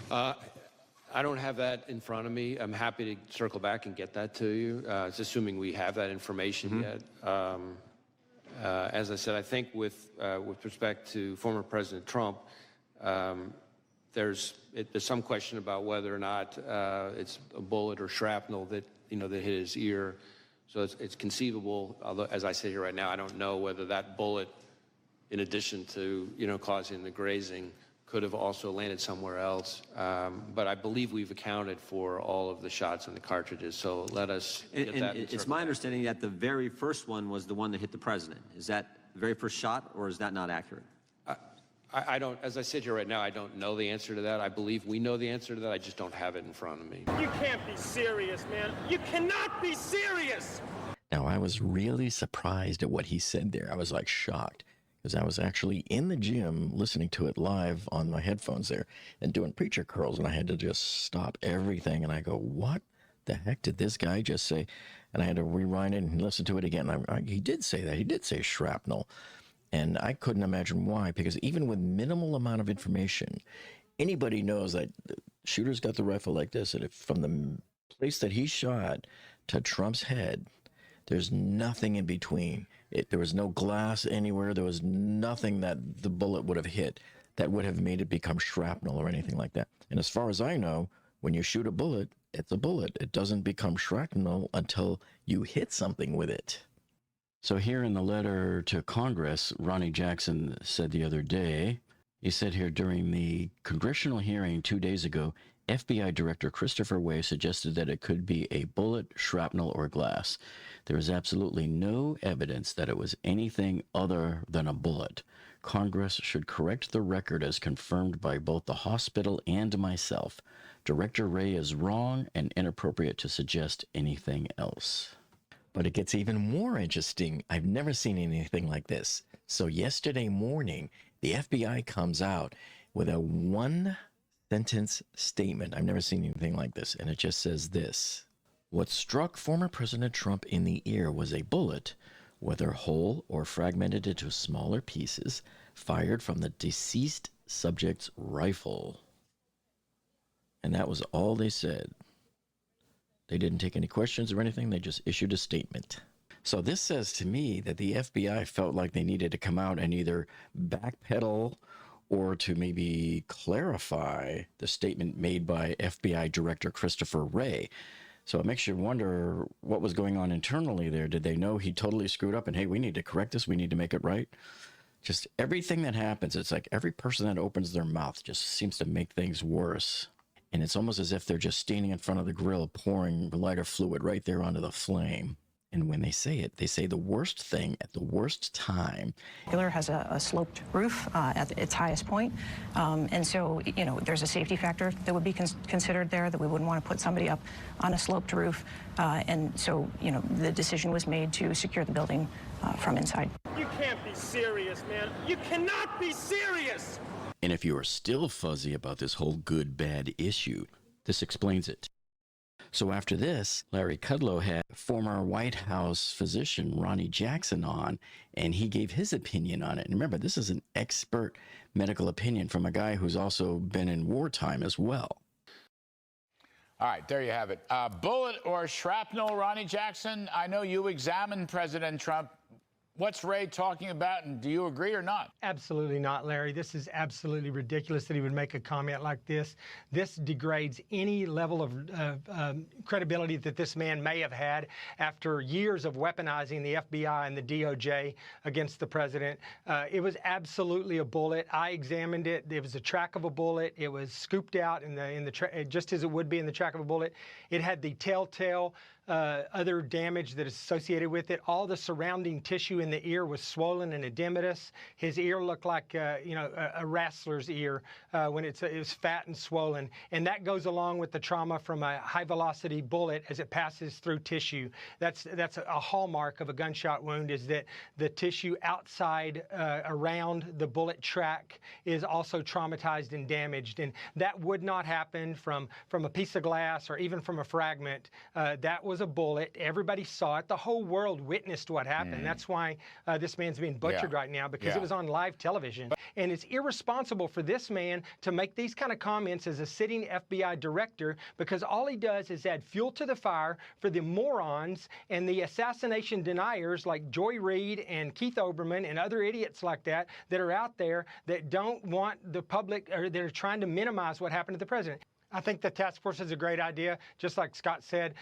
[SPEAKER 19] I don't have that in front of me. I'm happy to circle back and get that to you. It's assuming we have that information yet. As I said, I think with respect to former President Trump, there's some question about whether or not it's a bullet or shrapnel that that hit his ear. So it's conceivable. Although, as I sit here right now, I don't know whether that bullet, in addition to causing the grazing, could have also landed somewhere else. But I believe we've accounted for all of the shots in the cartridges. So let us get that.
[SPEAKER 11] It's my understanding that the very first one was the one that hit the president. Is that the very first shot, or is that not accurate?
[SPEAKER 19] I don't, as I sit here right now, I don't know the answer to that. I believe we know the answer to that. I just don't have it in front of me.
[SPEAKER 5] You can't be serious, man. You cannot be serious.
[SPEAKER 1] Now, I was really surprised at what he said there. I was like shocked, because I was actually in the gym listening to it live on my headphones there and doing preacher curls, and I had to just stop everything. And I go, what the heck did this guy just say? And I had to rewind it and listen to it again. He did say that. He did say shrapnel. And I couldn't imagine why, because even with minimal amount of information, anybody knows that the shooter's got the rifle like this, and if from the place that he shot to Trump's head, there's nothing in between. There was no glass anywhere. There was nothing that the bullet would have hit that would have made it become shrapnel or anything like that. And as far as I know, when you shoot a bullet, it's a bullet. It doesn't become shrapnel until you hit something with it. So here in the letter to Congress, Ronnie Jackson said the other day, he said here during the congressional hearing 2 days ago, FBI Director Christopher Wray suggested that it could be a bullet, shrapnel, or glass. There is absolutely no evidence that it was anything other than a bullet. Congress should correct the record as confirmed by both the hospital and myself. Director Wray is wrong and inappropriate to suggest anything else. But it gets even more interesting. I've never seen anything like this. So yesterday morning, the FBI comes out with a one-sentence statement. I've never seen anything like this. And it just says this: what struck former President Trump in the ear was a bullet, whether whole or fragmented into smaller pieces, fired from the deceased subject's rifle. And that was all they said. They didn't take any questions or anything. They just issued a statement. So this says to me that the FBI felt like they needed to come out and either backpedal or to maybe clarify the statement made by FBI Director Christopher Wray. So it makes you wonder what was going on internally there. Did they know he totally screwed up and, hey, we need to correct this, we need to make it right? Just everything that happens, it's like every person that opens their mouth just seems to make things worse. And it's almost as if they're just standing in front of the grill pouring lighter fluid right there onto the flame. And when they say it, they say the worst thing at the worst time.
[SPEAKER 18] The building has a sloped roof at its highest point. And so, there's a safety factor that would be considered there, that we wouldn't want to put somebody up on a sloped roof. And so, the decision was made to secure the building from inside.
[SPEAKER 5] You can't be serious, man. You cannot be serious.
[SPEAKER 1] And if you are still fuzzy about this whole good-bad issue, This explains it. So after this, Larry Kudlow had former White House physician Ronnie Jackson on, and he gave his opinion on it. And remember, this is an expert medical opinion from a guy who's also been in wartime as well.
[SPEAKER 16] All right, there you have it. Bullet or shrapnel, Ronnie Jackson? I know you examined President Trump. What's Ray talking about, and do you agree or not?
[SPEAKER 17] Absolutely not, Larry. This is absolutely ridiculous that he would make a comment like this. This degrades any level of credibility that this man may have had after years of weaponizing the FBI and the DOJ against the president. It was absolutely a bullet. I examined it. It was a track of a bullet. It was scooped out in the just as it would be in the track of a bullet. It had the telltale other damage that is associated with it. All the surrounding tissue in the ear was swollen and edematous. His ear looked like a wrestler's ear when it was fat and swollen. And that goes along with the trauma from a high-velocity bullet as it passes through tissue. That's a hallmark of a gunshot wound, is that the tissue outside around the bullet track is also traumatized and damaged. And that would not happen from a piece of glass or even from a fragment. That was a bullet. Everybody saw it. The whole world witnessed what happened. That's why this man's being butchered right now, because it was on live television. And it's irresponsible for this man to make these kind of comments as a sitting FBI director, because all he does is add fuel to the fire for the morons and the assassination deniers like Joy Reid and Keith Olbermann and other idiots like that are out there that don't want the public, or they're trying to minimize what happened to the president. I think the task force is a great idea. Just like Scott said,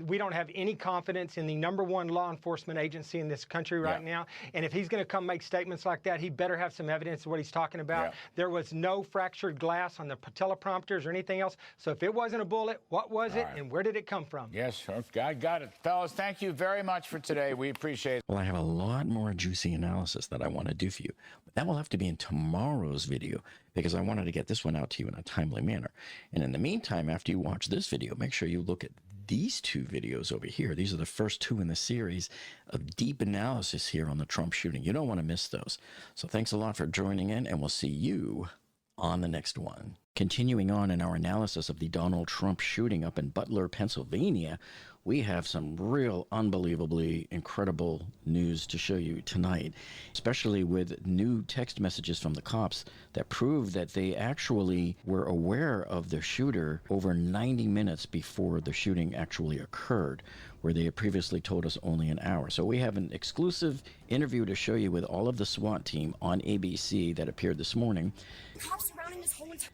[SPEAKER 17] we don't have any confidence in the #1 law enforcement agency in this country right now. And if he's going to come make statements like that, he better have some evidence of what he's talking about. There was no fractured glass on the teleprompters or anything else. So if it wasn't a bullet, what was it, and where did it come from?
[SPEAKER 16] Yes, I got it. Fellas, thank you very much for today. We appreciate it.
[SPEAKER 1] Well, I have a lot more juicy analysis that I want to do for you. But that will have to be in tomorrow's video, because I wanted to get this one out to you in a timely manner. And in the meantime, after you watch this video, make sure you look at these two videos over here. These are the first two in the series of deep analysis here on the Trump shooting. You don't want to miss those. So thanks a lot for joining in, and we'll see you on the next one. Continuing on in our analysis of the Donald Trump shooting up in Butler, Pennsylvania, we have some real unbelievably incredible news to show you tonight, especially with new text messages from the cops that prove that they actually were aware of the shooter over 90 minutes before the shooting actually occurred, where they had previously told us only an hour. So we have an exclusive interview to show you with all of the SWAT team on ABC that appeared this morning.
[SPEAKER 23] Cops surrounding this whole entire...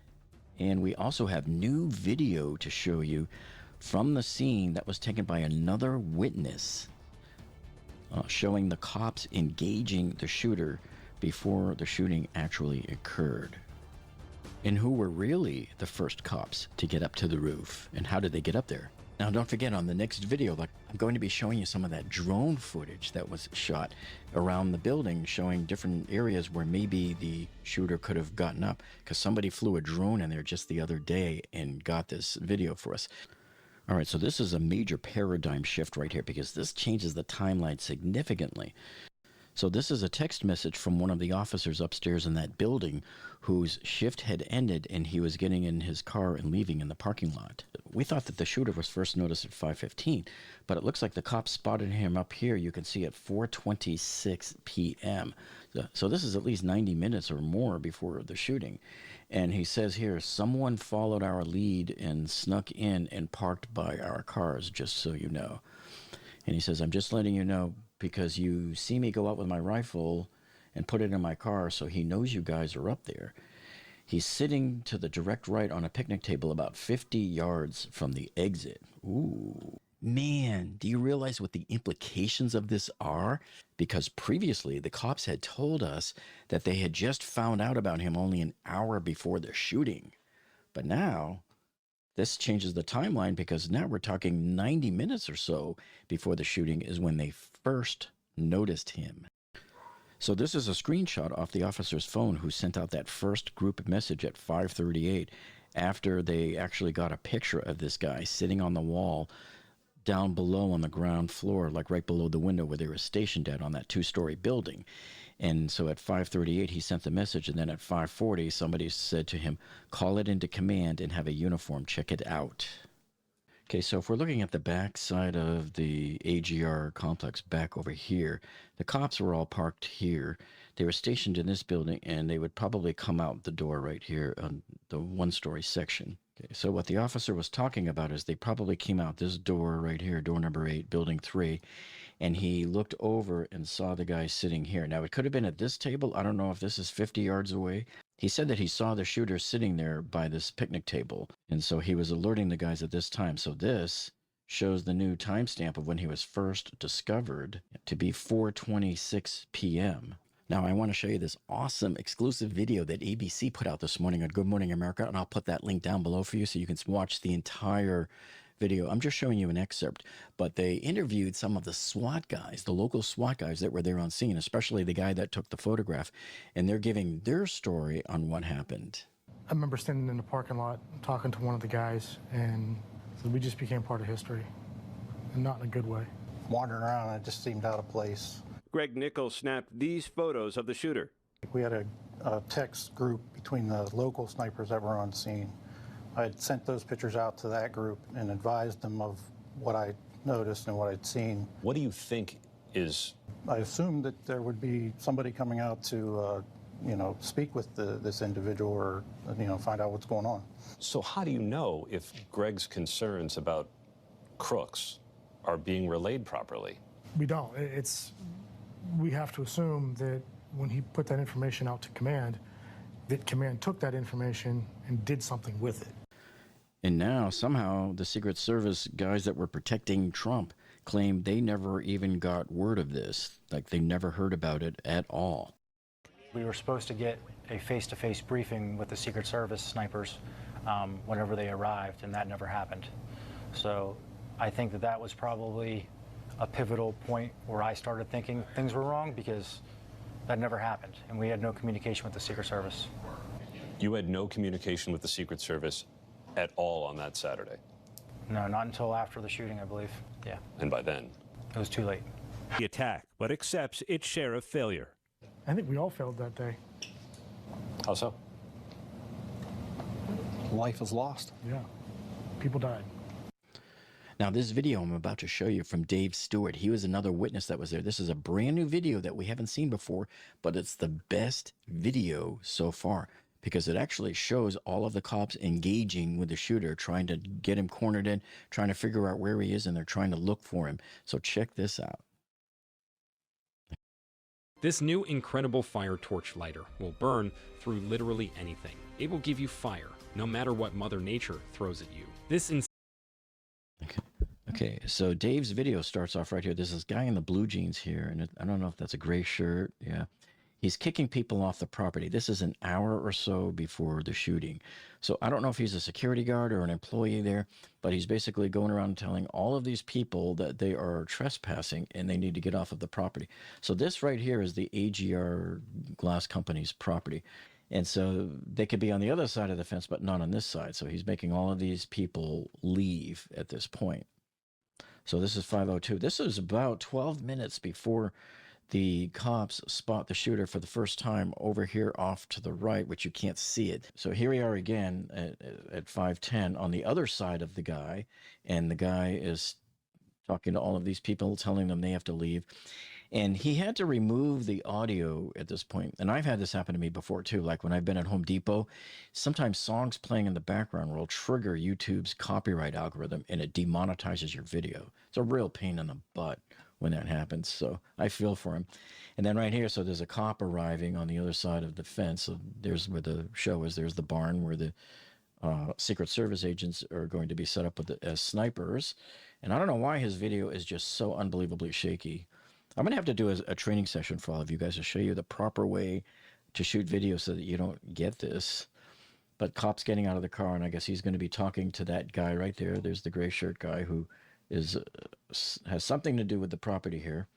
[SPEAKER 1] And we also have new video to show you from the scene that was taken by another witness, showing the cops engaging the shooter before the shooting actually occurred. And who were really the first cops to get up to the roof, and how did they get up there? Now, don't forget, on the next video, I'm going to be showing you some of that drone footage that was shot around the building, showing different areas where maybe the shooter could have gotten up, because somebody flew a drone in there just the other day and got this video for us. All right, so this is a major paradigm shift right here, because this changes the timeline significantly. So this is a text message from one of the officers upstairs in that building whose shift had ended, and he was getting in his car and leaving in the parking lot. We thought that the shooter was first noticed at 5:15, but it looks like the cops spotted him up here. You can see at 4:26 p.m. So this is at least 90 minutes or more before the shooting. And he says here, someone followed our lead and snuck in and parked by our cars, just so you know. And he says, I'm just letting you know because you see me go out with my rifle and put it in my car, so he knows you guys are up there. He's sitting to the direct right on a picnic table about 50 yards from the exit. Ooh. Man, do you realize what the implications of this are? Because previously, the cops had told us that they had just found out about him only an hour before the shooting. But now, this changes the timeline, because now we're talking 90 minutes or so before the shooting is when they first noticed him. So this is a screenshot off the officer's phone who sent out that first group message at 5:38 after they actually got a picture of this guy sitting on the wall down below on the ground floor, like right below the window where they were stationed at on that 2-story building. And so at 5:38, he sent the message, and then at 5:40, somebody said to him, call it into command and have a uniform check it out. Okay, so if we're looking at the back side of the AGR complex back over here, the cops were all parked here. They were stationed in this building, and they would probably come out the door right here on the one-story section. Okay, so what the officer was talking about is they probably came out this door right here, door number 8, building 3, and he looked over and saw the guy sitting here. Now, it could have been at this table. I don't know if this is 50 yards away. He said that he saw the shooter sitting there by this picnic table, and so he was alerting the guys at this time. So this shows the new timestamp of when he was first discovered to be 4:26 p.m. Now, I want to show you this awesome exclusive video that ABC put out this morning on Good Morning America, and I'll put that link down below for you so you can watch the entire video. I'm just showing you an excerpt, but they interviewed some of the SWAT guys, the local SWAT guys that were there on scene, especially the guy that took the photograph, and they're giving their story on what happened.
[SPEAKER 12] I remember standing in the parking lot talking to one of the guys, and so we just became part of history, and not in a good way.
[SPEAKER 14] Wandering around, it just seemed out of place.
[SPEAKER 15] Greg Nichols snapped these photos of the shooter.
[SPEAKER 14] We had a text group between the local snipers that were on scene. I had sent those pictures out to that group and advised them of what I noticed and what I'd seen.
[SPEAKER 24] What do you think is...
[SPEAKER 14] I assumed that there would be somebody coming out to, speak with this individual or, find out what's going on.
[SPEAKER 24] So how do you know if Greg's concerns about crooks are being relayed properly?
[SPEAKER 12] We don't. We have to assume that when he put that information out to command, that command took that information and did something with it.
[SPEAKER 1] And now, somehow, the Secret Service guys that were protecting Trump claim they never even got word of this. Like, they never heard about it at all.
[SPEAKER 25] We were supposed to get a face-to-face briefing with the Secret Service snipers whenever they arrived, and that never happened. So I think that was probably a pivotal point where I started thinking things were wrong, because that never happened, and we had no communication with the Secret Service.
[SPEAKER 24] You had no communication with the Secret Service at all on that Saturday?
[SPEAKER 25] No, not until after the shooting, I believe. Yeah.
[SPEAKER 24] And by then?
[SPEAKER 25] It was too late.
[SPEAKER 15] The attack, but accepts its share of failure.
[SPEAKER 12] I think we all failed that day.
[SPEAKER 24] How so?
[SPEAKER 14] Life was lost.
[SPEAKER 12] Yeah. People died.
[SPEAKER 1] Now, this video I'm about to show you from Dave Stewart, he was another witness that was there. This is a brand new video that we haven't seen before, but it's the best video so far because it actually shows all of the cops engaging with the shooter, trying to get him cornered in, trying to figure out where he is, and they're trying to look for him. So check this out.
[SPEAKER 26] This new incredible fire torch lighter will burn through literally anything. It will give you fire, no matter what Mother Nature throws at you. This
[SPEAKER 1] Okay, so Dave's video starts off right here. There's this guy in the blue jeans here, and I don't know if that's a gray shirt. Yeah. He's kicking people off the property. This is an hour or so before the shooting. So I don't know if he's a security guard or an employee there, but he's basically going around telling all of these people that they are trespassing and they need to get off of the property. So this right here is the AGR Glass Company's property. And so they could be on the other side of the fence, but not on this side. So he's making all of these people leave at this point. So this is 5:02. This is about 12 minutes before the cops spot the shooter for the first time over here off to the right, which you can't see it. So here we are again at 5:10 on the other side of the guy, and the guy is talking to all of these people, telling them they have to leave. And he had to remove the audio at this point. And I've had this happen to me before too. Like when I've been at Home Depot, sometimes songs playing in the background will trigger YouTube's copyright algorithm and it demonetizes your video. It's a real pain in the butt when that happens. So I feel for him. And then right here, so there's a cop arriving on the other side of the fence. So there's where the show is. There's the barn where the Secret Service agents are going to be set up with as snipers. And I don't know why his video is just so unbelievably shaky. I'm going to have to do a training session for all of you guys to show you the proper way to shoot video so that you don't get this. But cop's getting out of the car, and I guess he's going to be talking to that guy right there. There's the gray shirt guy who has something to do with the property here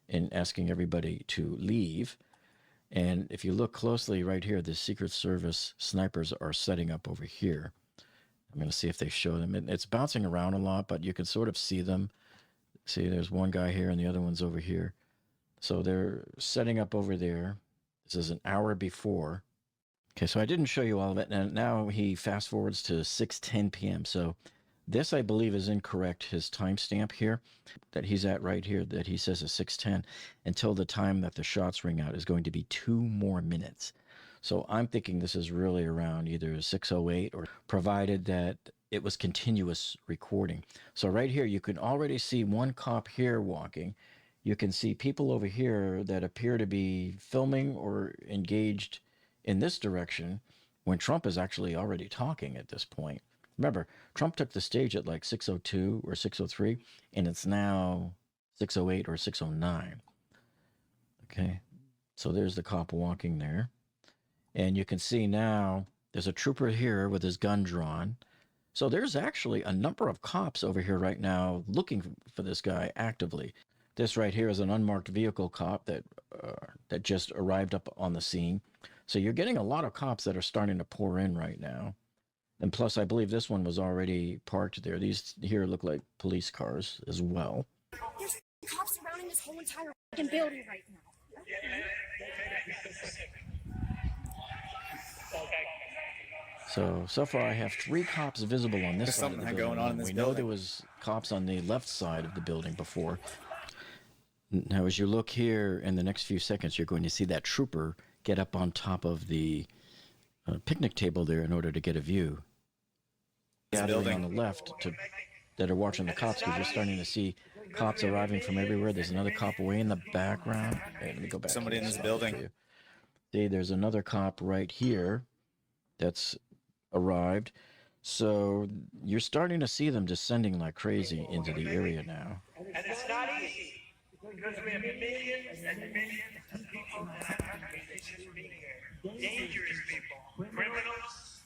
[SPEAKER 1] and asking everybody to leave. And if you look closely right here, the Secret Service snipers are setting up over here. I'm going to see if they show them. It's bouncing around a lot, but you can sort of see them. See, there's one guy here and the other one's over here. So they're setting up over there. This is an hour before. Okay, so I didn't show you all of it. And now he fast forwards to 6:10 p.m. So this, I believe, is incorrect. His timestamp here that he's at right here that he says is 6:10 until the time that the shots ring out is going to be 2 more minutes. So I'm thinking this is really around either 6:08 or provided that it was continuous recording. So right here, you can already see one cop here walking. You can see people over here that appear to be filming or engaged in this direction when Trump is actually already talking at this point. Remember, Trump took the stage at like 6:02 or 6:03, and it's now 6:08 or 6:09. Okay, so there's the cop walking there. And you can see now there's a trooper here with his gun drawn. So there's actually a number of cops over here right now looking for this guy actively. This right here is an unmarked vehicle cop that just arrived up on the scene. So you're getting a lot of cops that are starting to pour in right now. And plus, I believe this one was already parked there. These here look like police cars as well.
[SPEAKER 23] There's cops surrounding this whole entire building right now.
[SPEAKER 1] So far I have 3 cops visible on this side of the building.
[SPEAKER 7] Going on in this
[SPEAKER 1] we know
[SPEAKER 7] building.
[SPEAKER 1] there was cops on the left side of the building before. Now, as you look here in the next few seconds, you're going to see that trooper get up on top of the picnic table there in order to get a view. Gathering on the left that are watching the cops, because you're starting to see cops arriving from everywhere. There's another cop way in the background. Hey, let me go back.
[SPEAKER 7] Somebody in this building.
[SPEAKER 1] See, there's another cop right here that's arrived. So you're starting to see them descending like crazy into the area now.
[SPEAKER 5] And it's not easy because we have millions and millions of people that have to be here. Dangerous people, criminals.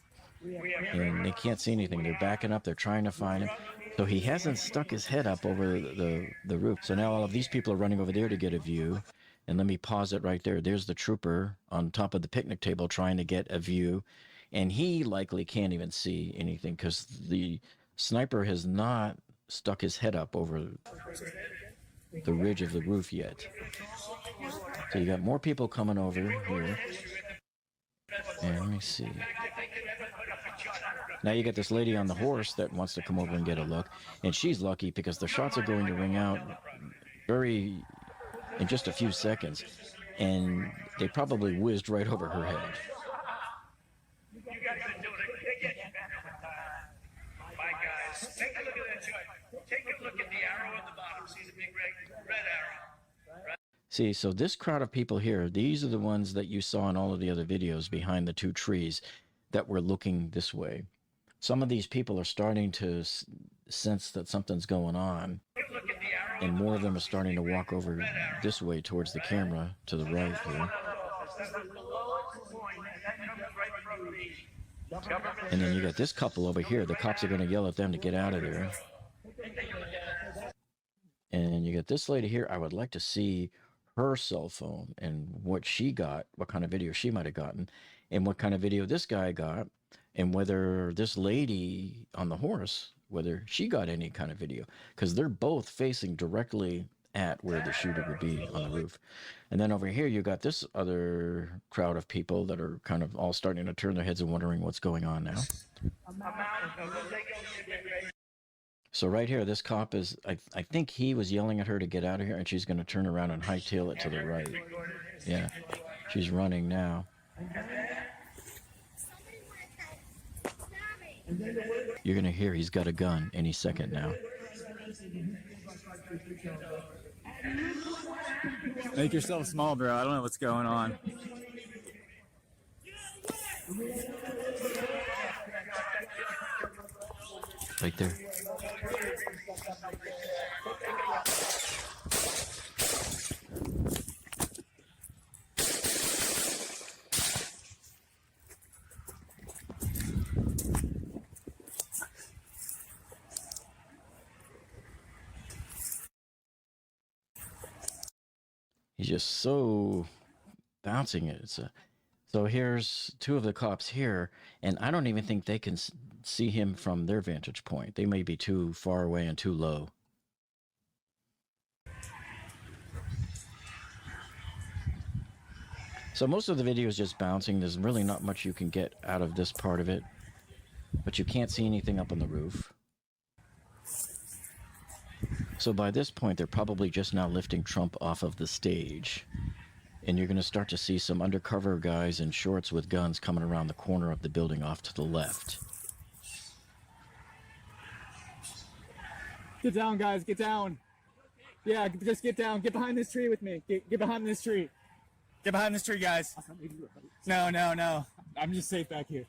[SPEAKER 1] And they can't see anything. They're backing up. They're trying to find him. So he hasn't stuck his head up over the roof. So now all of these people are running over there to get a view. And let me pause it right there. There's the trooper on top of the picnic table trying to get a view. And he likely can't even see anything because the sniper has not stuck his head up over the ridge of the roof yet. So you got more people coming over here. And let me see. Now you got this lady on the horse that wants to come over and get a look. And she's lucky because the shots are going to ring out in just a few seconds. And they probably whizzed right over her head.
[SPEAKER 5] Take a look at that joint. Take a look at the arrow at the bottom. See the big red arrow. Right?
[SPEAKER 1] See, so this crowd of people here, these are the ones that you saw in all of the other videos behind the 2 trees that were looking this way. Some of these people are starting to sense that something's going on, and more of them are starting to walk over this way towards the camera to the right here. And then you got this couple over here. The cops are going to yell at them to get out of there. And you got this lady here. I would like to see her cell phone and what she got, what kind of video she might have gotten, and what kind of video this guy got, and whether this lady on the horse, whether she got any kind of video, because they're both facing directly at where the shooter would be on the roof. And then over here, you got this other crowd of people that are kind of all starting to turn their heads and wondering what's going on now. So right here, this cop is, I think he was yelling at her to get out of here, and she's going to turn around and hightail it to the right. Yeah, she's running now. You're going to hear he's got a gun any second now.
[SPEAKER 7] Make yourself small, bro. I don't know what's going on.
[SPEAKER 1] Right there. He's just so bouncing it. So here's 2 of the cops here, and I don't even think they can see him from their vantage point. They may be too far away and too low. So most of the video is just bouncing. There's really not much you can get out of this part of it. But you can't see anything up on the roof. So by this point, they're probably just now lifting Trump off of the stage. And you're going to start to see some undercover guys in shorts with guns coming around the corner of the building off to the left.
[SPEAKER 7] Get down, guys. Get down. Yeah, just get down. Get behind this tree with me. Get behind this tree. Get behind this tree, guys. No. I'm just safe back here.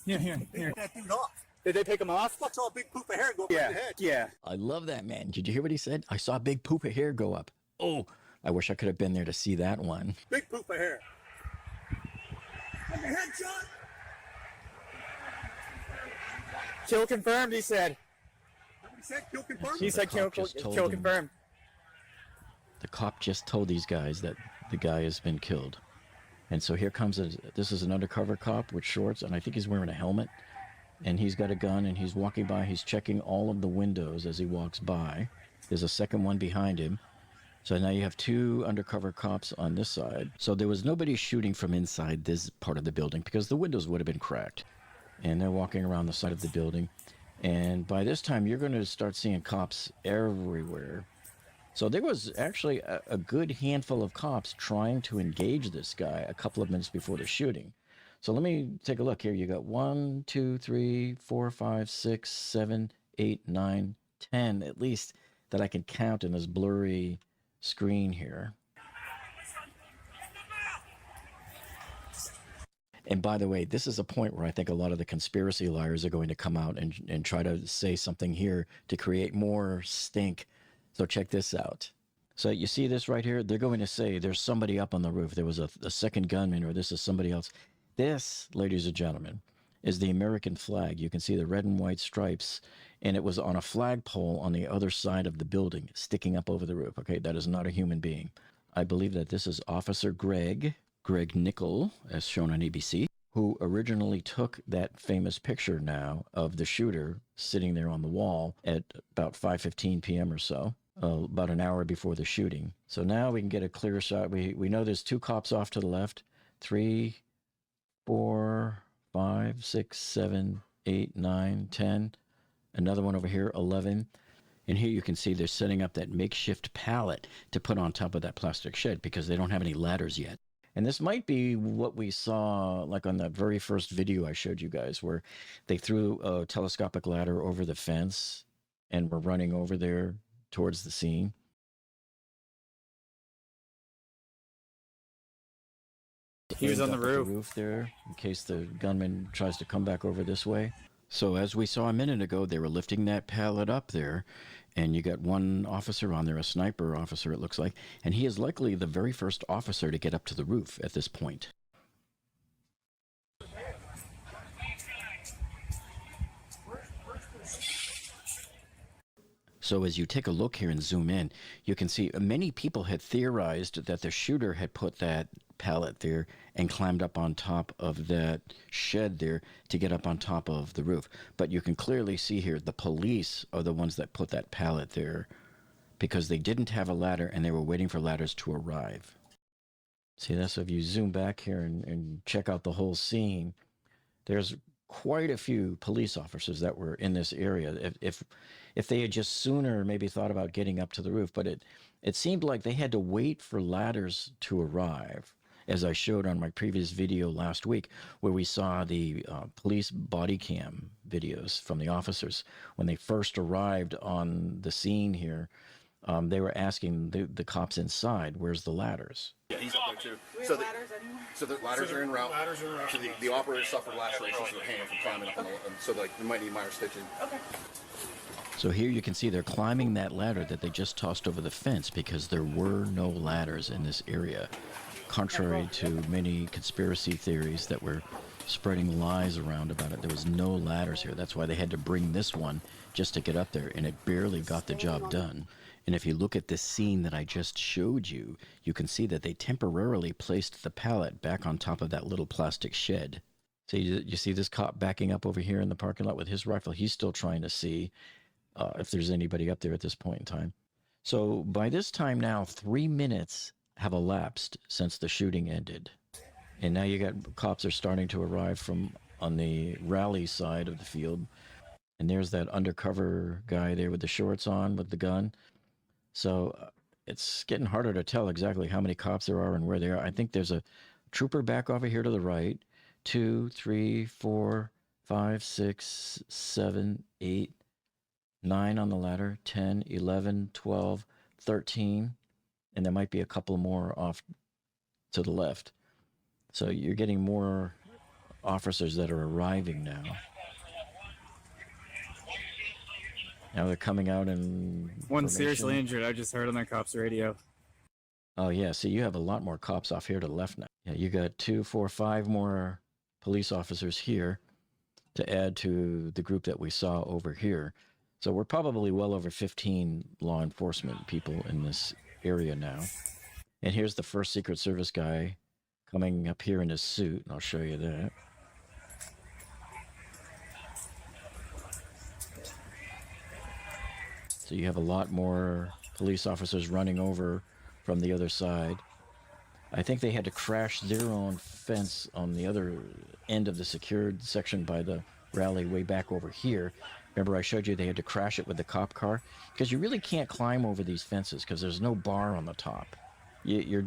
[SPEAKER 7] Here.
[SPEAKER 9] That dude off.
[SPEAKER 7] Did they pick him off?
[SPEAKER 9] I saw a big poop of hair go up the head.
[SPEAKER 7] Yeah.
[SPEAKER 1] I love that, man. Did you hear what he said? I saw a big poop of hair go up. Oh, I wish I could have been there to see that one.
[SPEAKER 9] Big poop of hair. Like a headshot.
[SPEAKER 7] Kill confirmed, he said.
[SPEAKER 9] He said kill confirmed?
[SPEAKER 7] He said kill confirmed.
[SPEAKER 1] The cop just told these guys that the guy has been killed. And so here comes this is an undercover cop with shorts, and I think he's wearing a helmet. And he's got a gun, and he's walking by. He's checking all of the windows as he walks by. There's a second one behind him. So now you have two undercover cops on this side. So there was nobody shooting from inside this part of the building because the windows would have been cracked. And they're walking around the side of the building. And by this time, you're going to start seeing cops everywhere. So there was actually a good handful of cops trying to engage this guy a couple of minutes before the shooting. So let me take a look here. You got 1, 2, 3, 4, 5, 6, 7, 8, 9, 10 at least that I can count in this blurry screen here. And by the way, this is a point where I think a lot of the conspiracy liars are going to come out and try to say something here to create more stink. So check this out. So you see this right here? They're going to say there's somebody up on the roof. There was a second gunman, or this is somebody else. This, ladies and gentlemen, is the American flag. You can see the red and white stripes, and it was on a flagpole on the other side of the building, sticking up over the roof. Okay, that is not a human being. I believe that this is Officer Greg Nickel, as shown on ABC, who originally took that famous picture now of the shooter sitting there on the wall at about 5:15 p.m. or so, about an hour before the shooting. So now we can get a clear shot. We know there's two cops off to the left, 3, 4, 5, 6, 7, 8, 9, 10. Another one over here, 11. And here you can see they're setting up that makeshift pallet to put on top of that plastic shed because they don't have any ladders yet. And this might be what we saw like on that very first video I showed you guys, where they threw a telescopic ladder over the fence and were running over there towards the scene.
[SPEAKER 7] He was on the roof
[SPEAKER 1] there in case the gunman tries to come back over this way. So as we saw a minute ago, they were lifting that pallet up there, and you got one officer on there, a sniper officer it looks like, and he is likely the very first officer to get up to the roof at this point. So as you take a look here and zoom in, you can see many people had theorized that the shooter had put that pallet there and climbed up on top of that shed there to get up on top of the roof. But you can clearly see here the police are the ones that put that pallet there because they didn't have a ladder and they were waiting for ladders to arrive. See, that's if you zoom back here and check out the whole scene, there's quite a few police officers that were in this area. If they had just sooner maybe thought about getting up to the roof, but it seemed like they had to wait for ladders to arrive, as I showed on my previous video last week, where we saw the police body cam videos from the officers. When they first arrived on the scene here, they were asking the cops inside, where's the ladders?
[SPEAKER 2] Yeah, he's up there too. So the ladders are en route. So the operator suffered lacerations to the hand from climbing up on the, so like they might need minor stitching. Okay.
[SPEAKER 1] So here you can see they're climbing that ladder that they just tossed over the fence because there were no ladders in this area, contrary to many conspiracy theories that were spreading lies around about it. There was no ladders here. That's why they had to bring this one just to get up there, and it barely got the job done. And if you look at this scene that I just showed you, you can see that they temporarily placed the pallet back on top of that little plastic shed. So you see this cop backing up over here in the parking lot with his rifle. He's still trying to see if there's anybody up there at this point in time. So by this time now, 3 minutes have elapsed since the shooting ended. And now you got cops are starting to arrive from on the rally side of the field. And there's that undercover guy there with the shorts on with the gun. So it's getting harder to tell exactly how many cops there are and where they are. I think there's a trooper back over here to the right. 2, 3, 4, 5, 6, 7, 8, 9 on the ladder, 10, 11, 12, 13. And there might be a couple more off to the left. So you're getting more officers that are arriving now. Now they're coming out in
[SPEAKER 7] One
[SPEAKER 1] formation.
[SPEAKER 7] seriously injured, I just heard on the cops' radio.
[SPEAKER 1] Oh, yeah. See, you have a lot more cops off here to the left now. Yeah, you got 2, 4, 5 more police officers here to add to the group that we saw over here. So we're probably well over 15 law enforcement people in this area now. And here's the first Secret Service guy coming up here in his suit. I'll show you that. So you have a lot more police officers running over from the other side. I think they had to crash their own fence on the other end of the secured section by the rally way back over here. Remember I showed you they had to crash it with the cop car? Because you really can't climb over these fences because there's no bar on the top. You're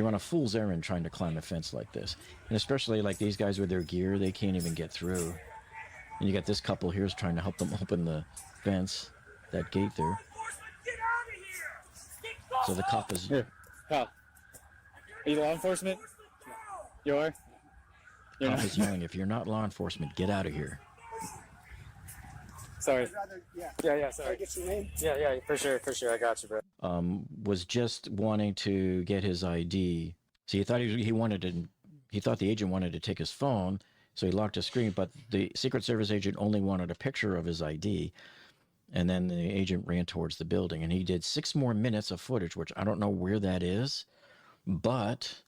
[SPEAKER 1] on a fool's errand trying to climb a fence like this. And especially like these guys with their gear, they can't even get through. And you got this couple here is trying to help them open the fence, that gate there. So the cop is...
[SPEAKER 7] Here, pal. Are you law enforcement? You are?
[SPEAKER 1] The cop is yelling, if you're not law enforcement, get out of here.
[SPEAKER 7] Sorry. Yeah, sorry. Get your name? Yeah, for sure. I got you, bro.
[SPEAKER 1] Was just wanting to get his ID. So he thought he thought the agent wanted to take his phone, so he locked his screen, but the Secret Service agent only wanted a picture of his ID. And then the agent ran towards the building, and he did 6 more minutes of footage, which I don't know where that is. But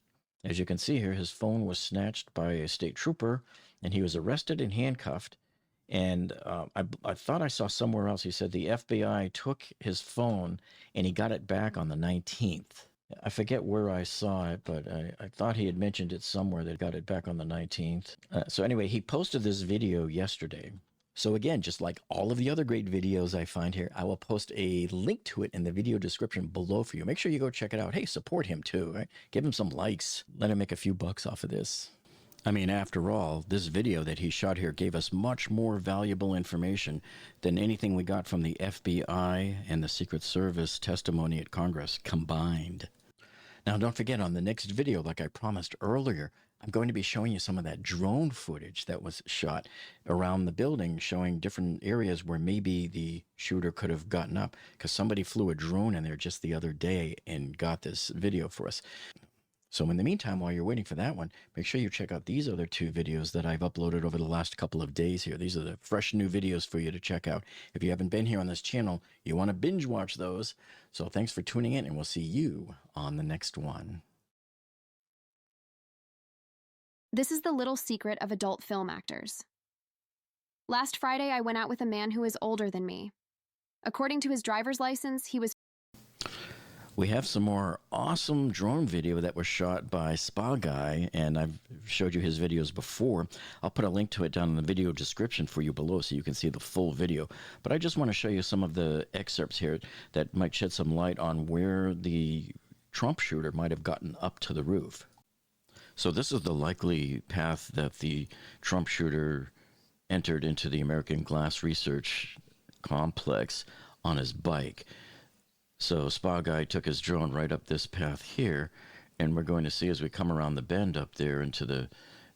[SPEAKER 1] as you can see here, his phone was snatched by a state trooper, and he was arrested and handcuffed. And I thought I saw somewhere else, he said the FBI took his phone, and he got it back on the 19th. I forget where I saw it, but I thought he had mentioned it somewhere that got it back on the 19th. So anyway, he posted this video yesterday. So again, just like all of the other great videos I find here, I will post a link to it in the video description below for you. Make sure you go check it out. Hey, support him too, right? Give him some likes. Let him make a few bucks off of this. I mean, after all, this video that he shot here gave us much more valuable information than anything we got from the FBI and the Secret Service testimony at Congress combined. Now, don't forget, on the next video, like I promised earlier, I'm going to be showing you some of that drone footage that was shot around the building, showing different areas where maybe the shooter could have gotten up, because somebody flew a drone in there just the other day and got this video for us. So in the meantime, while you're waiting for that one, make sure you check out these other 2 videos that I've uploaded over the last couple of days here. These are the fresh new videos for you to check out. If you haven't been here on this channel, you want to binge watch those. So thanks for tuning in, and we'll see you on the next one.
[SPEAKER 3] This is the little secret of adult film actors. Last Friday, I went out with a man who is older than me. According to his driver's license, he was...
[SPEAKER 1] We have some more awesome drone video that was shot by Spa Guy, and I've showed you his videos before. I'll put a link to it down in the video description for you below so you can see the full video. But I just want to show you some of the excerpts here that might shed some light on where the Trump shooter might have gotten up to the roof. So this is the likely path that the Trump shooter entered into the American Glass Research Complex on his bike. So Spa Guy took his drone right up this path here, and we're going to see as we come around the bend up there into the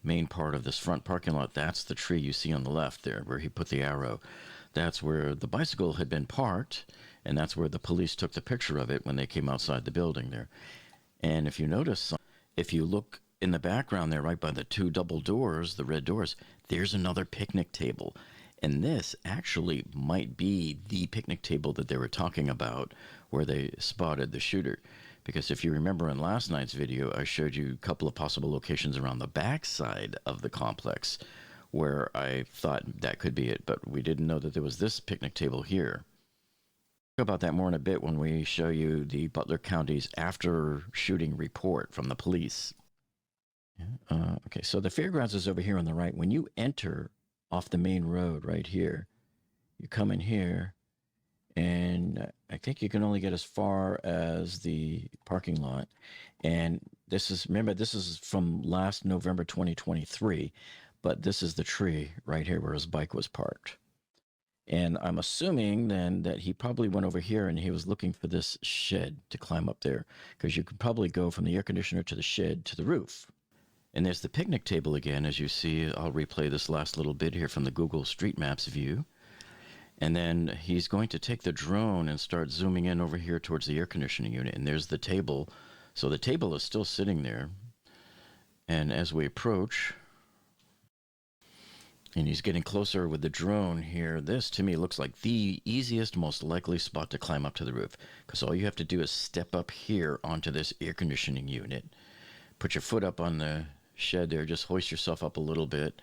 [SPEAKER 1] main part of this front parking lot, that's the tree you see on the left there where he put the arrow. That's where the bicycle had been parked, and that's where the police took the picture of it when they came outside the building there. And if you notice, if you look in the background there, right by the 2 double doors, the red doors, there's another picnic table. And this actually might be the picnic table that they were talking about where they spotted the shooter. Because if you remember in last night's video, I showed you a couple of possible locations around the backside of the complex where I thought that could be it. But we didn't know that there was this picnic table here. About that more in a bit when we show you the Butler County's after shooting report from the police. Okay, so the fairgrounds is over here on the right. When you enter off the main road right here, you come in here, and I think you can only get as far as the parking lot. And this is, remember, this is from last November 2023, but this is the tree right here where his bike was parked. And I'm assuming then that he probably went over here and he was looking for this shed to climb up there, because you could probably go from the air conditioner to the shed to the roof. And there's the picnic table again, as you see. I'll replay this last little bit here from the Google Street Maps view. And then he's going to take the drone and start zooming in over here towards the air conditioning unit. And there's the table. So the table is still sitting there. And as we approach, and he's getting closer with the drone here, this to me looks like the easiest, most likely spot to climb up to the roof, because all you have to do is step up here onto this air conditioning unit, put your foot up on the shed there, just hoist yourself up a little bit,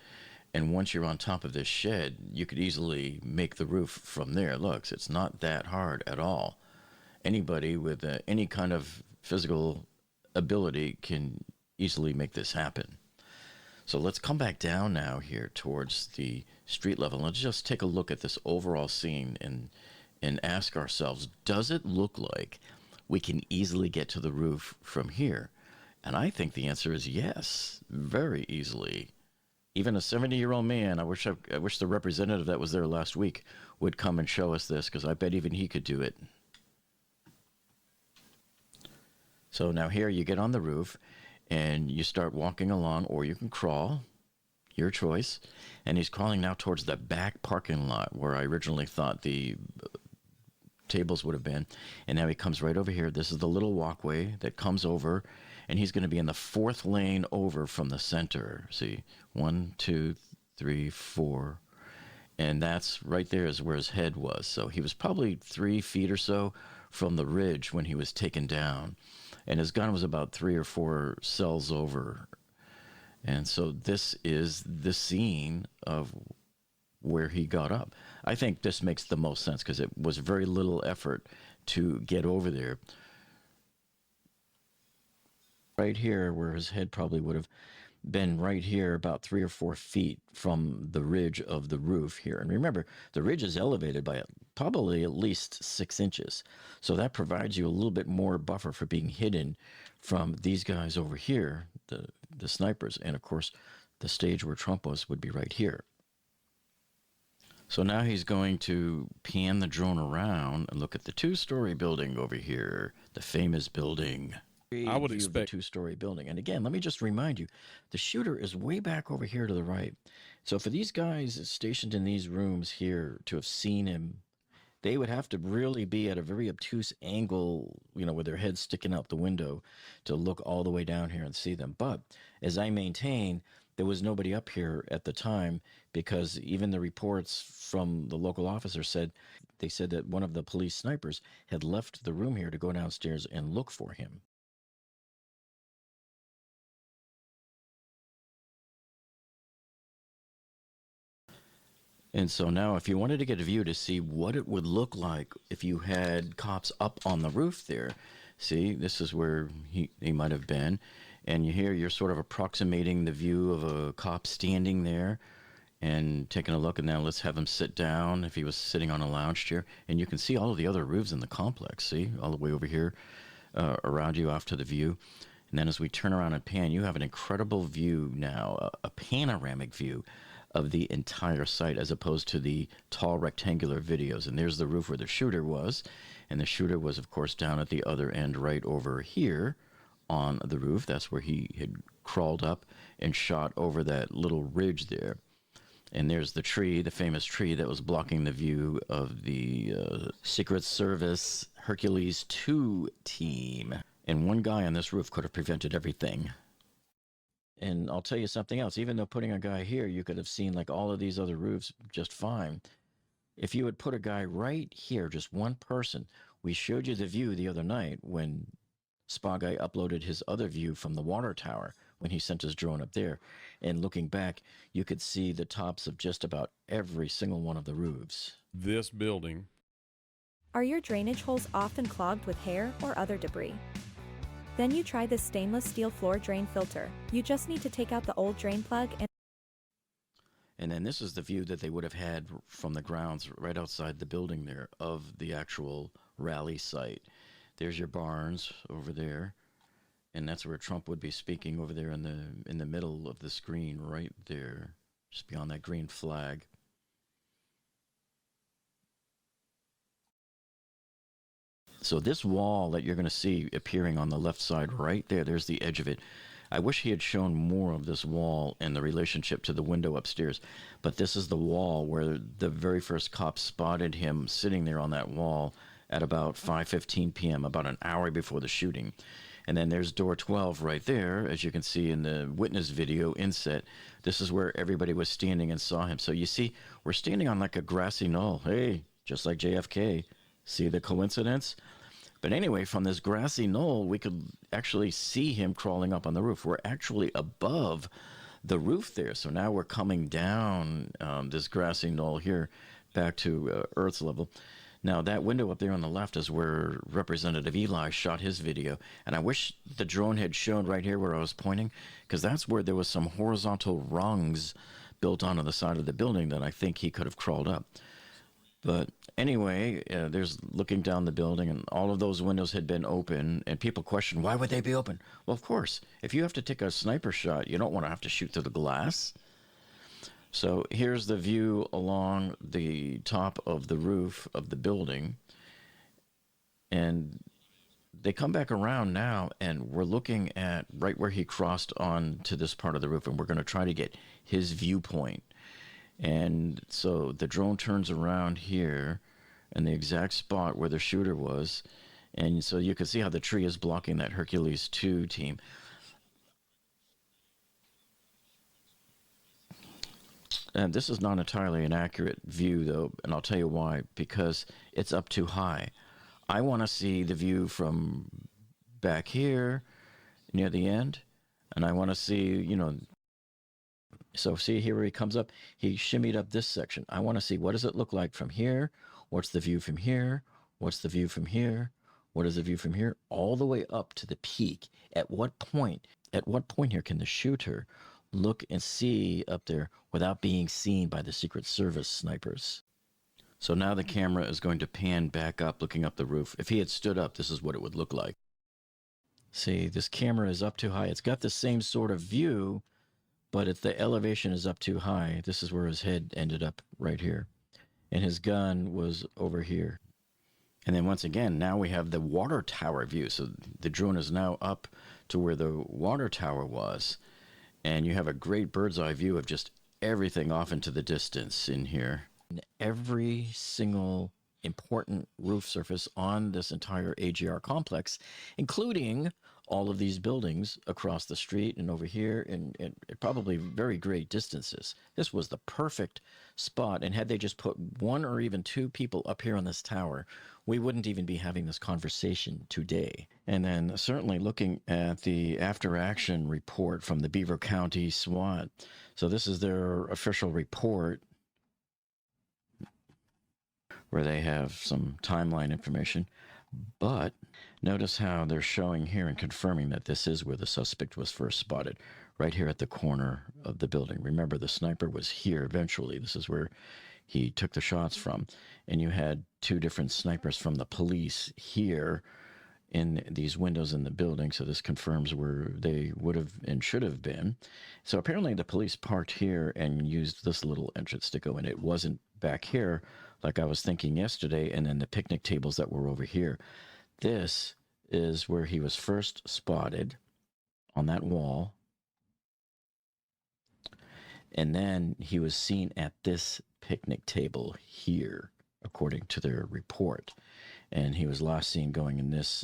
[SPEAKER 1] and once you're on top of this shed, you could easily make the roof from there. Look, it's not that hard at all. Anybody with any kind of physical ability can easily make this happen. So let's come back down now here towards the street level. Let's just take a look at this overall scene and ask ourselves, does it look like we can easily get to the roof from here? And I think the answer is yes, very easily. Even a 70-year-old man, I wish the representative that was there last week would come and show us this, because I bet even he could do it. So now here you get on the roof, and you start walking along, or you can crawl, your choice. And he's crawling now towards the back parking lot where I originally thought the tables would have been. And now he comes right over here. This is the little walkway that comes over, and he's going to be in the fourth lane over from the center. See, 1, 2, 3, 4. And that's right there is where his head was. So he was probably 3 feet or so from the ridge when he was taken down. And his gun was about 3 or 4 cells over. And so this is the scene of where he got up. I think this makes the most sense, because it was very little effort to get over there. Right here, where his head probably would have been right here, about 3 or 4 feet from the ridge of the roof here. And remember, the ridge is elevated by probably at least 6 inches. So that provides you a little bit more buffer for being hidden from these guys over here, the snipers. And of course, the stage where Trump was would be right here. So now he's going to pan the drone around and look at the 2-story building over here, the famous building.
[SPEAKER 4] I would expect
[SPEAKER 1] a 2-story building. And again, let me just remind you, the shooter is way back over here to the right. So for these guys stationed in these rooms here to have seen him, they would have to really be at a very obtuse angle, with their heads sticking out the window to look all the way down here and see them. But as I maintain, there was nobody up here at the time, because even the reports from the local officer said that one of the police snipers had left the room here to go downstairs and look for him. And so now if you wanted to get a view to see what it would look like if you had cops up on the roof there, see, this is where he might have been. And you're sort of approximating the view of a cop standing there and taking a look. And now let's have him sit down if he was sitting on a lounge chair. And you can see all of the other roofs in the complex, see, all the way over here around you off to the view. And then as we turn around and pan, you have an incredible view now, a panoramic view of the entire site, as opposed to the tall rectangular videos. And there's the roof where the shooter was. And the shooter was, of course, down at the other end right over here on the roof. That's where he had crawled up and shot over that little ridge there. And there's the tree, the famous tree that was blocking the view of the Secret Service Hercules 2 team. And one guy on this roof could have prevented everything. And I'll tell you something else. Even though putting a guy here, you could have seen like all of these other roofs just fine. If you had put a guy right here, just one person, we showed you the view the other night when Spa Guy uploaded his other view from the water tower when he sent his drone up there. And looking back, you could see the tops of just about every single one of the roofs.
[SPEAKER 4] this building Are your drainage holes often clogged with hair or other debris? Then you try this stainless steel floor drain filter. You just need to take out the old drain plug
[SPEAKER 1] And then this is the view that they would have had from the grounds right outside the building there of the actual rally site. There's your barns over there, and that's where Trump would be speaking over there in the middle of the screen right there, just beyond that green flag. So this wall that you're going to see appearing on the left side right there, there's the edge of it. I wish he had shown more of this wall and the relationship to the window upstairs. But this is the wall where the very first cop spotted him sitting there on that wall at about 5:15 p.m., about an hour before the shooting. And then there's door 12 right there, as you can see in the witness video inset. This is where everybody was standing and saw him. So you see, we're standing on like a grassy knoll. Hey, just like JFK. See the coincidence? But anyway, from this grassy knoll, we could actually see him crawling up on the roof. We're actually above the roof there. So now we're coming down this grassy knoll here back to Earth's level. Now, that window up there on the left is where Representative Eli shot his video. And I wish the drone had shown right here where I was pointing, because that's where there was some horizontal rungs built onto the side of the building that I think he could have crawled up. But anyway, there's looking down the building, and all of those windows had been open, and people question, why would they be open? Well, of course, if you have to take a sniper shot, you don't want to have to shoot through the glass. So here's the view along the top of the roof of the building. And they come back around now, and we're looking at right where he crossed on to this part of the roof, and we're going to try to get his viewpoint. And so the drone turns around here in the exact spot where the shooter was. And so you can see how the tree is blocking that Hercules 2 team. And this is not entirely an accurate view, though, and I'll tell you why. Because it's up too high. I want to see the view from back here near the end. And I want to see, you know, so see here where he comes up, he shimmied up this section. I want to see, what does it look like from here? What's the view from here? What's the view from here? What is the view from here? All the way up to the peak. At what point here can the shooter look and see up there without being seen by the Secret Service snipers? So now the camera is going to pan back up, looking up the roof. If he had stood up, this is what it would look like. See, this camera is up too high. It's got the same sort of view, but if the elevation is up too high, this is where his head ended up right here. And his gun was over here. And then once again, now we have the water tower view. So the drone is now up to where the water tower was. And you have a great bird's eye view of just everything off into the distance in here. And every single important roof surface on this entire AGR complex, including all of these buildings across the street and over here and probably very great distances. This was the perfect spot, and had they just put one or even two people up here on this tower, we wouldn't even be having this conversation today. And then certainly looking at the after-action report from the Beaver County SWAT. So this is their official report where they have some timeline information. But notice how they're showing here and confirming that this is where the suspect was first spotted, right here at the corner of the building. Remember, the sniper was here eventually. This is where he took the shots from. And you had two different snipers from the police here in these windows in the building. So this confirms where they would have and should have been. So apparently the police parked here and used this little entrance to go in. It wasn't back here like I was thinking yesterday, and then the picnic tables that were over here. This is where he was first spotted on that wall. And then he was seen at this picnic table here, according to their report. And he was last seen going in this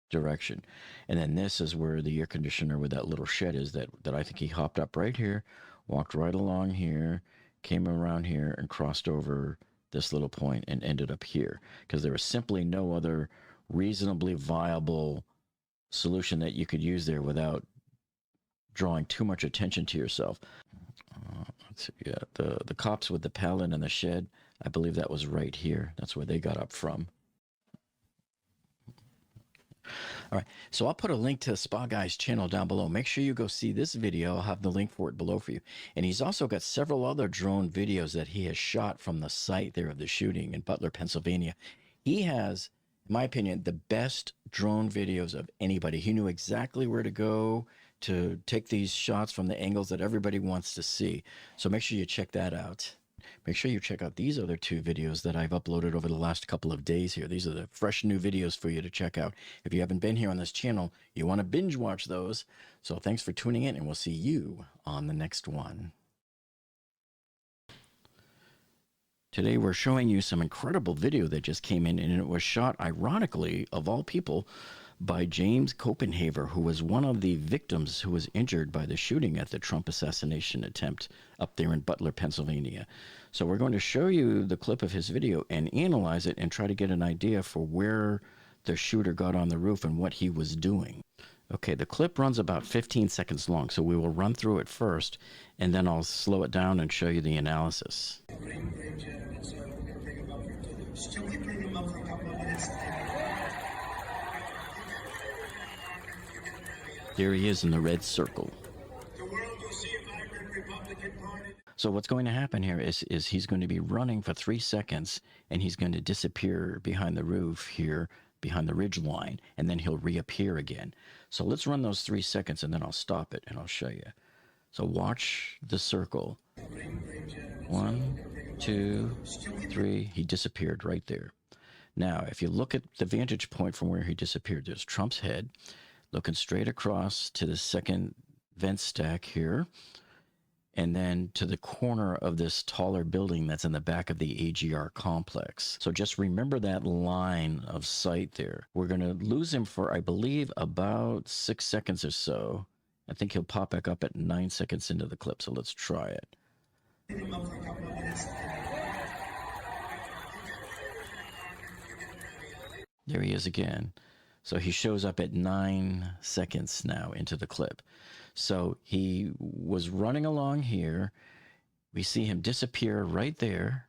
[SPEAKER 1] direction. And then this is where the air conditioner where that little shed is that I think he hopped up right here, walked right along here, came around here and crossed over this little point and ended up here, because there was simply no other reasonably viable solution that you could use there without drawing too much attention to yourself. Let's see, yeah, the cops with the pallet and the shed, I believe that was right here. That's where they got up from. All right, so I'll put a link to Spa Guy's channel down below. Make sure you go see this video. I'll have the link for it below for you. And he's also got several other drone videos that he has shot from the site there of the shooting in Butler, Pennsylvania. He has, in my opinion, the best drone videos of anybody. He knew exactly where to go to take these shots from the angles that everybody wants to see. So make sure you check that out. Make sure you check out these other 2 videos that I've uploaded over the last couple of days here. These are the fresh new videos for you to check out. If you haven't been here on this channel, you want to binge watch those. So thanks for tuning in, and we'll see you on the next one. Today we're showing you some incredible video that just came in, and it was shot, ironically, of all people, by James Copenhaver, who was one of the victims who was injured by the shooting at the Trump assassination attempt up there in Butler, Pennsylvania. So we're going to show you the clip of his video and analyze it and try to get an idea for where the shooter got on the roof and what he was doing. Okay, the clip runs about 15 seconds long, so we will run through it first, and then I'll slow it down and show you the analysis. There he is in the red circle. So what's going to happen here is he's going to be running for 3 seconds, and he's going to disappear behind the roof here, behind the ridge line, and then he'll reappear again. So let's run those 3 seconds, and then I'll stop it, and I'll show you. So watch the circle. 1, 2, 3. He disappeared right there. Now, if you look at the vantage point from where he disappeared, there's Trump's head, looking straight across to the second vent stack here, and then to the corner of this taller building that's in the back of the AGR complex. So just remember that line of sight there. We're going to lose him for, I believe, about 6 seconds or so. I think he'll pop back up at 9 seconds into the clip, so let's try it. There he is again. So he shows up at 9 seconds now into the clip. So he was running along here. We see him disappear right there.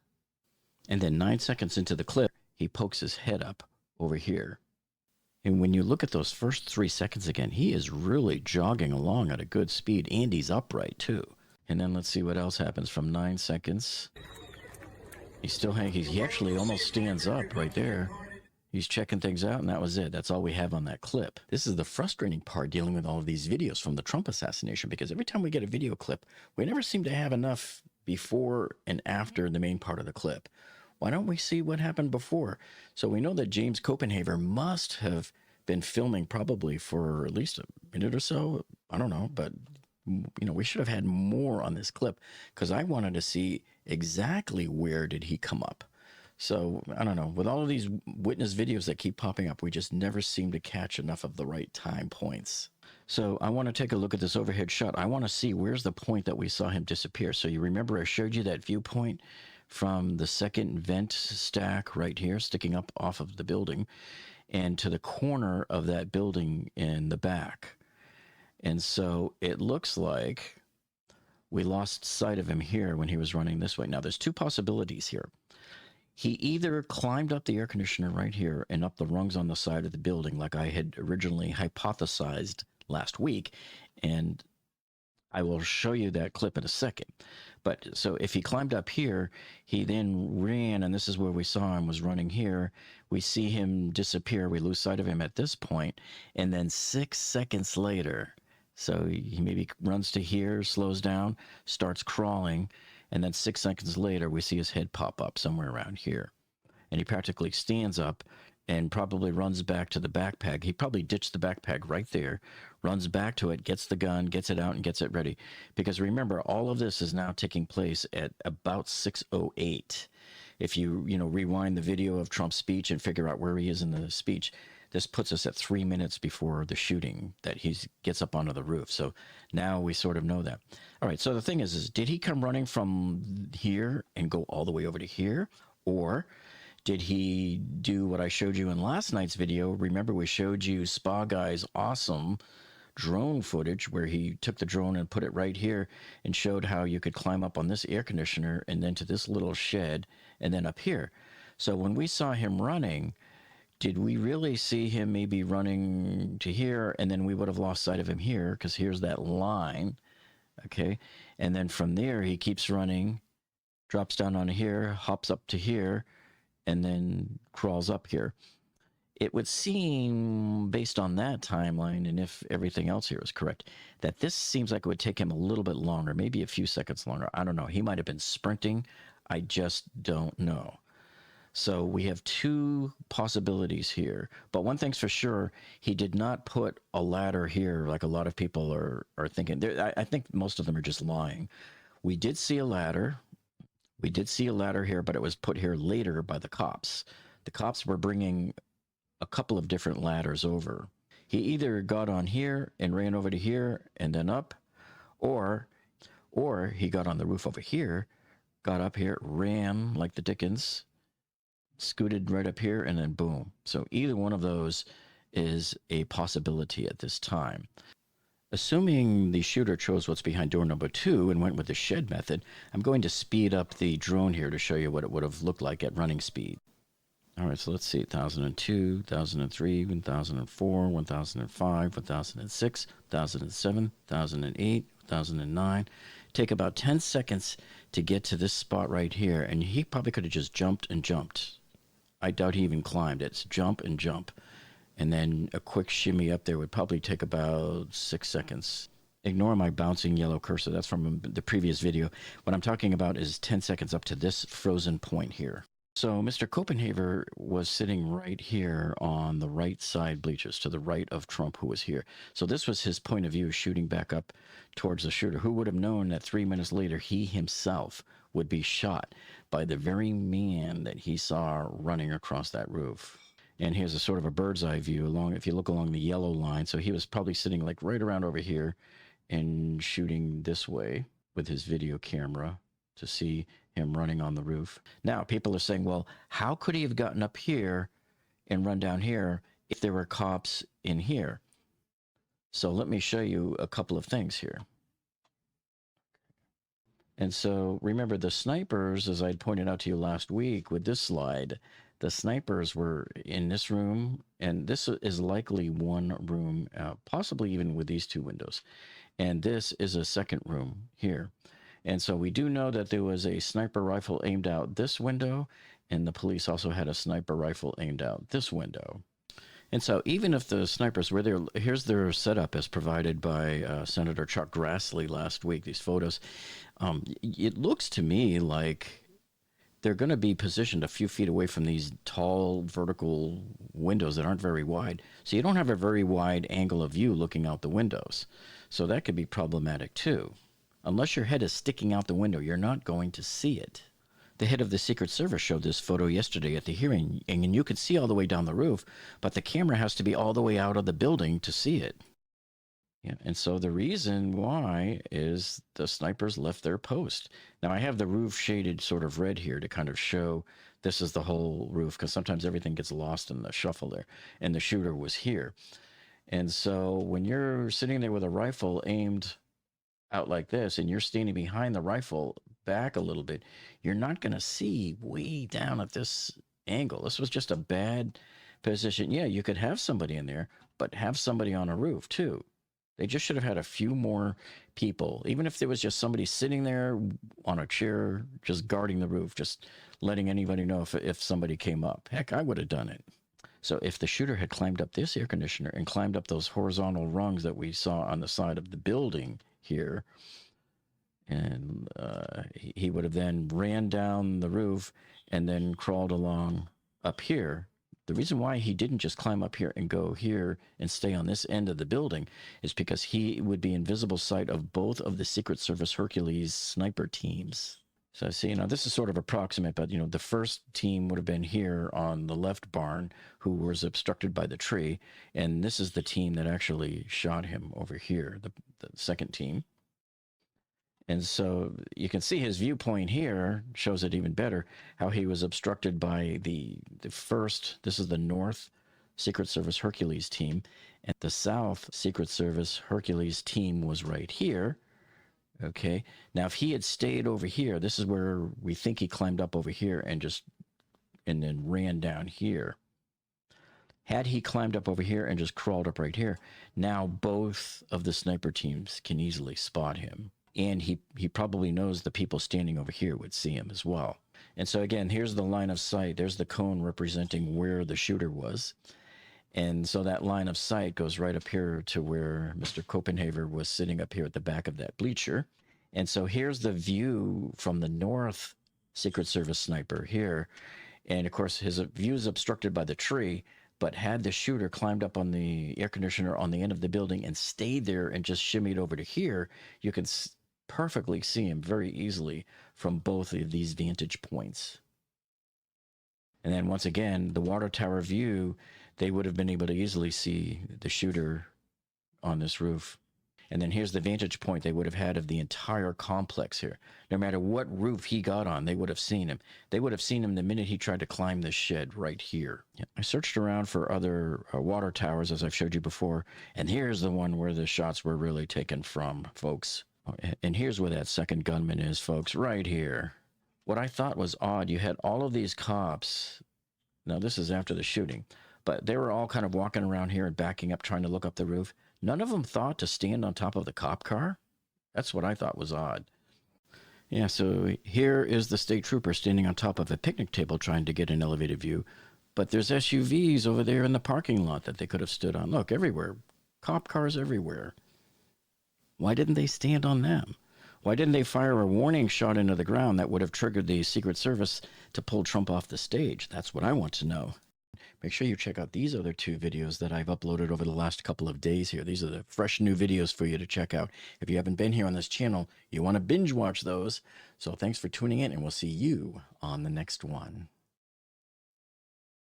[SPEAKER 1] And then 9 seconds into the clip, he pokes his head up over here. And when you look at those first 3 seconds again, he is really jogging along at a good speed. And he's upright too. And then let's see what else happens from 9 seconds. He's still hanging. He actually almost stands up right there. He's checking things out, and that was it. That's all we have on that clip. This is the frustrating part dealing with all of these videos from the Trump assassination, because every time we get a video clip, we never seem to have enough before and after the main part of the clip. Why don't we see what happened before? So we know that James Copenhaver must have been filming probably for at least a minute or so. I don't know, but you know, we should have had more on this clip, because I wanted to see exactly where did he come up. So, I don't know, with all of these witness videos that keep popping up, we just never seem to catch enough of the right time points. So I want to take a look at this overhead shot. I want to see where's the point that we saw him disappear. So you remember I showed you that viewpoint from the second vent stack right here, sticking up off of the building, and to the corner of that building in the back. And so it looks like we lost sight of him here when he was running this way. Now, there's 2 possibilities here. He either climbed up the air conditioner right here and up the rungs on the side of the building like I had originally hypothesized last week, and I will show you that clip in a second. But so if he climbed up here, he then ran, and this is where we saw him, was running here. We see him disappear. We lose sight of him at this point, and then 6 seconds later, so he maybe runs to here, slows down, starts crawling, and then 6 seconds later, we see his head pop up somewhere around here. And he practically stands up and probably runs back to the backpack. He probably ditched the backpack right there, runs back to it, gets the gun, gets it out, and gets it ready. Because remember, all of this is now taking place at about 6:08. If you rewind the video of Trump's speech and figure out where he is in the speech, this puts us at 3 minutes before the shooting that he gets up onto the roof. So now we sort of know that. All right, so the thing is did he come running from here and go all the way over to here? Or did he do what I showed you in last night's video? Remember, we showed you Spa Guy's awesome drone footage where he took the drone and put it right here and showed how you could climb up on this air conditioner and then to this little shed and then up here. So when we saw him running, Did we really see him maybe running to here, and then we would have lost sight of him here, because here's that line, okay? And then from there, he keeps running, drops down on here, hops up to here, and then crawls up here. It would seem, based on that timeline, and if everything else here is correct, that this seems like it would take him a little bit longer, maybe a few seconds longer. I don't know. He might have been sprinting. I just don't know. So we have two possibilities here. But one thing's for sure, he did not put a ladder here like a lot of people are thinking. I think most of them are just lying. We did see a ladder. We did see a ladder here, but it was put here later by the cops. The cops were bringing a couple of different ladders over. He either got on here and ran over to here and then up, or he got on the roof over here, got up here, ran like the Dickens, scooted right up here, and then boom. So either one of those is a possibility at this time. Assuming the shooter chose what's behind door number 2 and went with the shed method, I'm going to speed up the drone here to show you what it would have looked like at running speed. All right, so let's see, 1002, 1003, 1004, 1005, 1006, 1007, 1008, 1009. Take about 10 seconds to get to this spot right here, and he probably could have just jumped and jumped. I doubt he even climbed. It's jump and jump. And then a quick shimmy up there would probably take about 6 seconds. Ignore my bouncing yellow cursor. That's from the previous video. What I'm talking about is 10 seconds up to this frozen point here. So Mr. Copenhaver was sitting right here on the right side bleachers, to the right of Trump, who was here. So this was his point of view, shooting back up towards the shooter. Who would have known that 3 minutes later he himself would be shot by the very man that he saw running across that roof? And here's a sort of a bird's eye view along, if you look along the yellow line. So he was probably sitting like right around over here and shooting this way with his video camera to see him running on the roof. Now, people are saying, well, how could he have gotten up here and run down here if there were cops in here? So let me show you a couple of things here. And so remember, the snipers, as I pointed out to you last week with this slide, the snipers were in this room, and this is likely one room, possibly even with these two windows. And this is a second room here. And so we do know that there was a sniper rifle aimed out this window, and the police also had a sniper rifle aimed out this window. And so even if the snipers were there, here's their setup as provided by Senator Chuck Grassley last week, these photos. It looks to me like they're going to be positioned a few feet away from these tall vertical windows that aren't very wide. So you don't have a very wide angle of view looking out the windows. So that could be problematic too. Unless your head is sticking out the window, you're not going to see it. The head of the Secret Service showed this photo yesterday at the hearing, and you could see all the way down the roof, but the camera has to be all the way out of the building to see it. Yeah, and so the reason why is the snipers left their post. Now, I have the roof shaded sort of red here to kind of show this is the whole roof, because sometimes everything gets lost in the shuffle there, and the shooter was here. And so when you're sitting there with a rifle aimed out like this, and you're standing behind the rifle back a little bit, you're not going to see way down at this angle. This was just a bad position. Yeah, you could have somebody in there, but have somebody on a roof too. They just should have had a few more people, even if there was just somebody sitting there on a chair, just guarding the roof, just letting anybody know if somebody came up. Heck, I would have done it. So if the shooter had climbed up this air conditioner and climbed up those horizontal rungs that we saw on the side of the building here, and he would have then ran down the roof and then crawled along up here. The reason why he didn't just climb up here and go here and stay on this end of the building is because he would be in visible sight of both of the Secret Service Hercules sniper teams. So I see, this is sort of approximate, but, the first team would have been here on the left barn, who was obstructed by the tree. And this is the team that actually shot him over here, the second team. And so you can see his viewpoint here shows it even better, how he was obstructed by the first, this is the North Secret Service Hercules team, and the South Secret Service Hercules team was right here. Okay, now if he had stayed over here, this is where we think he climbed up over here and then ran down here. Had he climbed up over here and just crawled up right here, now both of the sniper teams can easily spot him. And he probably knows the people standing over here would see him as well. And so again, here's the line of sight. There's the cone representing where the shooter was. And so that line of sight goes right up here to where Mr. Copenhaver was sitting up here at the back of that bleacher. And so here's the view from the north Secret Service sniper here. And of course, his view is obstructed by the tree. But had the shooter climbed up on the air conditioner on the end of the building and stayed there and just shimmied over to here, you can perfectly see him very easily from both of these vantage points. And then once again, the water tower view, they would have been able to easily see the shooter on this roof. And then here's the vantage point they would have had of the entire complex here. No matter what roof he got on, they would have seen him. They would have seen him the minute he tried to climb this shed right here. Yeah, I searched around for other water towers, as I've showed you before, and here's the one where the shots were really taken from, folks. And here's where that second gunman is, folks, right here. What I thought was odd, you had all of these cops. Now, this is after the shooting, but they were all kind of walking around here and backing up, trying to look up the roof. None of them thought to stand on top of the cop car. That's what I thought was odd. Yeah, so here is the state trooper standing on top of a picnic table trying to get an elevated view. But there's SUVs over there in the parking lot that they could have stood on. Look, everywhere. Cop cars everywhere. Why didn't they stand on them? Why didn't they fire a warning shot into the ground that would have triggered the Secret Service to pull Trump off the stage? That's what I want to know. Make sure you check out these other two videos that I've uploaded over the last couple of days here. These are the fresh new videos for you to check out. If you haven't been here on this channel, you want to binge watch those. So thanks for tuning in, and we'll see you on the next one.